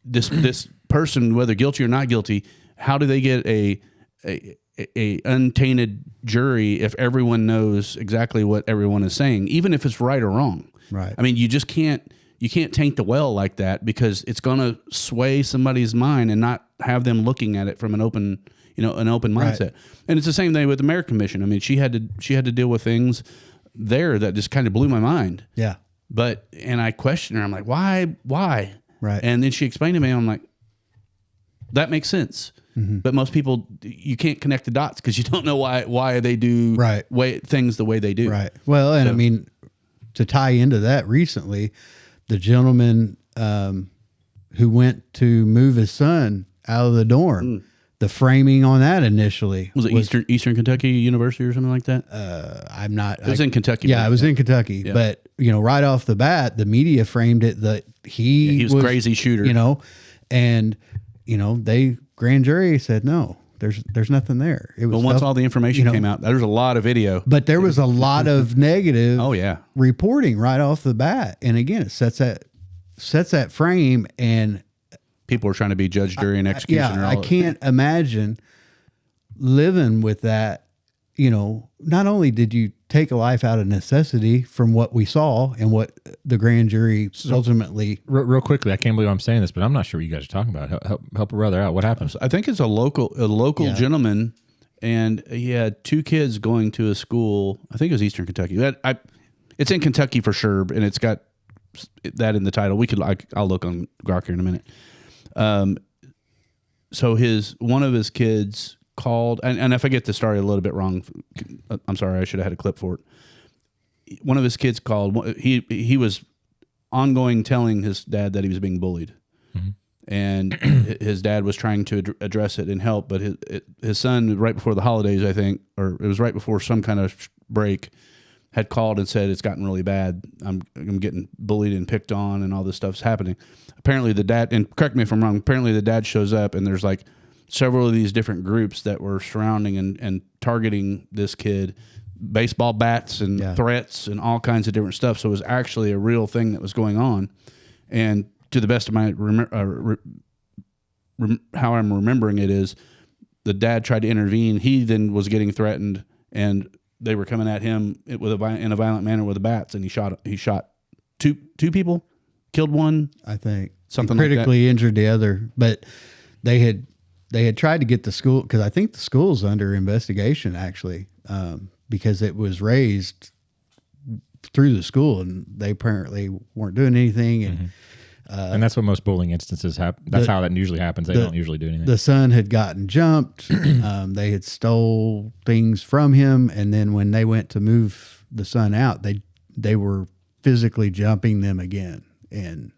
this person, whether guilty or not guilty, how do they get a untainted jury if everyone knows exactly what everyone is saying, even if it's right or wrong? Right. I mean, you can't taint the well like that, because it's going to sway somebody's mind and not have them looking at it from an open mindset. Right. And it's the same thing with the Mayor Commission. I mean, she had to deal with things there that just kind of blew my mind. Yeah. And I questioned her. I'm like, why? Right. And then she explained to me, I'm like, that makes sense. Mm-hmm. But most people, you can't connect the dots because you don't know why they do things the way they do. Right. Well, and I mean, to tie into that, recently, the gentleman who went to move his son out of the dorm, the framing on that initially was Eastern Kentucky University or something like that? I'm not. It was in Kentucky. Yeah, it was in Kentucky. Yeah. But right off the bat, the media framed it that he was crazy shooter. And they grand jury said no. There's nothing there. It was once all the information came out, there was a lot of video. But there was a lot of negative reporting right off the bat. And again, it sets that frame, and people were trying to be judge, jury, and executioner. I can't imagine living with that. Not only did you take a life out of necessity from what we saw and what the grand jury ultimately. Real quickly, I can't believe I'm saying this, but I'm not sure what you guys are talking about. Help a brother out. What happened? I think it's a local gentleman, and he had two kids going to a school. I think it was Eastern Kentucky. It's in Kentucky for sure, and it's got that in the title. I'll look on Grok here in a minute. So one of his kids called, and if I get the story a little bit wrong, I'm sorry, I should have had a clip for it. One of his kids called. He was ongoing telling his dad that he was being bullied, and his dad was trying to address it and help, but his son, right before the holidays, I think, or it was right before some kind of break, had called and said, it's gotten really bad. I'm getting bullied and picked on, and all this stuff's happening. Apparently the dad, and correct me if I'm wrong, apparently the dad shows up, and there's like several of these different groups that were surrounding and targeting this kid, baseball bats and threats and all kinds of different stuff. So it was actually a real thing that was going on. And to the best of my how I'm remembering it is, the dad tried to intervene. He then was getting threatened, and they were coming at him in a violent manner with the bats, and he shot two people, killed one, I think, something critically like that. Injured the other. But they had tried to get the school, because I think the school's under investigation actually, because it was raised through the school, and they apparently weren't doing anything. And that's what most bullying instances happen. That's how that usually happens. They don't usually do anything. The son had gotten jumped. They had stole things from him, and then when they went to move the son out, they were physically jumping them again, and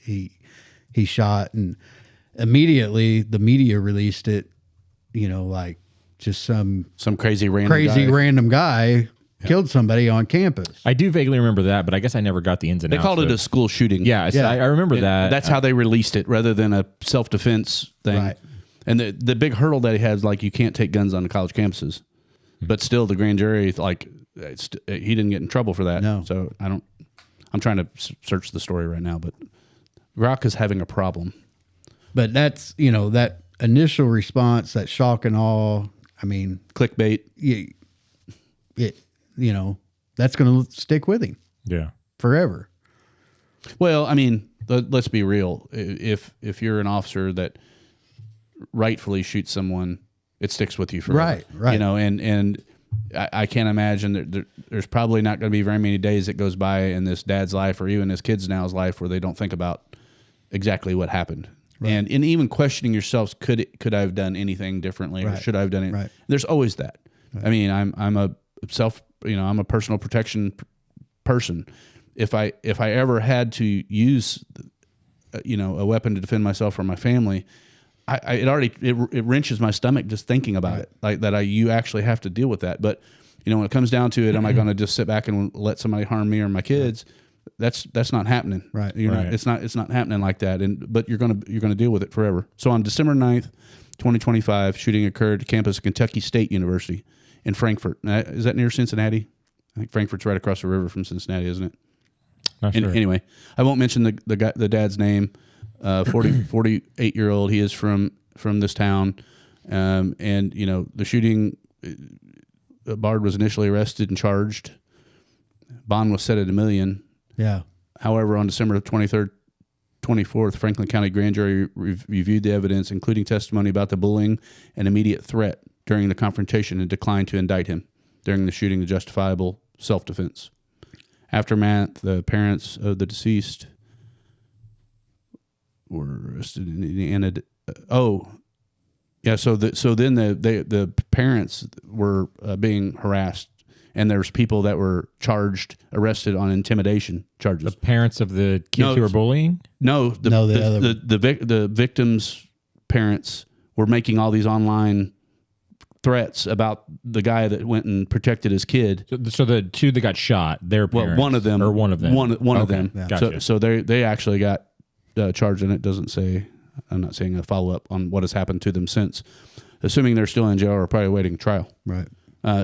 he shot, and immediately the media released it. Like just some crazy random guy killed somebody on campus. I do vaguely remember that, but I guess I never got the ins and outs. They called it a school shooting. Yeah, I remember that. That's how they released it, rather than a self-defense thing. Right. And the big hurdle that he has, like, you can't take guns on the college campuses. But still, the grand jury, like, he didn't get in trouble for that. No. So I'm trying to search the story right now, but Rock is having a problem. But that's, that initial response, that shock and awe, I mean, clickbait. That's going to stick with him. Yeah. Forever. Well, I mean, let's be real. If you're an officer that rightfully shoots someone, it sticks with you forever. Right. And I can't imagine that there's probably not going to be very many days that goes by in this dad's life or even this kid's now's life where they don't think about exactly what happened. Right. And even questioning yourselves, could I have done anything differently, or should I have done it? Right. There's always that. Right. I mean, I'm a personal protection person. If I ever had to use, a weapon to defend myself or my family, it wrenches my stomach just thinking about it, like that. You actually have to deal with that. But when it comes down to it, am I going to just sit back and let somebody harm me or my kids? That's not happening. Right. It's not happening like that. But you're gonna deal with it forever. So on December 9th, 2025, shooting occurred at campus of Kentucky State University in Frankfort. Is that near Cincinnati? I think Frankfort's right across the river from Cincinnati, isn't it? Not sure. Anyway, I won't mention the dad's name. 48-year-old. He is from this town, and the shooting. Bard was initially arrested and charged. Bond was set at $1 million. Yeah. However, on December 23rd, 24th, Franklin County Grand Jury reviewed the evidence, including testimony about the bullying and immediate threat during the confrontation, and declined to indict him during the shooting of justifiable self-defense. Aftermath, the parents of the deceased were arrested in Indiana. So then the parents were being harassed, and there's people that were arrested on intimidation charges. The parents of the kids who were bullying? No, the victims' parents were making all these online threats about the guy that went and protected his kid. So the two that got shot, their parents, one of them, or one of them, one of them. Yeah. Gotcha. So they actually got charged, and it doesn't say. I'm not saying a follow up on what has happened to them since. Assuming they're still in jail or probably awaiting trial. Right.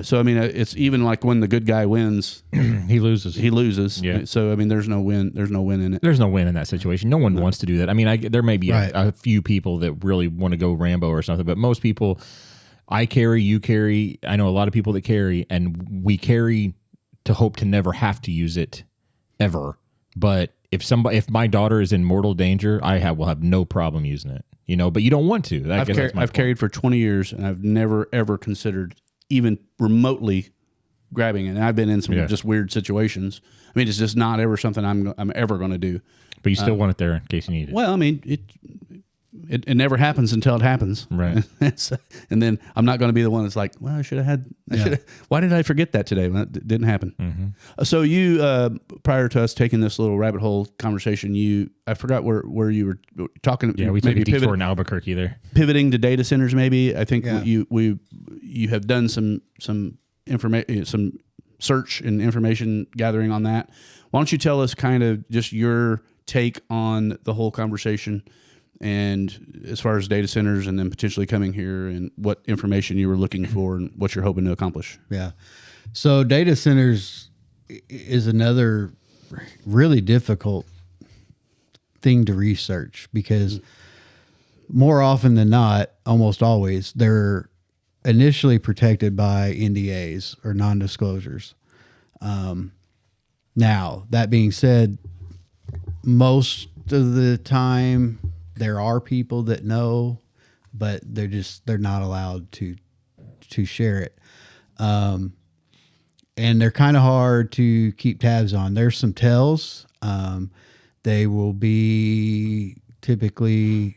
So I mean, it's even like when the good guy wins, he loses. He loses. Yeah. So I mean, there's no win. There's no win in it. There's no win in that situation. No one wants to do that. I mean, there may be Right. a few people that really want to go Rambo or something, but most people, I carry, you carry. I know a lot of people that carry, and we carry to hope to never have to use it ever. But if my daughter is in mortal danger, will have no problem using it. But you don't want to. I've carried for 20 years, and I've never ever considered even remotely grabbing it. And I've been in some just weird situations. I mean, it's just not ever something I'm ever going to do. But you still want it there in case you need it. Well, I mean, it never happens until it happens. Right. And then I'm not going to be the one that's like, well, why did I forget that today? Well, it didn't happen. Mm-hmm. So you, prior to us taking this little rabbit hole conversation, I forgot where you were talking. Yeah, we took a detour in Albuquerque there. Pivoting to data centers, maybe. I think you have done some information, some search and information gathering on that. Why don't you tell us kind of just your take on the whole conversation, and as far as data centers and then potentially coming here, and what information you were looking for and what you're hoping to accomplish. Yeah. So data centers is another really difficult thing to research, because more often than not, almost always, they're initially protected by NDAs or non-disclosures. Now, that being said, most of the time there are people that know, but they're not allowed to share it. And they're kind of hard to keep tabs on. There's some tells. They will be typically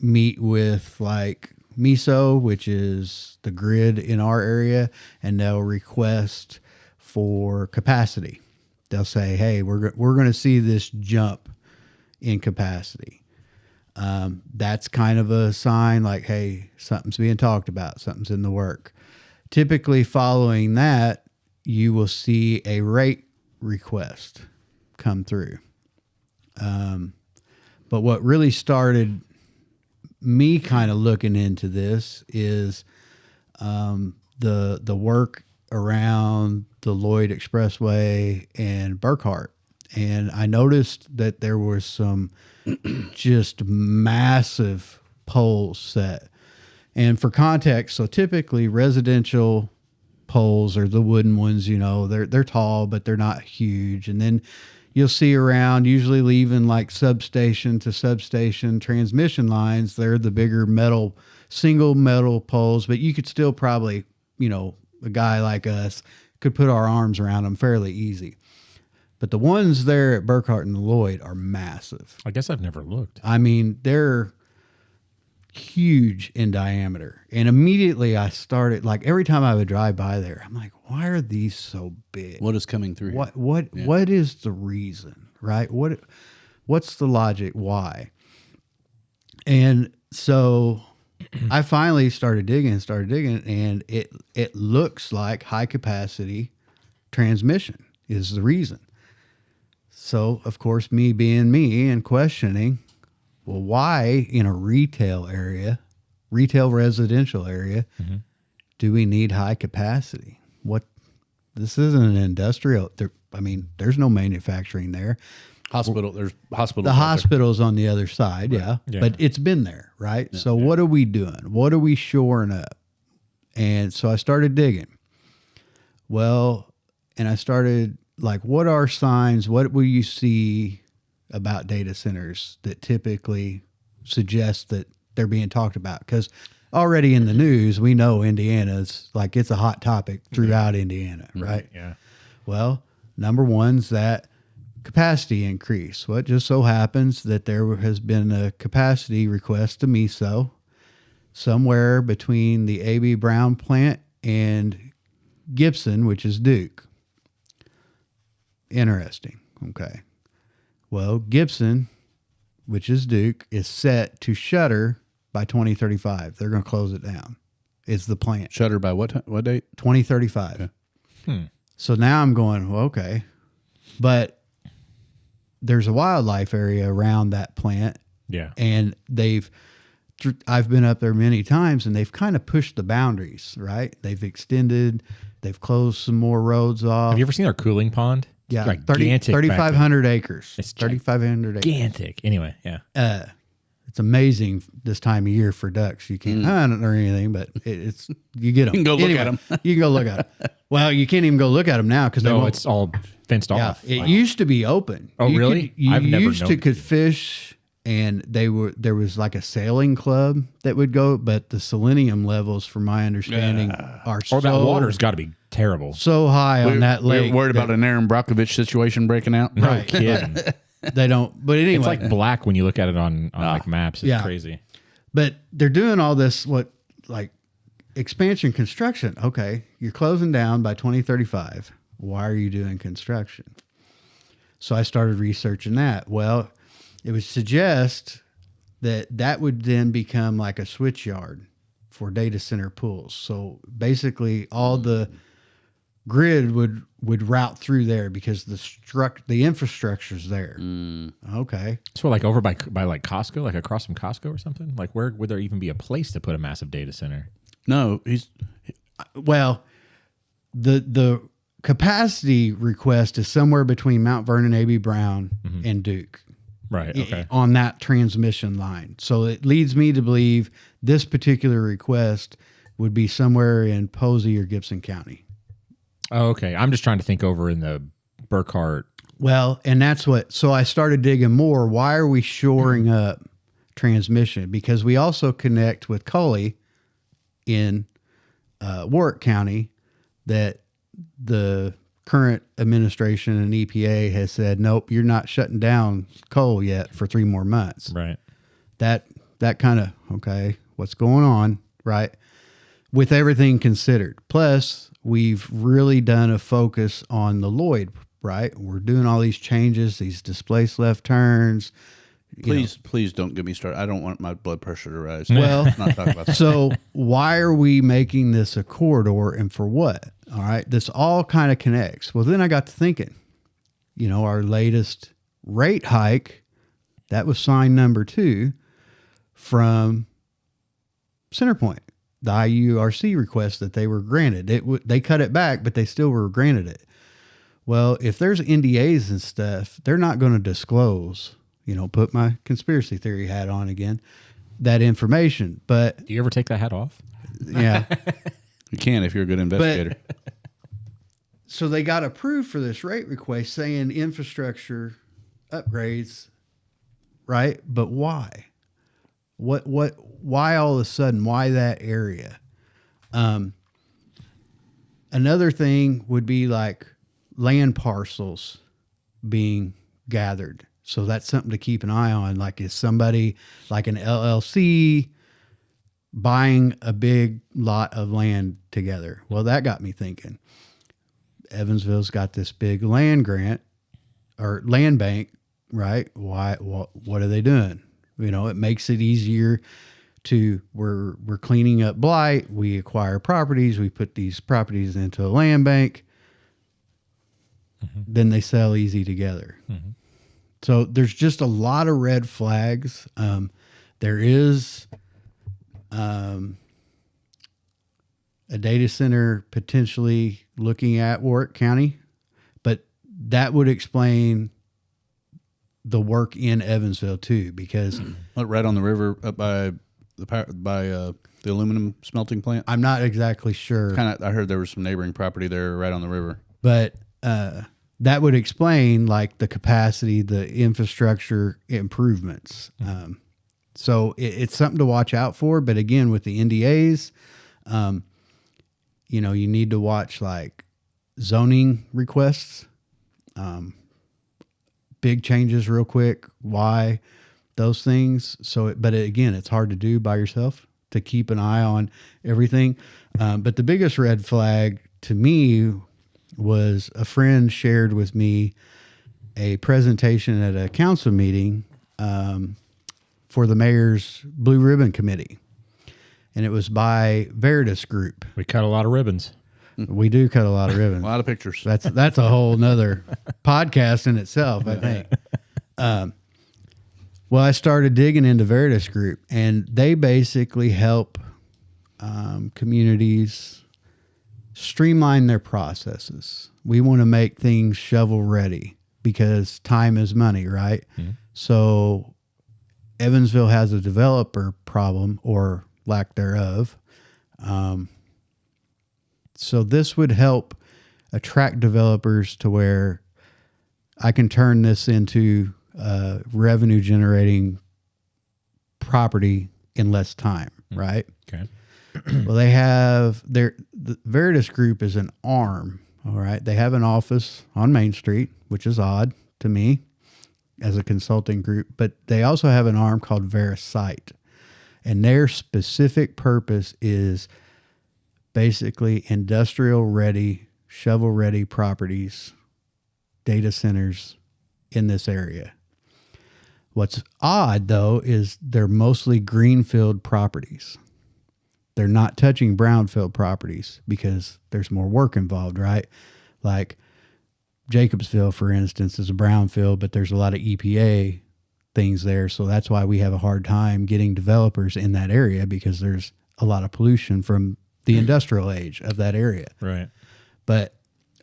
meet with like MISO, which is the grid in our area, and they'll request for capacity. They'll say, hey, we're going to see this jump in capacity. That's kind of a sign like, hey, something's being talked about, something's in the work. Typically following that, you will see a rate request come through. But what really started me kind of looking into this is the work around the Lloyd Expressway and Burkhart. And I noticed that there was some just massive poles set. And for context, so typically residential poles are the wooden ones, they're tall, but they're not huge. And then you'll see around, usually leaving like substation to substation transmission lines, they're the bigger single metal poles, but you could still probably, a guy like us could put our arms around them fairly easy. But the ones there at Burkhart and Lloyd are massive. I guess I've never looked. I mean, they're huge in diameter. And immediately I started, like every time I would drive by there, I'm like, why are these so big? What is coming through here? What is the reason, right? What's the logic? Why? And so I finally started digging, and it looks like high capacity transmission is the reason. So, of course, me being me and questioning, well, why in a retail residential area, do we need high capacity? This isn't an industrial. There's no manufacturing there. There's hospitals. The hospital's on the other side, Yeah. but it's been there, right? So what are we doing? What are we shoring up? And so I started digging. Well, and I started like, what are signs? What will you see about data centers that typically suggest that they're being talked about? Because already in the news, we know Indiana's like, it's a hot topic throughout Indiana, right? Yeah. Well, number one's that capacity increase. Well, it just so happens that there has been a capacity request to MISO somewhere between the A.B. Brown plant and Gibson, which is Duke. Interesting. Okay. Well, Gibson, which is Duke, is set to shutter by 2035. They're going to close it down. It's the plant. Shutter by what date? 2035. Okay. So now I'm going, well, okay. But there's a wildlife area around that plant. Yeah. And I've been up there many times, and they've kind of pushed the boundaries, right? They've extended, they've closed some more roads off. Have you ever seen our cooling pond? Yeah, Like 3,500 acres. It's 3,500 acres. gigantic. Anyway, yeah. It's amazing this time of year for ducks. You can't hunt or anything, but it's you get them. You can go look at 'em. You can go look at them. Well, you can't even go look at them now because No, it's all fenced yeah. off. It used to be open. Oh, really? You I've never used to known. could fish, and there was like a sailing club that would go, but the selenium levels, from my understanding, are Or that water's got to be terrible. so high on that lake. We're worried about an Aaron Brockovich situation breaking out. No Right. kidding. They don't. But anyway, It's like black when you look at it on like maps. It's Yeah. crazy. But they're doing all this, like expansion construction. Okay, you're closing down by 2035. Why are you doing construction? So I started researching that. Well, it would suggest that would then become like a switch yard for data center pools. So basically all the grid would route through there because the infrastructure's there. Okay. So like over by like Costco, like across from Costco or something? Like where would there even be a place to put a massive data center? No, Well, the capacity request is somewhere between Mount Vernon, A.B. Brown, and Duke. Right. Okay. On that transmission line. So it leads me to believe this particular request would be somewhere in Posey or Gibson County. Oh, okay. I'm just trying to think over in the Burkhart. Well, and so I started digging more. Why are we shoring up transmission? Because we also connect with Cully in Warwick County that the current administration and EPA has said, nope, you're not shutting down coal yet for 3 more months. Right. That kind of, okay, what's going on, right? With everything considered. Plus, we've really done a focus on the Lloyd, right? We're doing all these changes, these displaced left turns. Please don't get me started. I don't want my blood pressure to rise. Well, Let's not talk about that. So why are we making this a corridor and for what? All right. This all kind of connects. Well, then I got to thinking, our latest rate hike, that was sign number 2 from CenterPoint, the IURC request that they were granted. They cut it back, but they still were granted it. Well, if there's NDAs and stuff, they're not going to disclose, put my conspiracy theory hat on again, that information. But Do you ever take that hat off? yeah. You can if you're a good investigator. So they got approved for this rate request saying infrastructure upgrades, right? But why? Why all of a sudden? Why that area? Another thing would be like land parcels being gathered. So that's something to keep an eye on. Like, is somebody like an LLC buying a big lot of land together? Well, that got me thinking. Evansville's got this big land grant or land bank, right? Why? What are they doing? It makes it easier to, we're cleaning up blight. We acquire properties. We put these properties into a land bank. Then they sell easy together. So there's just a lot of red flags. There is a a data center potentially looking at Warwick County, but that would explain the work in Evansville too, because right on the river up by the aluminum smelting plant. I'm not exactly sure. I heard there was some neighboring property there right on the river. But that would explain like the capacity, the infrastructure improvements. So it's something to watch out for. But again, with the NDAs, you need to watch like zoning requests, big changes real quick, why those things. But again, it's hard to do by yourself to keep an eye on everything. But the biggest red flag to me was a friend shared with me a presentation at a council meeting for the mayor's Blue Ribbon Committee. And it was by Veritas Group. We cut a lot of ribbons. We do cut a lot of ribbons. A lot of pictures. That's a whole nother podcast in itself, I think. Well, I started digging into Veritas Group, and they basically help communities streamline their processes. We want to make things shovel ready because time is money, right? Mm-hmm. So Evansville has a developer problem or lack thereof. So this would help attract developers to where I can turn this into revenue generating property in less time, right? Okay. Well, they have the Veritas Group is an arm. All right. They have an office on Main Street, which is odd to me as a consulting group, but they also have an arm called VeriSite, and their specific purpose is basically industrial ready, shovel ready properties, data centers in this area. What's odd though is they're mostly greenfield properties. They're not touching brownfield properties because there's more work involved, right? Like Jacobsville, for instance, is a brownfield, but there's a lot of EPA things there. So that's why we have a hard time getting developers in that area, because there's a lot of pollution from the industrial age of that area. Right. But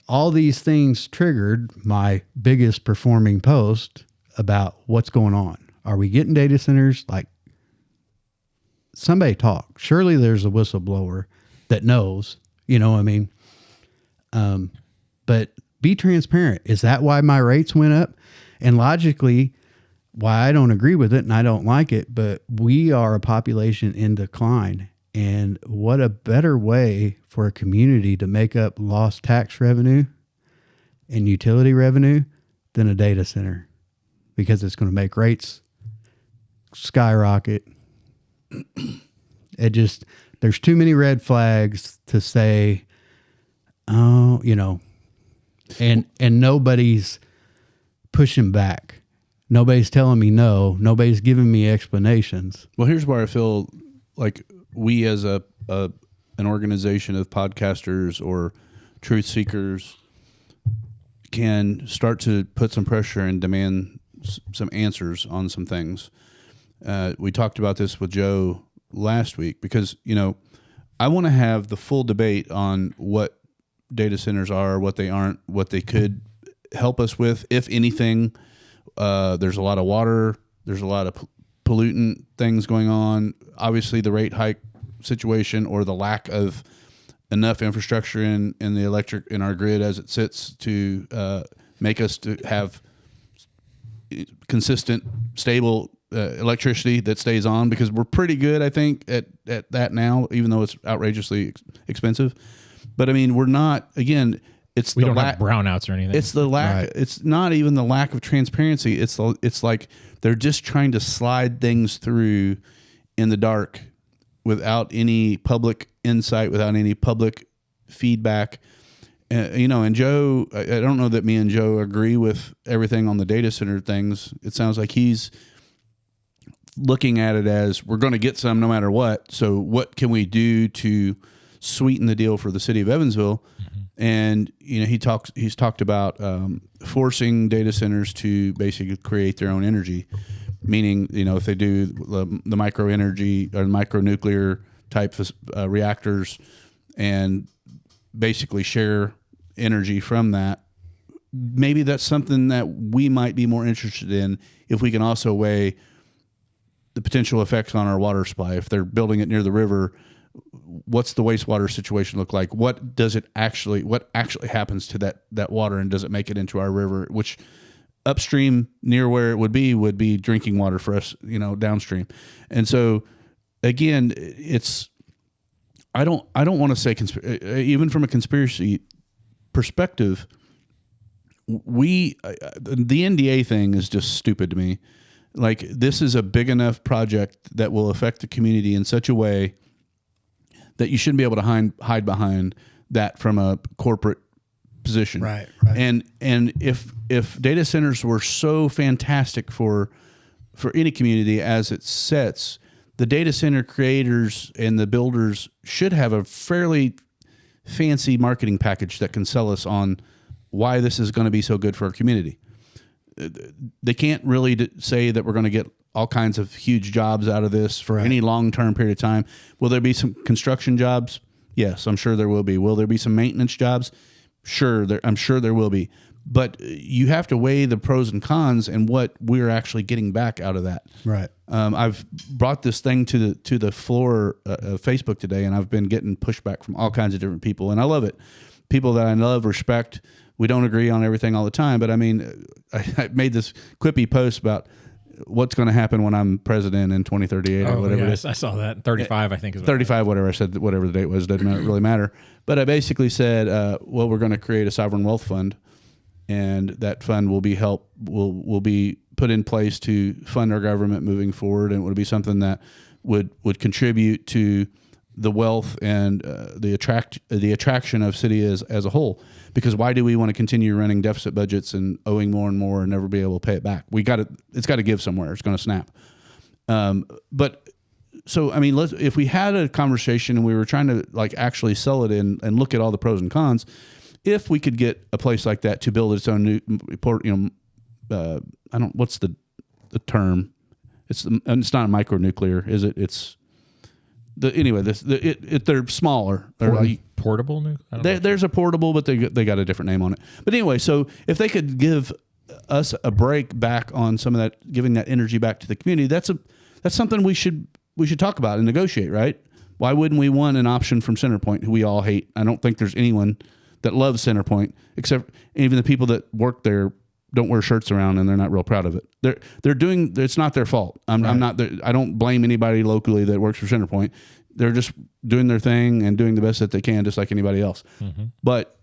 all these things triggered my biggest performing post about what's going on. Are we getting data centers? Like, somebody talk. Surely there's a whistleblower that knows, you know what I mean? But be transparent. Is that why my rates went up? And logically, why I don't agree with it and I don't like it, but we are a population in decline. And what a better way for a community to make up lost tax revenue and utility revenue than a data center, because it's going to make rates skyrocket. There's too many red flags to say, oh, and nobody's pushing back. Nobody's telling me no. Nobody's giving me explanations. Well, here's where I feel like we as an organization of podcasters or truth seekers can start to put some pressure and demand some answers on some things. We talked about this with Joe last week because, I want to have the full debate on what data centers are, what they aren't, what they could help us with, if anything. There's a lot of water. There's a lot of pollutant things going on. Obviously, the rate hike situation or the lack of enough infrastructure in the electric in our grid as it sits to make us to have consistent, stable electricity that stays on, because we're pretty good, I think, at that now, even though it's outrageously expensive. But I mean, we're not. Again, we don't have brownouts or anything. It's the lack. Right. It's not even the lack of transparency. It's like they're just trying to slide things through in the dark without any public insight, without any public feedback. And Joe, I don't know that me and Joe agree with everything on the data center things. It sounds like he's looking at it as we're going to get some no matter what. So what can we do to sweeten the deal for the city of Evansville? Mm-hmm. And he's talked about forcing data centers to basically create their own energy, meaning if they do the micro energy or micro nuclear type reactors, and basically share energy from that. Maybe that's something that we might be more interested in if we can also weigh the potential effects on our water supply. If they're building it near the river, what's the wastewater situation look like? What actually happens to that water, and does it make it into our river, which upstream near where it would be drinking water for us, downstream. And so again, I don't want to say even from a conspiracy perspective, the NDA thing is just stupid to me. Like, this is a big enough project that will affect the community in such a way that you shouldn't be able to hide behind that from a corporate position. Right. And if data centers were so fantastic for any community as it sets, the data center creators and the builders should have a fairly fancy marketing package that can sell us on why this is going to be so good for our community. They can't really say that we're going to get all kinds of huge jobs out of this for any long-term period of time. Will there be some construction jobs? Yes, I'm sure there will be. Will there be some maintenance jobs? Sure, I'm sure there will be. But you have to weigh the pros and cons and what we're actually getting back out of that. Right. I've brought this thing to the floor of Facebook today, and I've been getting pushback from all kinds of different people, and I love it. People that I love, respect. We don't agree on everything all the time, but I mean, I made this quippy post about what's going to happen when I'm president in 2038 or whatever. Yes, I saw that. 35, I think is 35, whatever I said, whatever the date was, doesn't really matter. But I basically said, well, we're going to create a sovereign wealth fund, and that fund will be put in place to fund our government moving forward, and it would be something that would contribute to the wealth and the attraction of city as a whole. Because why do we want to continue running deficit budgets and owing more and more and never be able to pay it back? It's got to give somewhere. It's going to snap. But so, I mean, if we had a conversation and we were trying to like actually sell it in and look at all the pros and cons, if we could get a place like that to build its own new port, what's the term? It's not micronuclear, is it? It's they're smaller. They're portable. There's a portable, but they got a different name on it. But anyway, so if they could give us a break back on some of that, giving that energy back to the community, that's something we should talk about and negotiate, right? Why wouldn't we want an option from CenterPoint, who we all hate? I don't think there's anyone that loves CenterPoint, except even the people that work there don't wear shirts around, and they're not real proud of it. They're doing. It's not their fault. I'm not. I don't blame anybody locally that works for CenterPoint. They're just doing their thing and doing the best that they can, just like anybody else. Mm-hmm. But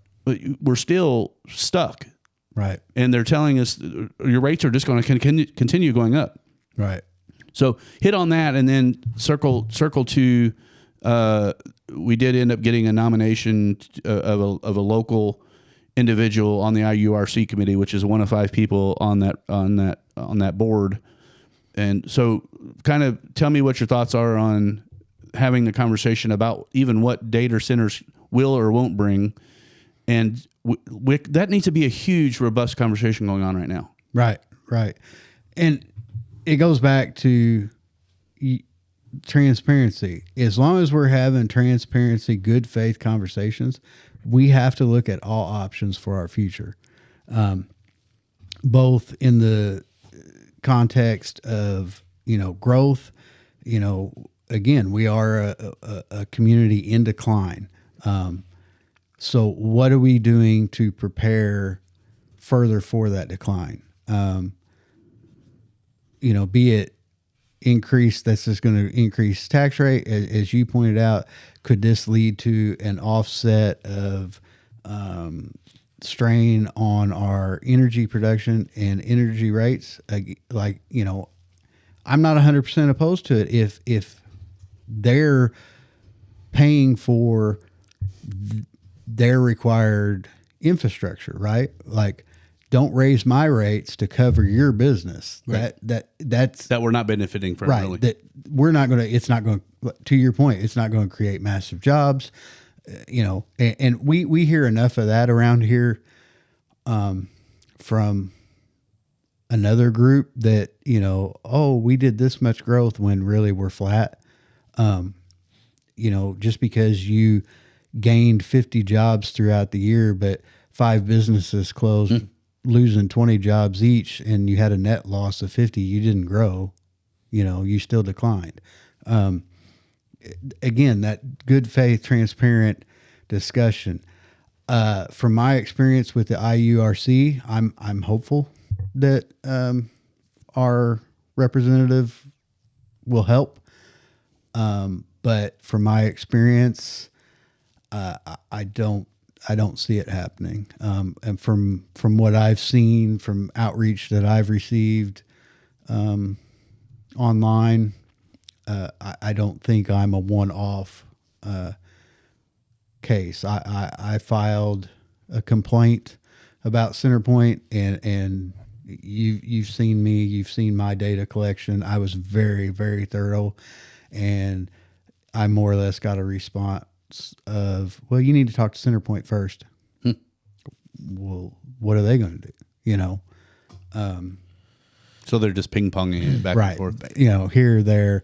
we're still stuck, right? And they're telling us your rates are just going to continue going up, right? So hit on that, and then circle to. We did end up getting a nomination of a local individual on the IURC committee, which is one of 5 people on that board. And so kind of tell me what your thoughts are on having the conversation about even what data centers will or won't bring. And that needs to be a huge, robust conversation going on right now. Right. And it goes back to transparency. As long as we're having transparency, good faith conversations, we have to look at all options for our future, both in the context of, growth. Again, we are a community in decline. So what are we doing to prepare further for that decline? Be it increase, that's just going to increase tax rate. As you pointed out, could this lead to an offset of strain on our energy production and energy rates? I'm not 100% opposed to it if they're paying for their required infrastructure, right? Like, don't raise my rates to cover your business. Right. That's that we're not benefiting from. Right. Really. That we're not going to. It's not going. To your point, it's not going to create massive jobs. And we hear enough of that around here, from another group that we did this much growth when really we're flat. Just because you gained 50 jobs throughout the year, but 5 businesses closed, losing 20 jobs each, and you had a net loss of 50, you didn't grow, you still declined. Again, that good faith, transparent discussion. From my experience with the IURC, I'm hopeful that our representative will help. But from my experience, I don't see it happening. And from what I've seen, from outreach that I've received online, I don't think I'm a one-off case. I filed a complaint about CenterPoint, and you've seen me, you've seen my data collection. I was very, very thorough, and I more or less got a response of, well, you need to talk to CenterPoint first. Well, what are they going to do? So they're just ping-ponging it back right. and forth. Here, there,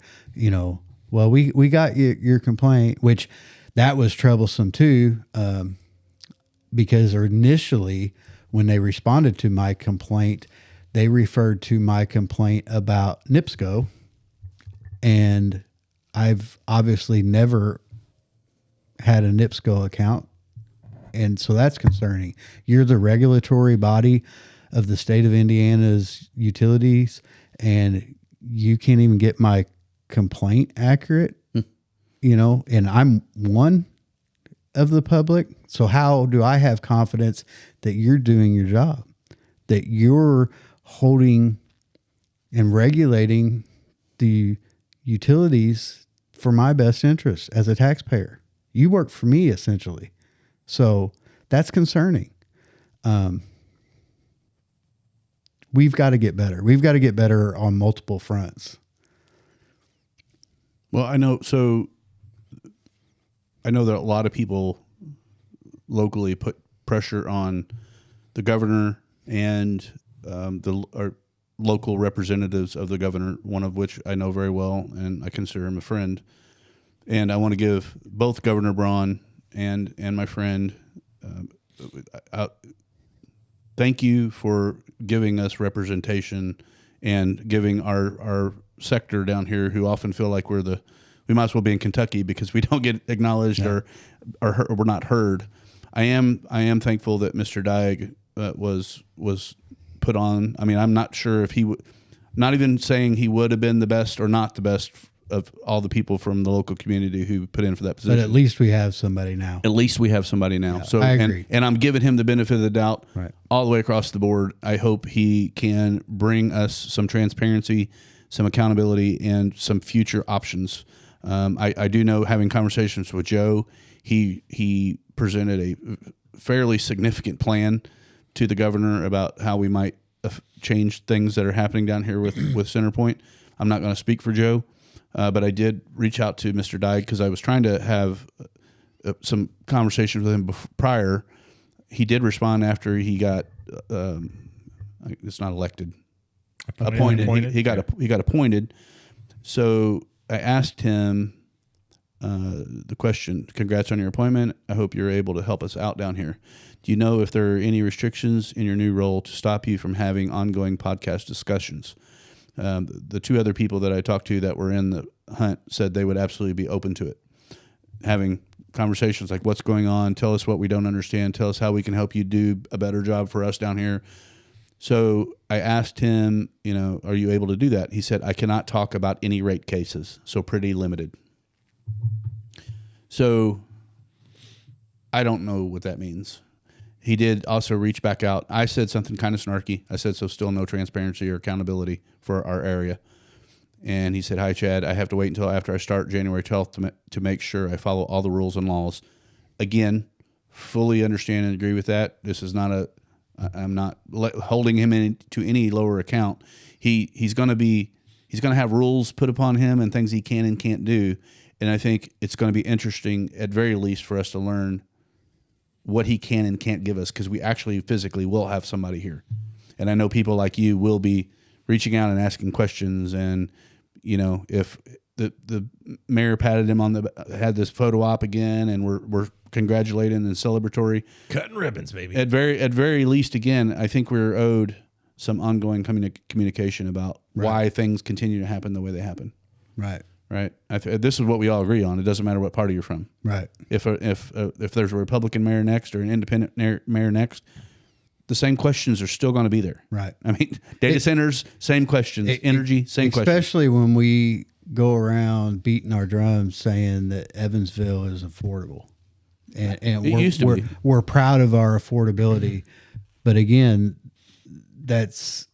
well, we got your complaint, which that was troublesome too, because initially when they responded to my complaint, they referred to my complaint about NIPSCO, and I've obviously never had a NIPSCO account, and so that's concerning. You're the regulatory body of the state of Indiana's utilities, and you can't even get my complaint accurate, and I'm one of the public. So how do I have confidence that you're doing your job, that you're holding and regulating the utilities for my best interest as a taxpayer? You work for me, essentially. So that's concerning. We've got to get better. We've got to get better on multiple fronts. Well, I know that a lot of people locally put pressure on the governor and our local representatives of the governor, one of which I know very well, and I consider him a friend. And I want to give both Governor Braun and my friend thank you for giving us representation and giving our sector down here, who often feel like we might as well be in Kentucky because we don't get acknowledged or we're not heard. I am thankful that Mr. Dyke was put on. I mean, I'm not sure if he would, not even saying he would have been the best or not the best of all the people from the local community who put in for that position. But at least we have somebody now. Yeah, so I agree. And I'm giving him the benefit of the doubt all the way across the board. I hope he can bring us some transparency, some accountability, and some future options. I do know, having conversations with Joe, he presented a fairly significant plan to the governor about how we might change things that are happening down here with CenterPoint. I'm not going to speak for Joe, but I did reach out to Mr. Dyke because I was trying to have some conversations with him prior. He did respond after he got it's not elected, appointed. He got appointed. So I asked him the question, congrats on your appointment. I hope you're able to help us out down here. Do you know if there are any restrictions in your new role to stop you from having ongoing podcast discussions? The two other people that I talked to that were in the hunt said they would absolutely be open to it. Having conversations like, what's going on? Tell us what we don't understand. Tell us how we can help you do a better job for us down here. So I asked him, are you able to do that? He said, I cannot talk about any rate cases, so pretty limited. So I don't know what that means. He did also reach back out. I said something kind of snarky. I said, so still no transparency or accountability for our area. And he said, hi, Chad. I have to wait until after I start January 12th to make sure I follow all the rules and laws. Again, fully understand and agree with that. This is not I'm not holding him to any lower account. He's going to have rules put upon him and things he can and can't do. And I think it's going to be interesting, at very least, for us to learn what he can and can't give us, because we actually physically will have somebody here. And I know people like you will be reaching out and asking questions. And, if the mayor patted him had this photo op again, and we're congratulating and celebratory. Cutting ribbons, baby. At very least, again, I think we're owed some ongoing communication about why things continue to happen the way they happen. Right. Right. This is what we all agree on. It doesn't matter what party you're from. Right. If there's a Republican mayor next or an independent mayor next, the same questions are still going to be there. Right. I mean, data centers, same questions. Energy, same questions. Especially when we go around beating our drums saying that Evansville is affordable, and we're proud of our affordability, but again, that's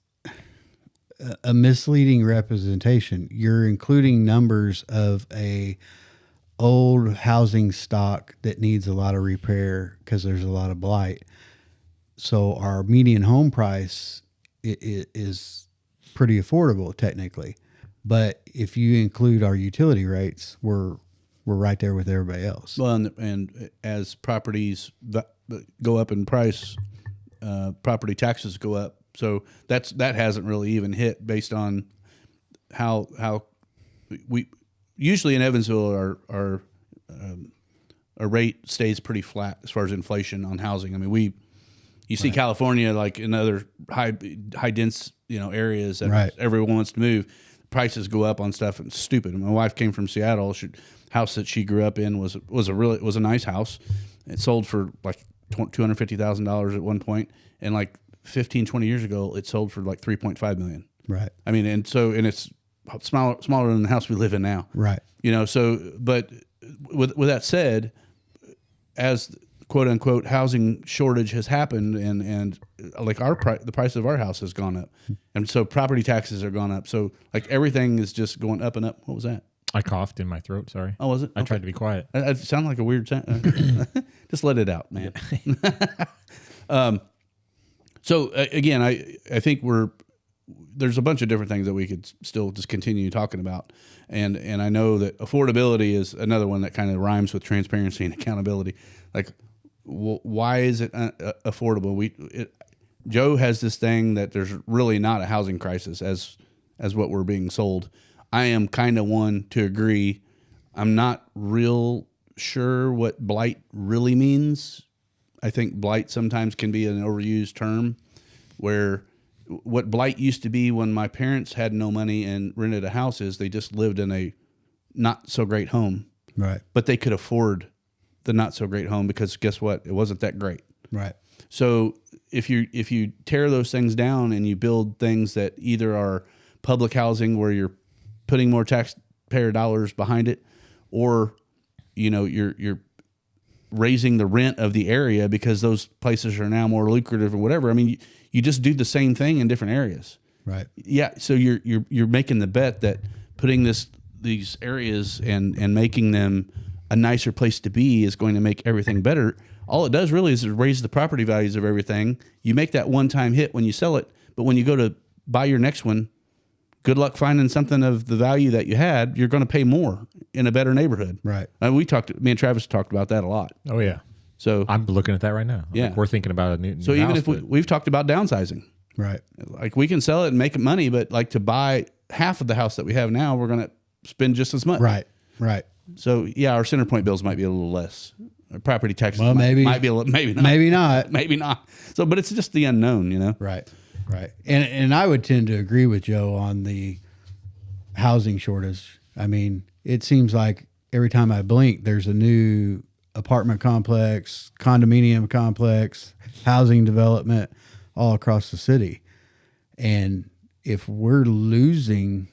a misleading representation. You're including numbers of a old housing stock that needs a lot of repair because there's a lot of blight. So our median home price is pretty affordable technically, but if you include our utility rates, we're right there with everybody else. Well, and as properties go up in price, property taxes go up. So that hasn't really even hit based on how we usually in Evansville our rate stays pretty flat as far as inflation on housing. I mean, you see California, like in other high dense areas that everyone wants to move, prices go up on stuff, and it's stupid. My wife came from Seattle. House that she grew up in was a nice house. It sold for like $250,000 at one point, and like 15, 20 years ago, it sold for like $3.5 million. Right. I mean, and it's smaller than the house we live in now. Right. So, but with that said, as quote unquote housing shortage has happened, and like the price of our house has gone up, and so property taxes are gone up. So like everything is just going up and up. What was that? I coughed in my throat. Sorry. Oh, was it? I tried to be quiet. It sounded like a weird just let it out, man. So again, I think there's a bunch of different things that we could still just continue talking about, and I know that affordability is another one that kind of rhymes with transparency and accountability. Like, why is it affordable? Joe has this thing that there's really not a housing crisis as what we're being sold. I am kind of one to agree. I'm not real sure what blight really means. I think blight sometimes can be an overused term, where what blight used to be when my parents had no money and rented a house is they just lived in a not so great home. Right. But they could afford the not so great home because guess what? It wasn't that great. Right. So if you tear those things down and you build things that either are public housing where you're putting more taxpayer dollars behind it, or you're raising the rent of the area because those places are now more lucrative or whatever. I mean, you just do the same thing in different areas. Right. Yeah. So you're making the bet that putting these areas and making them a nicer place to be is going to make everything better. All it does really is raise the property values of everything. You make that one-time hit when you sell it, but when you go to buy your next one, good luck finding something of the value that you had. You're going to pay more in a better neighborhood. Right. Me and Travis talked about that a lot. Oh yeah. So I'm looking at that right now. Yeah. Like, we're thinking about a new so even house, if we've talked about downsizing, Right. like we can sell it and make money, but like to buy half of the house that we have now, we're going to spend just as much. Right. Right. So yeah, our CenterPoint bills might be a little less. Our property taxes Well, might be a little, maybe not. Maybe not. Maybe not. So, but it's just the unknown, Right. Right. And I would tend to agree with Joe on the housing shortage. I mean, it seems like every time I blink, there's a new apartment complex, condominium complex, housing development all across the city. And if we're losing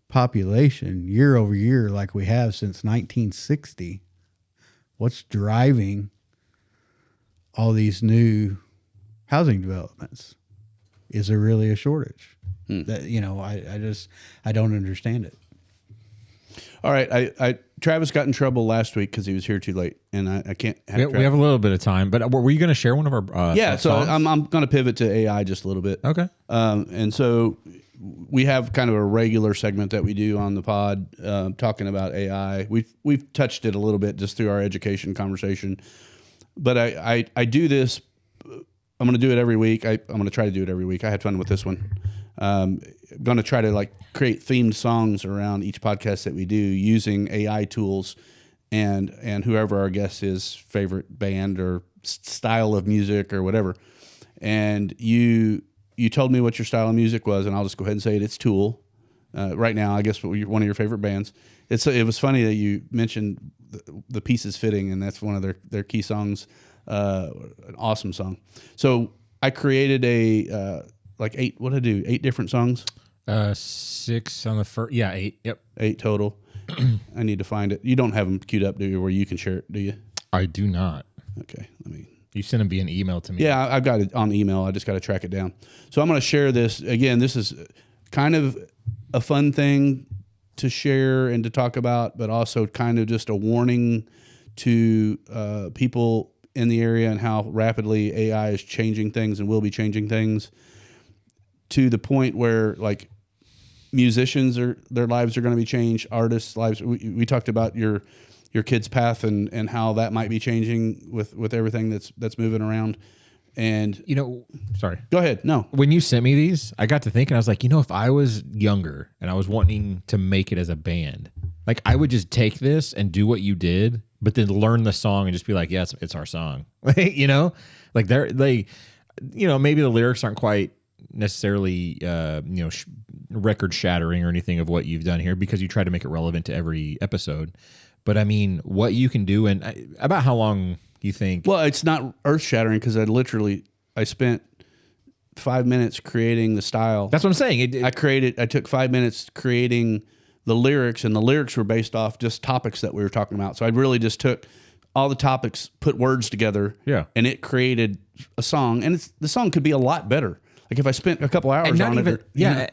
population year over year like we have since 1960, what's driving all these new housing developments? Is there really a shortage? That I don't understand it. All right, Travis got in trouble last week because he was here too late, and I can't. We have a little bit of time, but were you going to share one of our? Yeah, so songs? I'm going to pivot to AI just a little bit. Okay. And so we have kind of a regular segment that we do on the pod talking about AI. We've touched it a little bit just through our education conversation, but I do this. I'm going to do it every week. I'm going to try to do it every week. I had fun with this one. I'm going to try to create themed songs around each podcast that we do using AI tools and whoever our guest is, favorite band or style of music or whatever. And you told me what your style of music was, and I'll just go ahead and say it. It's Tool. Right now, I guess one of your favorite bands. It was funny that you mentioned the Pieces Fitting, and that's one of their key songs. An awesome song. So I created like 8. What did I do? 8 different songs. 6 on the first. Yeah, 8. Yep, 8 total. I need to find it. You don't have them queued up, do you? Where you can share it, do you? I do not. Okay, let me. You sent them via an email to me. Yeah, I've got it on email. I just got to track it down. So I'm going to share this again. This is kind of a fun thing to share and to talk about, but also kind of just a warning to people in the area and how rapidly AI is changing things and will be changing things to the point where like musicians their lives are going to be changed, artists' lives. We talked about your kid's path and how that might be changing with everything that's moving around. And sorry. Go ahead. No. When you sent me these, I got to thinking, I was like, if I was younger and I was wanting to make it as a band, like I would just take this and do what you did, but then learn the song and just be like, yeah, it's our song. Like maybe the lyrics aren't quite necessarily, record shattering or anything of what you've done here because you try to make it relevant to every episode. But I mean, what you can do and about how long you think? Well, it's not earth shattering because I spent 5 minutes creating the style. That's what I'm saying. I took 5 minutes creating the lyrics, and the lyrics were based off just topics that we were talking about. So I really just took all the topics, put words together, and it created a song. And the song could be a lot better. Like if I spent a couple hours on it.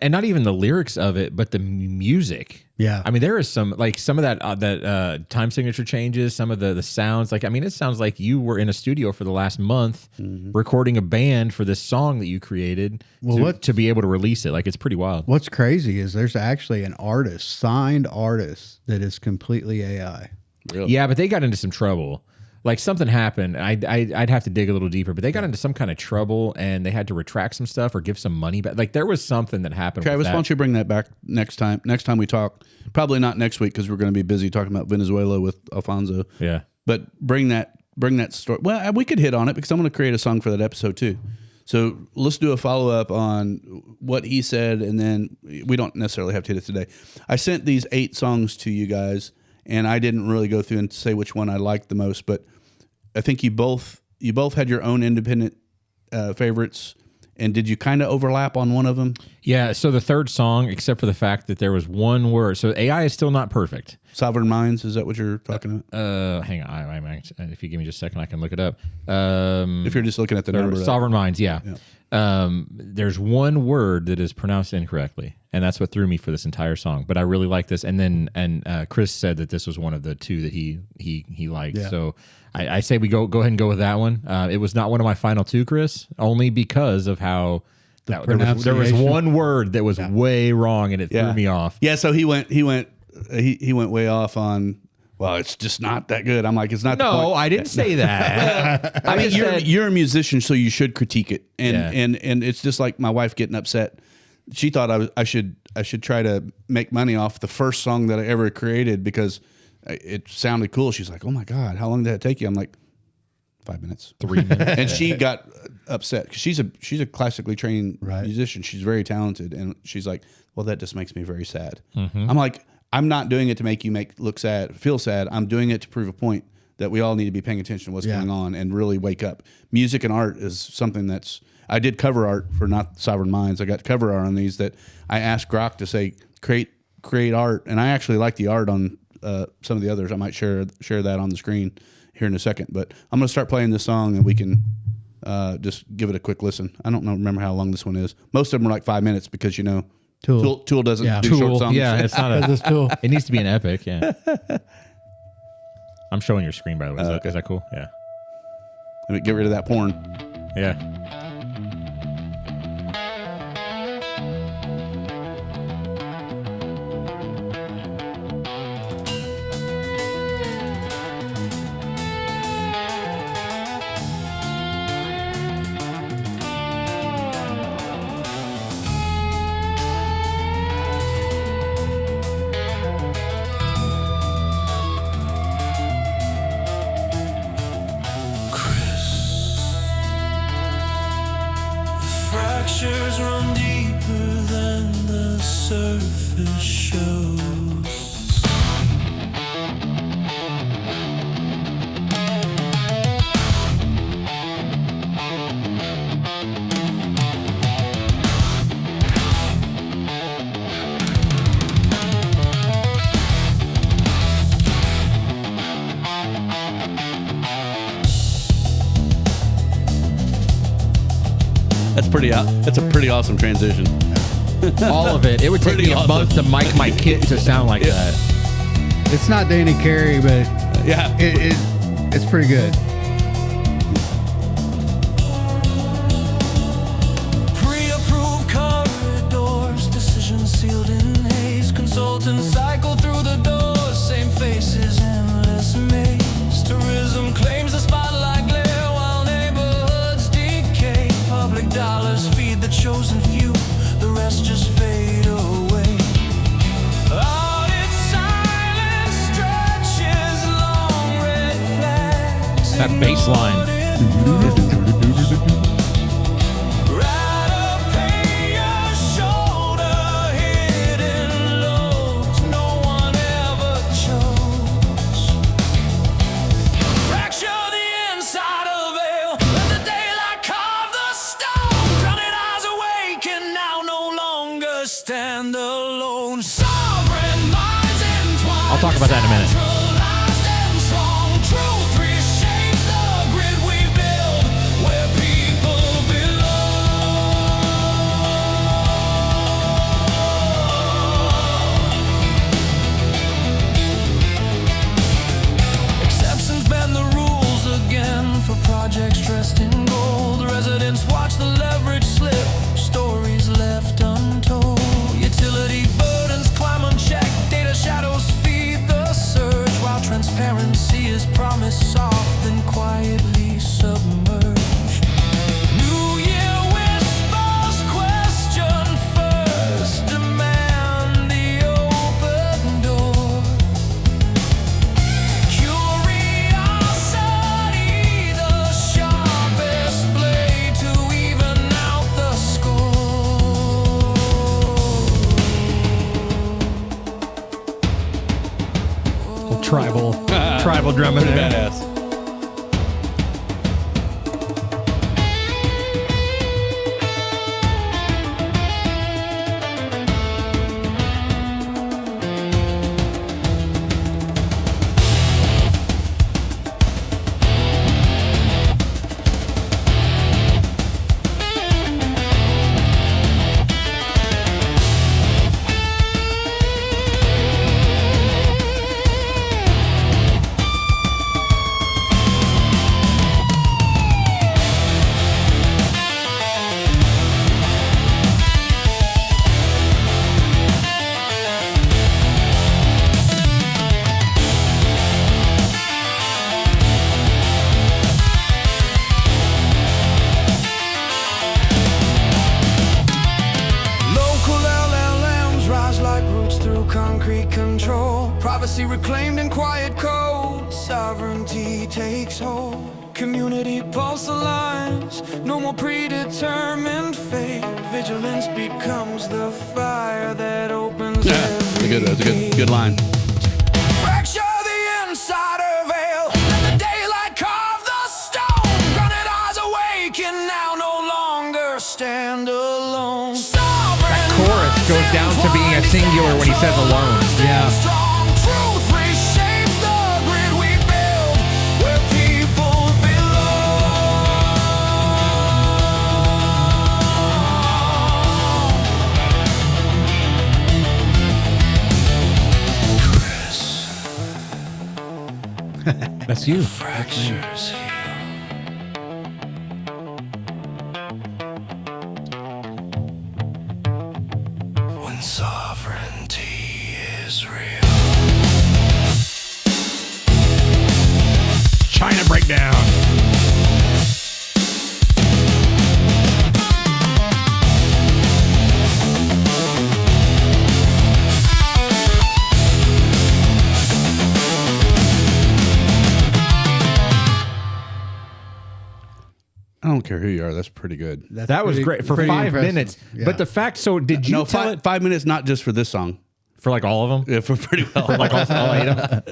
And not even the lyrics of it, but the music. Yeah. I mean, there is some of that time signature changes, some of the sounds. Like, I mean, it sounds like you were in a studio for the last month recording a band for this song that you created to be able to release it. Like, it's pretty wild. What's crazy is there's actually an signed artist that is completely AI. Really? Yeah, but they got into some trouble. Like something happened. I'd have to dig a little deeper, but they got into some kind of trouble and they had to retract some stuff or give some money back. Like there was something that happened. Travis, why don't you bring that back next time? Next time we talk, probably not next week because we're going to be busy talking about Venezuela with Alfonso. Yeah, but bring that story. Well, we could hit on it because I'm going to create a song for that episode too. So let's do a follow up on what he said, and then we don't necessarily have to hit it today. I sent these 8 songs to you guys. And I didn't really go through and say which one I liked the most, but I think you both had your own independent favorites. And did you kind of overlap on one of them? Yeah. So the third song, except for the fact that there was one word. So AI is still not perfect. Sovereign Minds, is that what you're talking about? Hang on. If you give me just a second, I can look it up. If you're just looking at the number. Sovereign Minds, yeah. There's one word that is pronounced incorrectly, and that's what threw me for this entire song. But I really like this. And then Chris said that this was one of the 2 that he liked. Yeah. So I say we go ahead and go with that one. It was not one of my final 2, Chris, only because of how there was one word that was way wrong, and it threw me off. Yeah. So he went way off on. Well, it's just not that good. I'm like, it's not. No, I didn't say that. I mean, you're a musician, so you should critique it. And it's just like my wife getting upset. She thought I should try to make money off the first song that I ever created because it sounded cool. She's like, oh my God, how long did that take you? I'm like, 5 minutes, 3 minutes. And she got upset because she's a classically trained musician. She's very talented, and she's like, well, that just makes me very sad. I'm like, I'm not doing it to make you feel sad. I'm doing it to prove a point that we all need to be paying attention to what's going on and really wake up. Music and art is something I did cover art for Not Sovereign Minds. I got cover art on these that I asked Grok to say, create art. And I actually like the art on some of the others. I might share that on the screen here in a second, but I'm going to start playing this song and we can just give it a quick listen. I don't remember how long this one is. Most of them are like 5 minutes because, Tool doesn't do short songs. Yeah, it's not it's Tool. It needs to be an epic, yeah. I'm showing your screen, by the way. Is that cool? Yeah. Let me get rid of that porn. Yeah. surface shows. That's a pretty awesome transition. All of it. It would take me a month to mic my kit to sound like that. It's not Danny Carey, but Yeah. it's pretty good. Pre-approved corridors, decisions sealed in haze. Consultants cycle through the doors, same faces, endless maze. Tourism claims the spotlight glare while neighborhoods decay. Public dollars feed the chosen few, the rest just fade away. Audit silence stretches, long red flags. That bass line. Stand alone, sovereign minds entwined. I'll talk about that in a minute. Centralized and strong, truth reshapes the grid we build, where people belong. Exceptions bend the rules again for projects dressed in gold. Residents watch the leverage slip, stories left untold. Utility burdens climb unchecked, data shadows feed the surge, while transparency is promised soft and quietly submerged. New Year whispers question first, demand the open door. Curiosity, the sharpest blade to even out the score. Tribal drumming there. Badass. Concrete control, privacy reclaimed in quiet code, sovereignty takes hold, community pulse aligns, no more predetermined fate, vigilance becomes the fire that opens every That's a good line. Fracture the insider veil, let the daylight carve the stone, grounded eyes awaken now, no longer stand alone. That chorus goes down to being a singular when he says alone. Yeah. Strong truth reshapes the grid we build, where people belong. Chris. That's you. Fractures heal. When sovereignty is real. China breakdown. don't care who you are. That's pretty good. That was great for 5 impressive. minutes. Yeah. But the fact, so did you No, tell it 5 minutes, not just for this song. for like all of them? Yeah, for pretty well. For like all 8 of them?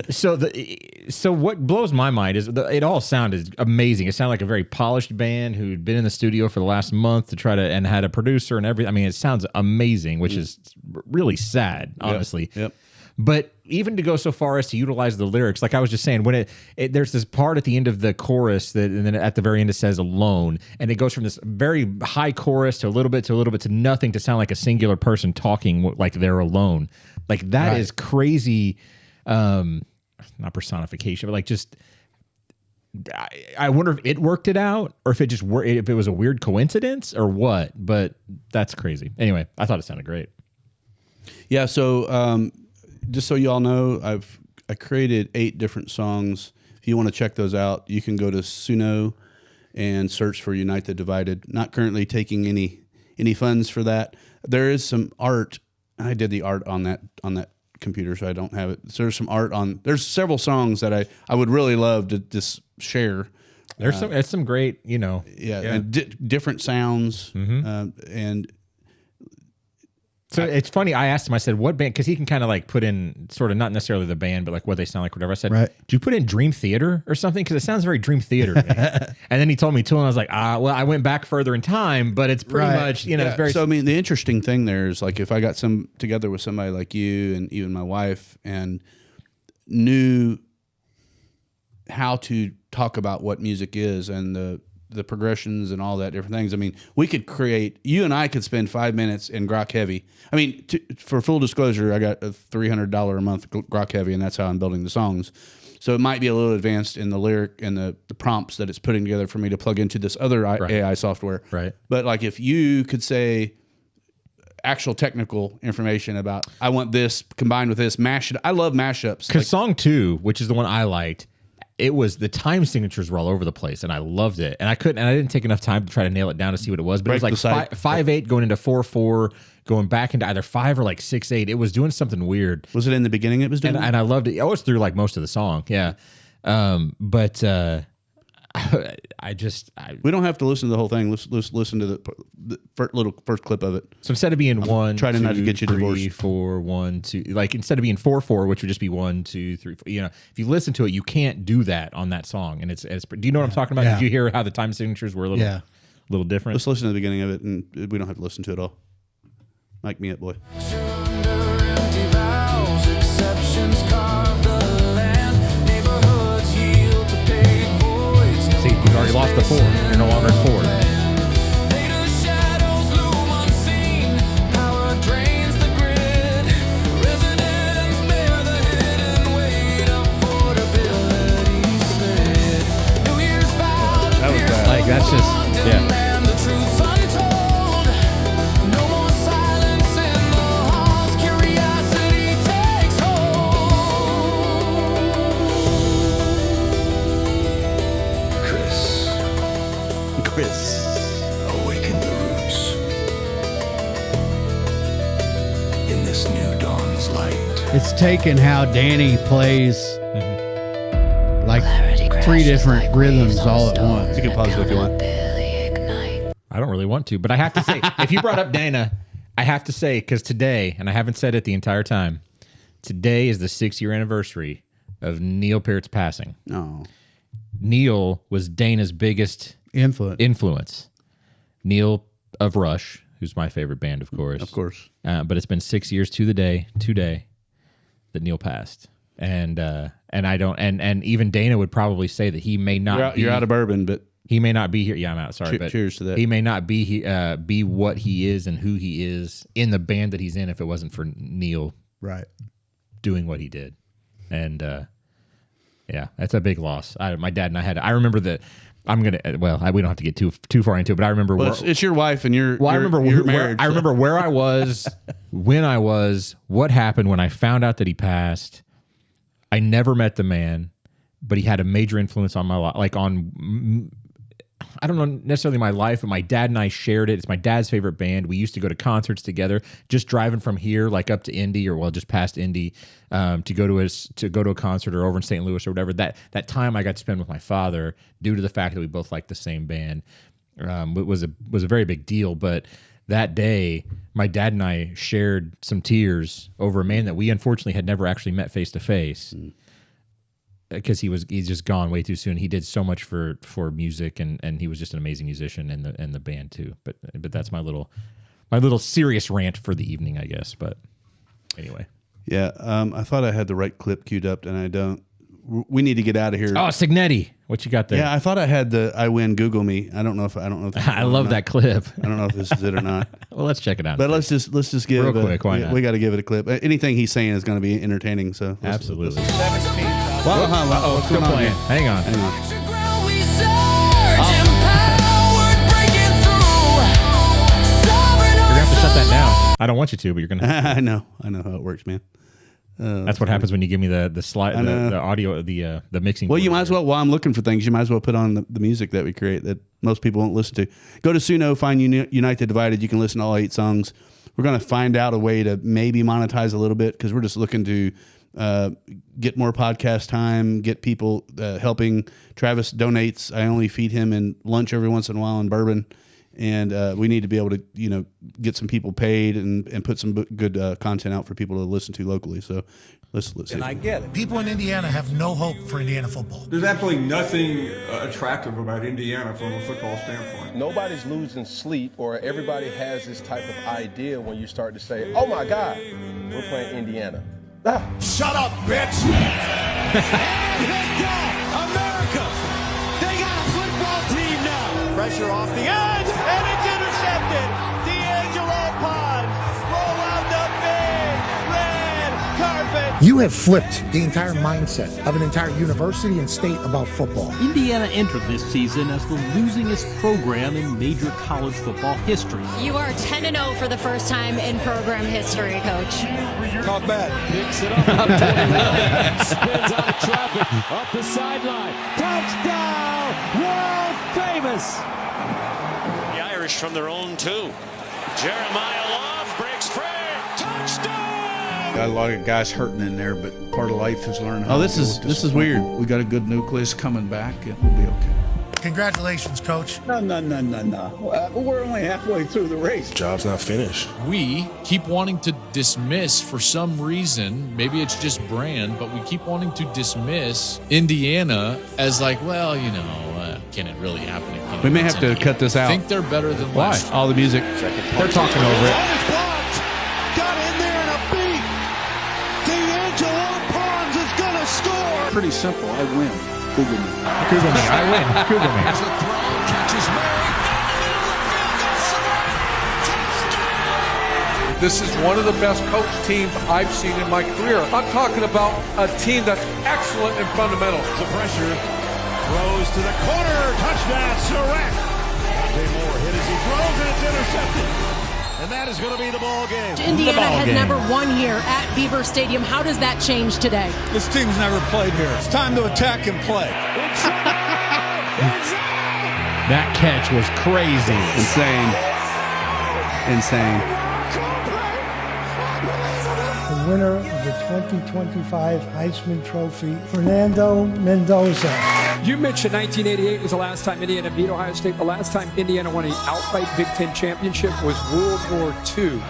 So what blows my mind is it all sounded amazing. It sounded like a very polished band who'd been in the studio for the last month to try to, and had a producer and everything. I mean, it sounds amazing, which is really sad, honestly. Yep. But even to go so far as to utilize the lyrics, like I was just saying, when there's this part at the end of the chorus that, and then at the very end it says alone, and it goes from this very high chorus to a little bit to nothing to sound like a singular person talking like they're alone. Like that is crazy. Not personification, but like just. I wonder if it worked it out, or if it just if it was a weird coincidence or what. But that's crazy. Anyway, I thought it sounded great. Yeah. So just so you all know, I created 8 different songs. If you want to check those out, you can go to Suno and search for Unite the Divided. Not currently taking any funds for that. There is some art. I did the art on that computer, so I don't have it. So there's some art on. There's several songs that I would really love to just share. There's some great, and different sounds, and. So it's funny. I asked him, I said, what band? Because he can kind of like put in sort of not necessarily the band, but like what they sound like, whatever. I said, Right. Do you put in Dream Theater or something? Because it sounds very Dream Theater to me. And then he told me too, and I was like, well, I went back further in time, but it's pretty much, it's very. So, I mean, the interesting thing there is like if I got together with somebody like you and even my wife and knew how to talk about what music is and the progressions and all that different things. I mean, we could create, you and I could spend 5 minutes in Grok Heavy. I mean, for full disclosure, I got a $300 a month Grok Heavy, and that's how I'm building the songs. So it might be a little advanced in the lyric and the prompts that it's putting together for me to plug into this other AI software. Right. But like if you could say actual technical information about, I want this combined with this, mash it. I love mashups. Because song 2, which is the one I liked, it was the time signatures were all over the place, and I loved it. And I didn't take enough time to try to nail it down to see what it was. But it was like 5/8 going into 4/4, going back into either 5 or like 6/8. It was doing something weird. Was it in the beginning? It was doing, and I loved it. I was through like most of the song, yeah. But we don't have to listen to the whole thing. Let's listen to the first clip of it. So instead of being 1, trying 2, not to get you 3, divorced. 4, 1, 2, like instead of being 4/4, which would just be 1, 2, 3, 4, if you listen to it, you can't do that on that song. And it's do you know what I'm talking about? Yeah. Did you hear how the time signatures were a little different? Let's listen to the beginning of it, and we don't have to listen to it all. Mic me up, boy. See, you've already lost the 4. You're no longer at 4. Like that's just Chris. Awaken the roots in this new dawn's light. It's taken how Danny plays like 3 different rhythms all at once. You can pause it if you want. I don't really want to, but I have to say, if you brought up Dana, I have to say, because today, and I haven't said it the entire time, today is the 6-year anniversary of Neil Peart's passing. No. Neil was Dana's biggest influence. Neil of Rush, who's my favorite band, of course. Of course. But it's been 6 years to the day, today, that Neil passed. And I don't, and even Dana would probably say that he may not You're out of bourbon, but he may not be here. Yeah, I'm out. Sorry, but cheers to that. He may not be be what he is and who he is in the band that he's in if it wasn't for Neil doing what he did. And yeah, that's a big loss. My dad and I had. I remember that. We don't have to get too far into it, but I remember. It's your wife and you're. Well, I remember married. I remember where I was, when I was, what happened when I found out that he passed. I never met the man, but he had a major influence on my life, like on. I don't know necessarily my life, but my dad and I shared it. It's my dad's favorite band. We used to go to concerts together, just driving from here, like up to Indy, or just past Indy, to go to a concert or over in St. Louis or whatever. That time I got to spend with my father, due to the fact that we both liked the same band. was a very big deal. But that day, my dad and I shared some tears over a man that we unfortunately had never actually met face to face, because he's just gone way too soon. He did so much for music, and he was just an amazing musician, and the band too. But that's my little serious rant for the evening, I guess. But anyway. Yeah, I thought I had the right clip queued up, and I don't. We need to get out of here. Oh, Signetti, what you got there? Yeah, I thought I had the "I win" Google me. I don't know if I love that clip. I don't know if this is it or not. Well, let's check it out. But let's just give real quick. Why not? We got to give it a clip. Anything he's saying is going to be entertaining. So absolutely. What's going on? Hang on. You're gonna have to shut that down. I don't want you to, but you're gonna. I know how it works, man. That's what happens when you give me the slide, the audio, the mixing. Well, you might as well. While I'm looking for things, you might as well put on the music that we create that most people won't listen to. Go to Suno, find United Divided. You can listen to all 8 songs. We're going to find out a way to maybe monetize a little bit, because we're just looking to get more podcast time, get people helping. Travis donates. I only feed him in lunch every once in a while in bourbon. And we need to be able to, get some people paid and put some good content out for people to listen to locally. So let's see. And I get it. People in Indiana have no hope for Indiana football. There's absolutely nothing attractive about Indiana from a football standpoint. Nobody's losing sleep, or everybody has this type of idea when you start to say, oh my God, we're playing Indiana. Shut up, bitch! America! They got a football team now! Pressure off the edge, and it's intercepted! D'Angelo Pons, roll out the big red carpet! You have flipped the entire mindset of an entire university and state about football. Indiana entered this season as the losingest program in major college football history. You are 10-0 for the first time in program history, Coach. Talk bad. Picks it up. Spins out of traffic. Up the sideline. Touchdown! World famous! The Irish from their own 2. Jeremiah Love breaks free. Touchdown! Got a lot of guys hurting in there, but part of life is learning how to this is weird. We got a good nucleus coming back. It will be okay. Congratulations, Coach. No. We're only halfway through the race. Job's not finished. We keep wanting to dismiss, for some reason, maybe it's just brand, but we keep wanting to dismiss Indiana as like, well, can it really happen? We may have to cut this out. I think they're better than Why? last year. All the music. They're talking over it. Got in there in a beat. D'Angelo Pons is going to score. Pretty simple. I win. Google me. I win. Google me. As the throw catches Murray. This is one of the best coach teams I've seen in my career. I'm talking about a team that's excellent in fundamentals. The pressure throws to the corner. Touchdown, Surratt. Dante Moore hit as he throws, and it's intercepted. And that is going to be the ball game. Indiana has never won here at Beaver Stadium. How does that change today? This team's never played here. It's time to attack and play. That catch was crazy. Insane. The winner of the 2025 Heisman Trophy, Fernando Mendoza. You mentioned 1988 was the last time Indiana beat Ohio State. The last time Indiana won an outright Big Ten championship was World War II.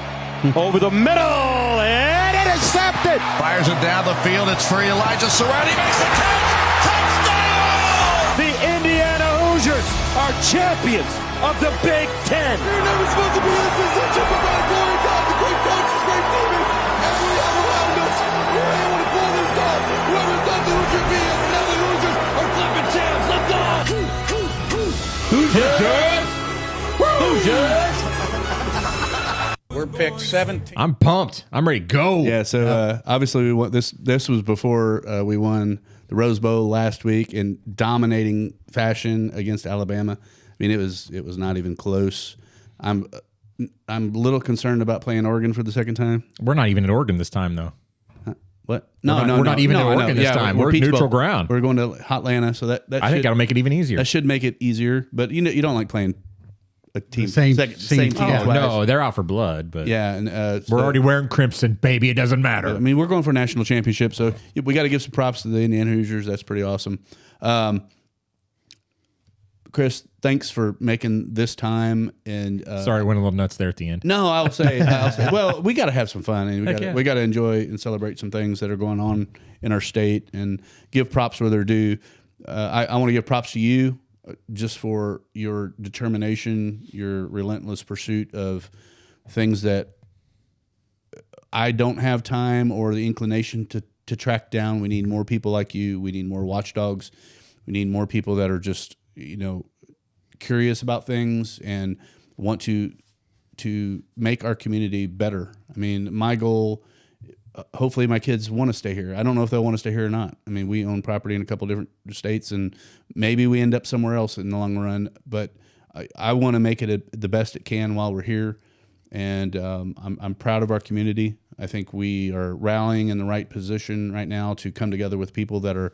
Over the middle, and intercepted. Fires it down the field. It's for Elijah Surratt. He makes the catch. Touchdown! The Indiana Hoosiers are champions of the Big Ten. You're never supposed to be in this position, but by glory God, the great coaches, great teammates, and we have around us. We're able to pull this off. Whoever thought the Hoosier be it, now the Hoosiers are flipping champs. Let's go! Hoosiers! We're picked 17. I'm pumped. I'm ready to go. Yeah. So obviously we won this. This was before we won the Rose Bowl last week in dominating fashion against Alabama. I mean, it was not even close. I'm a little concerned about playing Oregon for the second time. We're not even at Oregon this time, though. What? We're not even at Oregon this time. We're neutral ground. We're going to Hotlanta, so that I think that'll make it even easier. That should make it easier. But you don't like playing a team, same team. Oh, no, they're out for blood. But yeah, and we're already wearing crimson, baby. It doesn't matter. I mean, we're going for a national championship, so we got to give some props to the Indiana Hoosiers. That's pretty awesome. Chris, thanks for making this time. And sorry, I went a little nuts there at the end. No, I'll say, well, we got to have some fun, and we got to enjoy and celebrate some things that are going on in our state, and give props where they're due. I want to give props to you just for your determination, your relentless pursuit of things that I don't have time or the inclination to track down. We need more people like you. We need more watchdogs. We need more people that are just, curious about things and want to make our community better. I mean, my goal, hopefully my kids want to stay here. I don't know if they'll want to stay here or not. I mean, we own property in a couple different states, and maybe we end up somewhere else in the long run, but I want to make it the best it can while we're here. And I'm proud of our community. I think we are rallying in the right position right now to come together with people that are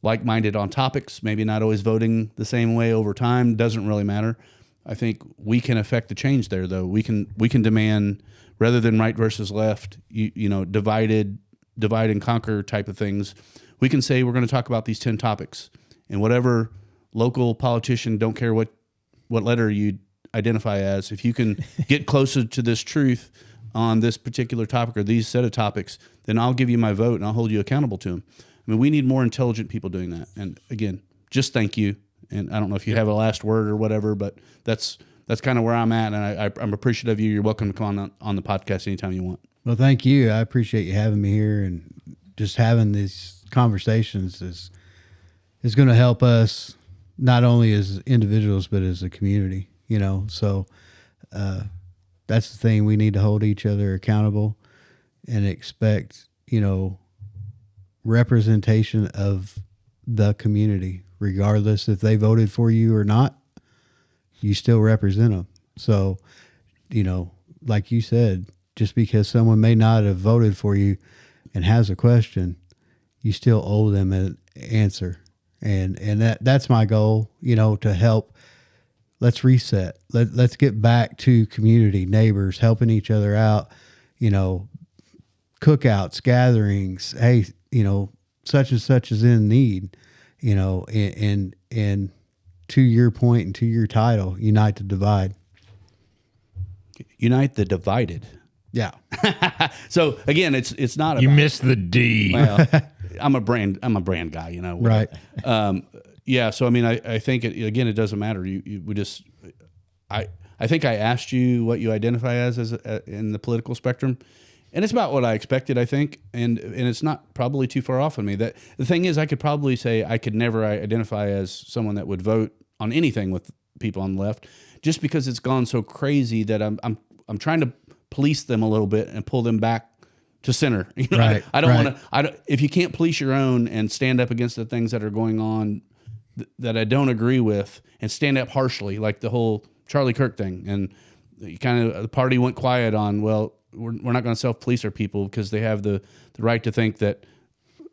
like-minded on topics, maybe not always voting the same way over time. Doesn't really matter. I think we can affect the change there, though. We can demand, rather than right versus left, divide and conquer type of things. We can say we're going to talk about these 10 topics, and whatever local politician, don't care what letter you identify as, if you can get closer to this truth on this particular topic or these set of topics, then I'll give you my vote and I'll hold you accountable to them. I mean, we need more intelligent people doing that. And again, just thank you. And I don't know if you have a last word or whatever, but that's kind of where I'm at. And I'm appreciative of you. You're welcome to come on the podcast anytime you want. Well, thank you. I appreciate you having me here, and just having these conversations is going to help us not only as individuals, but as a community, so that's the thing. We need to hold each other accountable and expect, representation of the community, regardless if they voted for you or not. You still represent them. So, like you said, just because someone may not have voted for you and has a question, you still owe them an answer. And that's my goal, to help. Let's reset. Let's get back to community, neighbors, helping each other out, cookouts, gatherings. Hey, such and such is in need, and to your point and to your title, unite the divide. Unite the divided. Yeah. So again, it's not. You missed the D. Well, I'm a brand guy, Right. Yeah. So I mean, I think it doesn't matter. I think I asked you what you identify as in the political spectrum, and it's about what I expected, I think, and it's not probably too far off on me. That the thing is, I could probably say I could never identify as someone that would vote on anything with people on the left, just because it's gone so crazy that I'm trying to police them a little bit and pull them back to center. Right. I don't want to. If you can't police your own and stand up against the things that are going on that I don't agree with, and stand up harshly, like the whole Charlie Kirk thing, and the party went quiet on, well, we're not going to self-police our people because they have the right to think that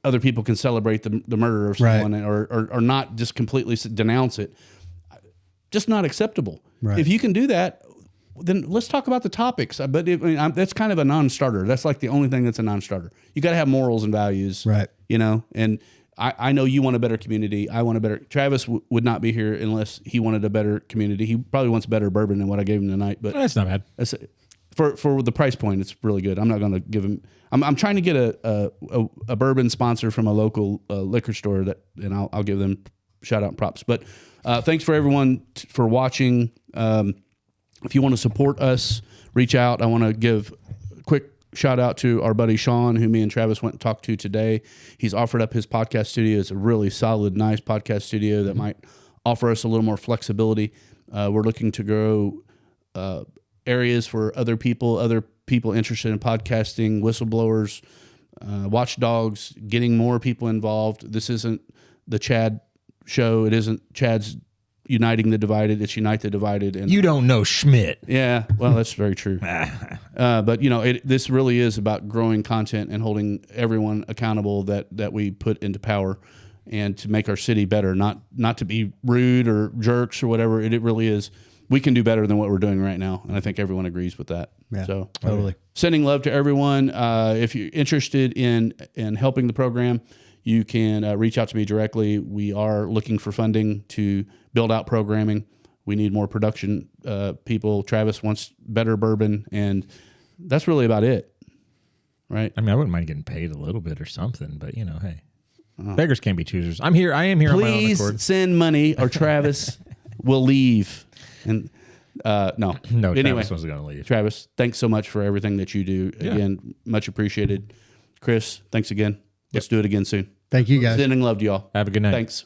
other people can celebrate the murder of someone, right, or not just completely denounce it. Just not acceptable. Right. If you can do that, then let's talk about the topics. But that's kind of a non-starter. That's like the only thing that's a non-starter. You got to have morals and values, right? And I know you want a better community. I want a better. Travis would not be here unless he wanted a better community. He probably wants better bourbon than what I gave him tonight. But that's not bad. For the price point, it's really good. I'm not going to give him. I'm trying to get a bourbon sponsor from a local liquor store and I'll give them shout out and props. But thanks for everyone for watching. If you want to support us, reach out. I want to give a quick shout out to our buddy Sean, who me and Travis went and talked to today. He's offered up his podcast studio. It's a really solid, nice podcast studio that might offer us a little more flexibility. We're looking to grow areas for other people interested in podcasting, whistleblowers, watchdogs, getting more people involved. This isn't the Chad show. It isn't Chad's uniting the divided. It's unite the divided. And you don't know Schmidt. Yeah, well, that's very true. But this really is about growing content and holding everyone accountable that we put into power, and to make our city better. Not to be rude or jerks or whatever. It really is. We can do better than what we're doing right now, and I think everyone agrees with that. Yeah, so totally. Sending love to everyone. If you're interested in helping the program, you can reach out to me directly. We are looking for funding to build out programming. We need more production people. Travis wants better bourbon, and that's really about it, right? I mean, I wouldn't mind getting paid a little bit or something, but hey, beggars can't be choosers. I am here on my own accord. Please send money, or Travis will leave. And no. Anyway, Travis wasn't going to leave. Travis, thanks so much for everything that you do. Again, much appreciated. Chris, thanks again. Let's do it again soon. Thank you, guys. Sending love to y'all. Have a good night. Thanks.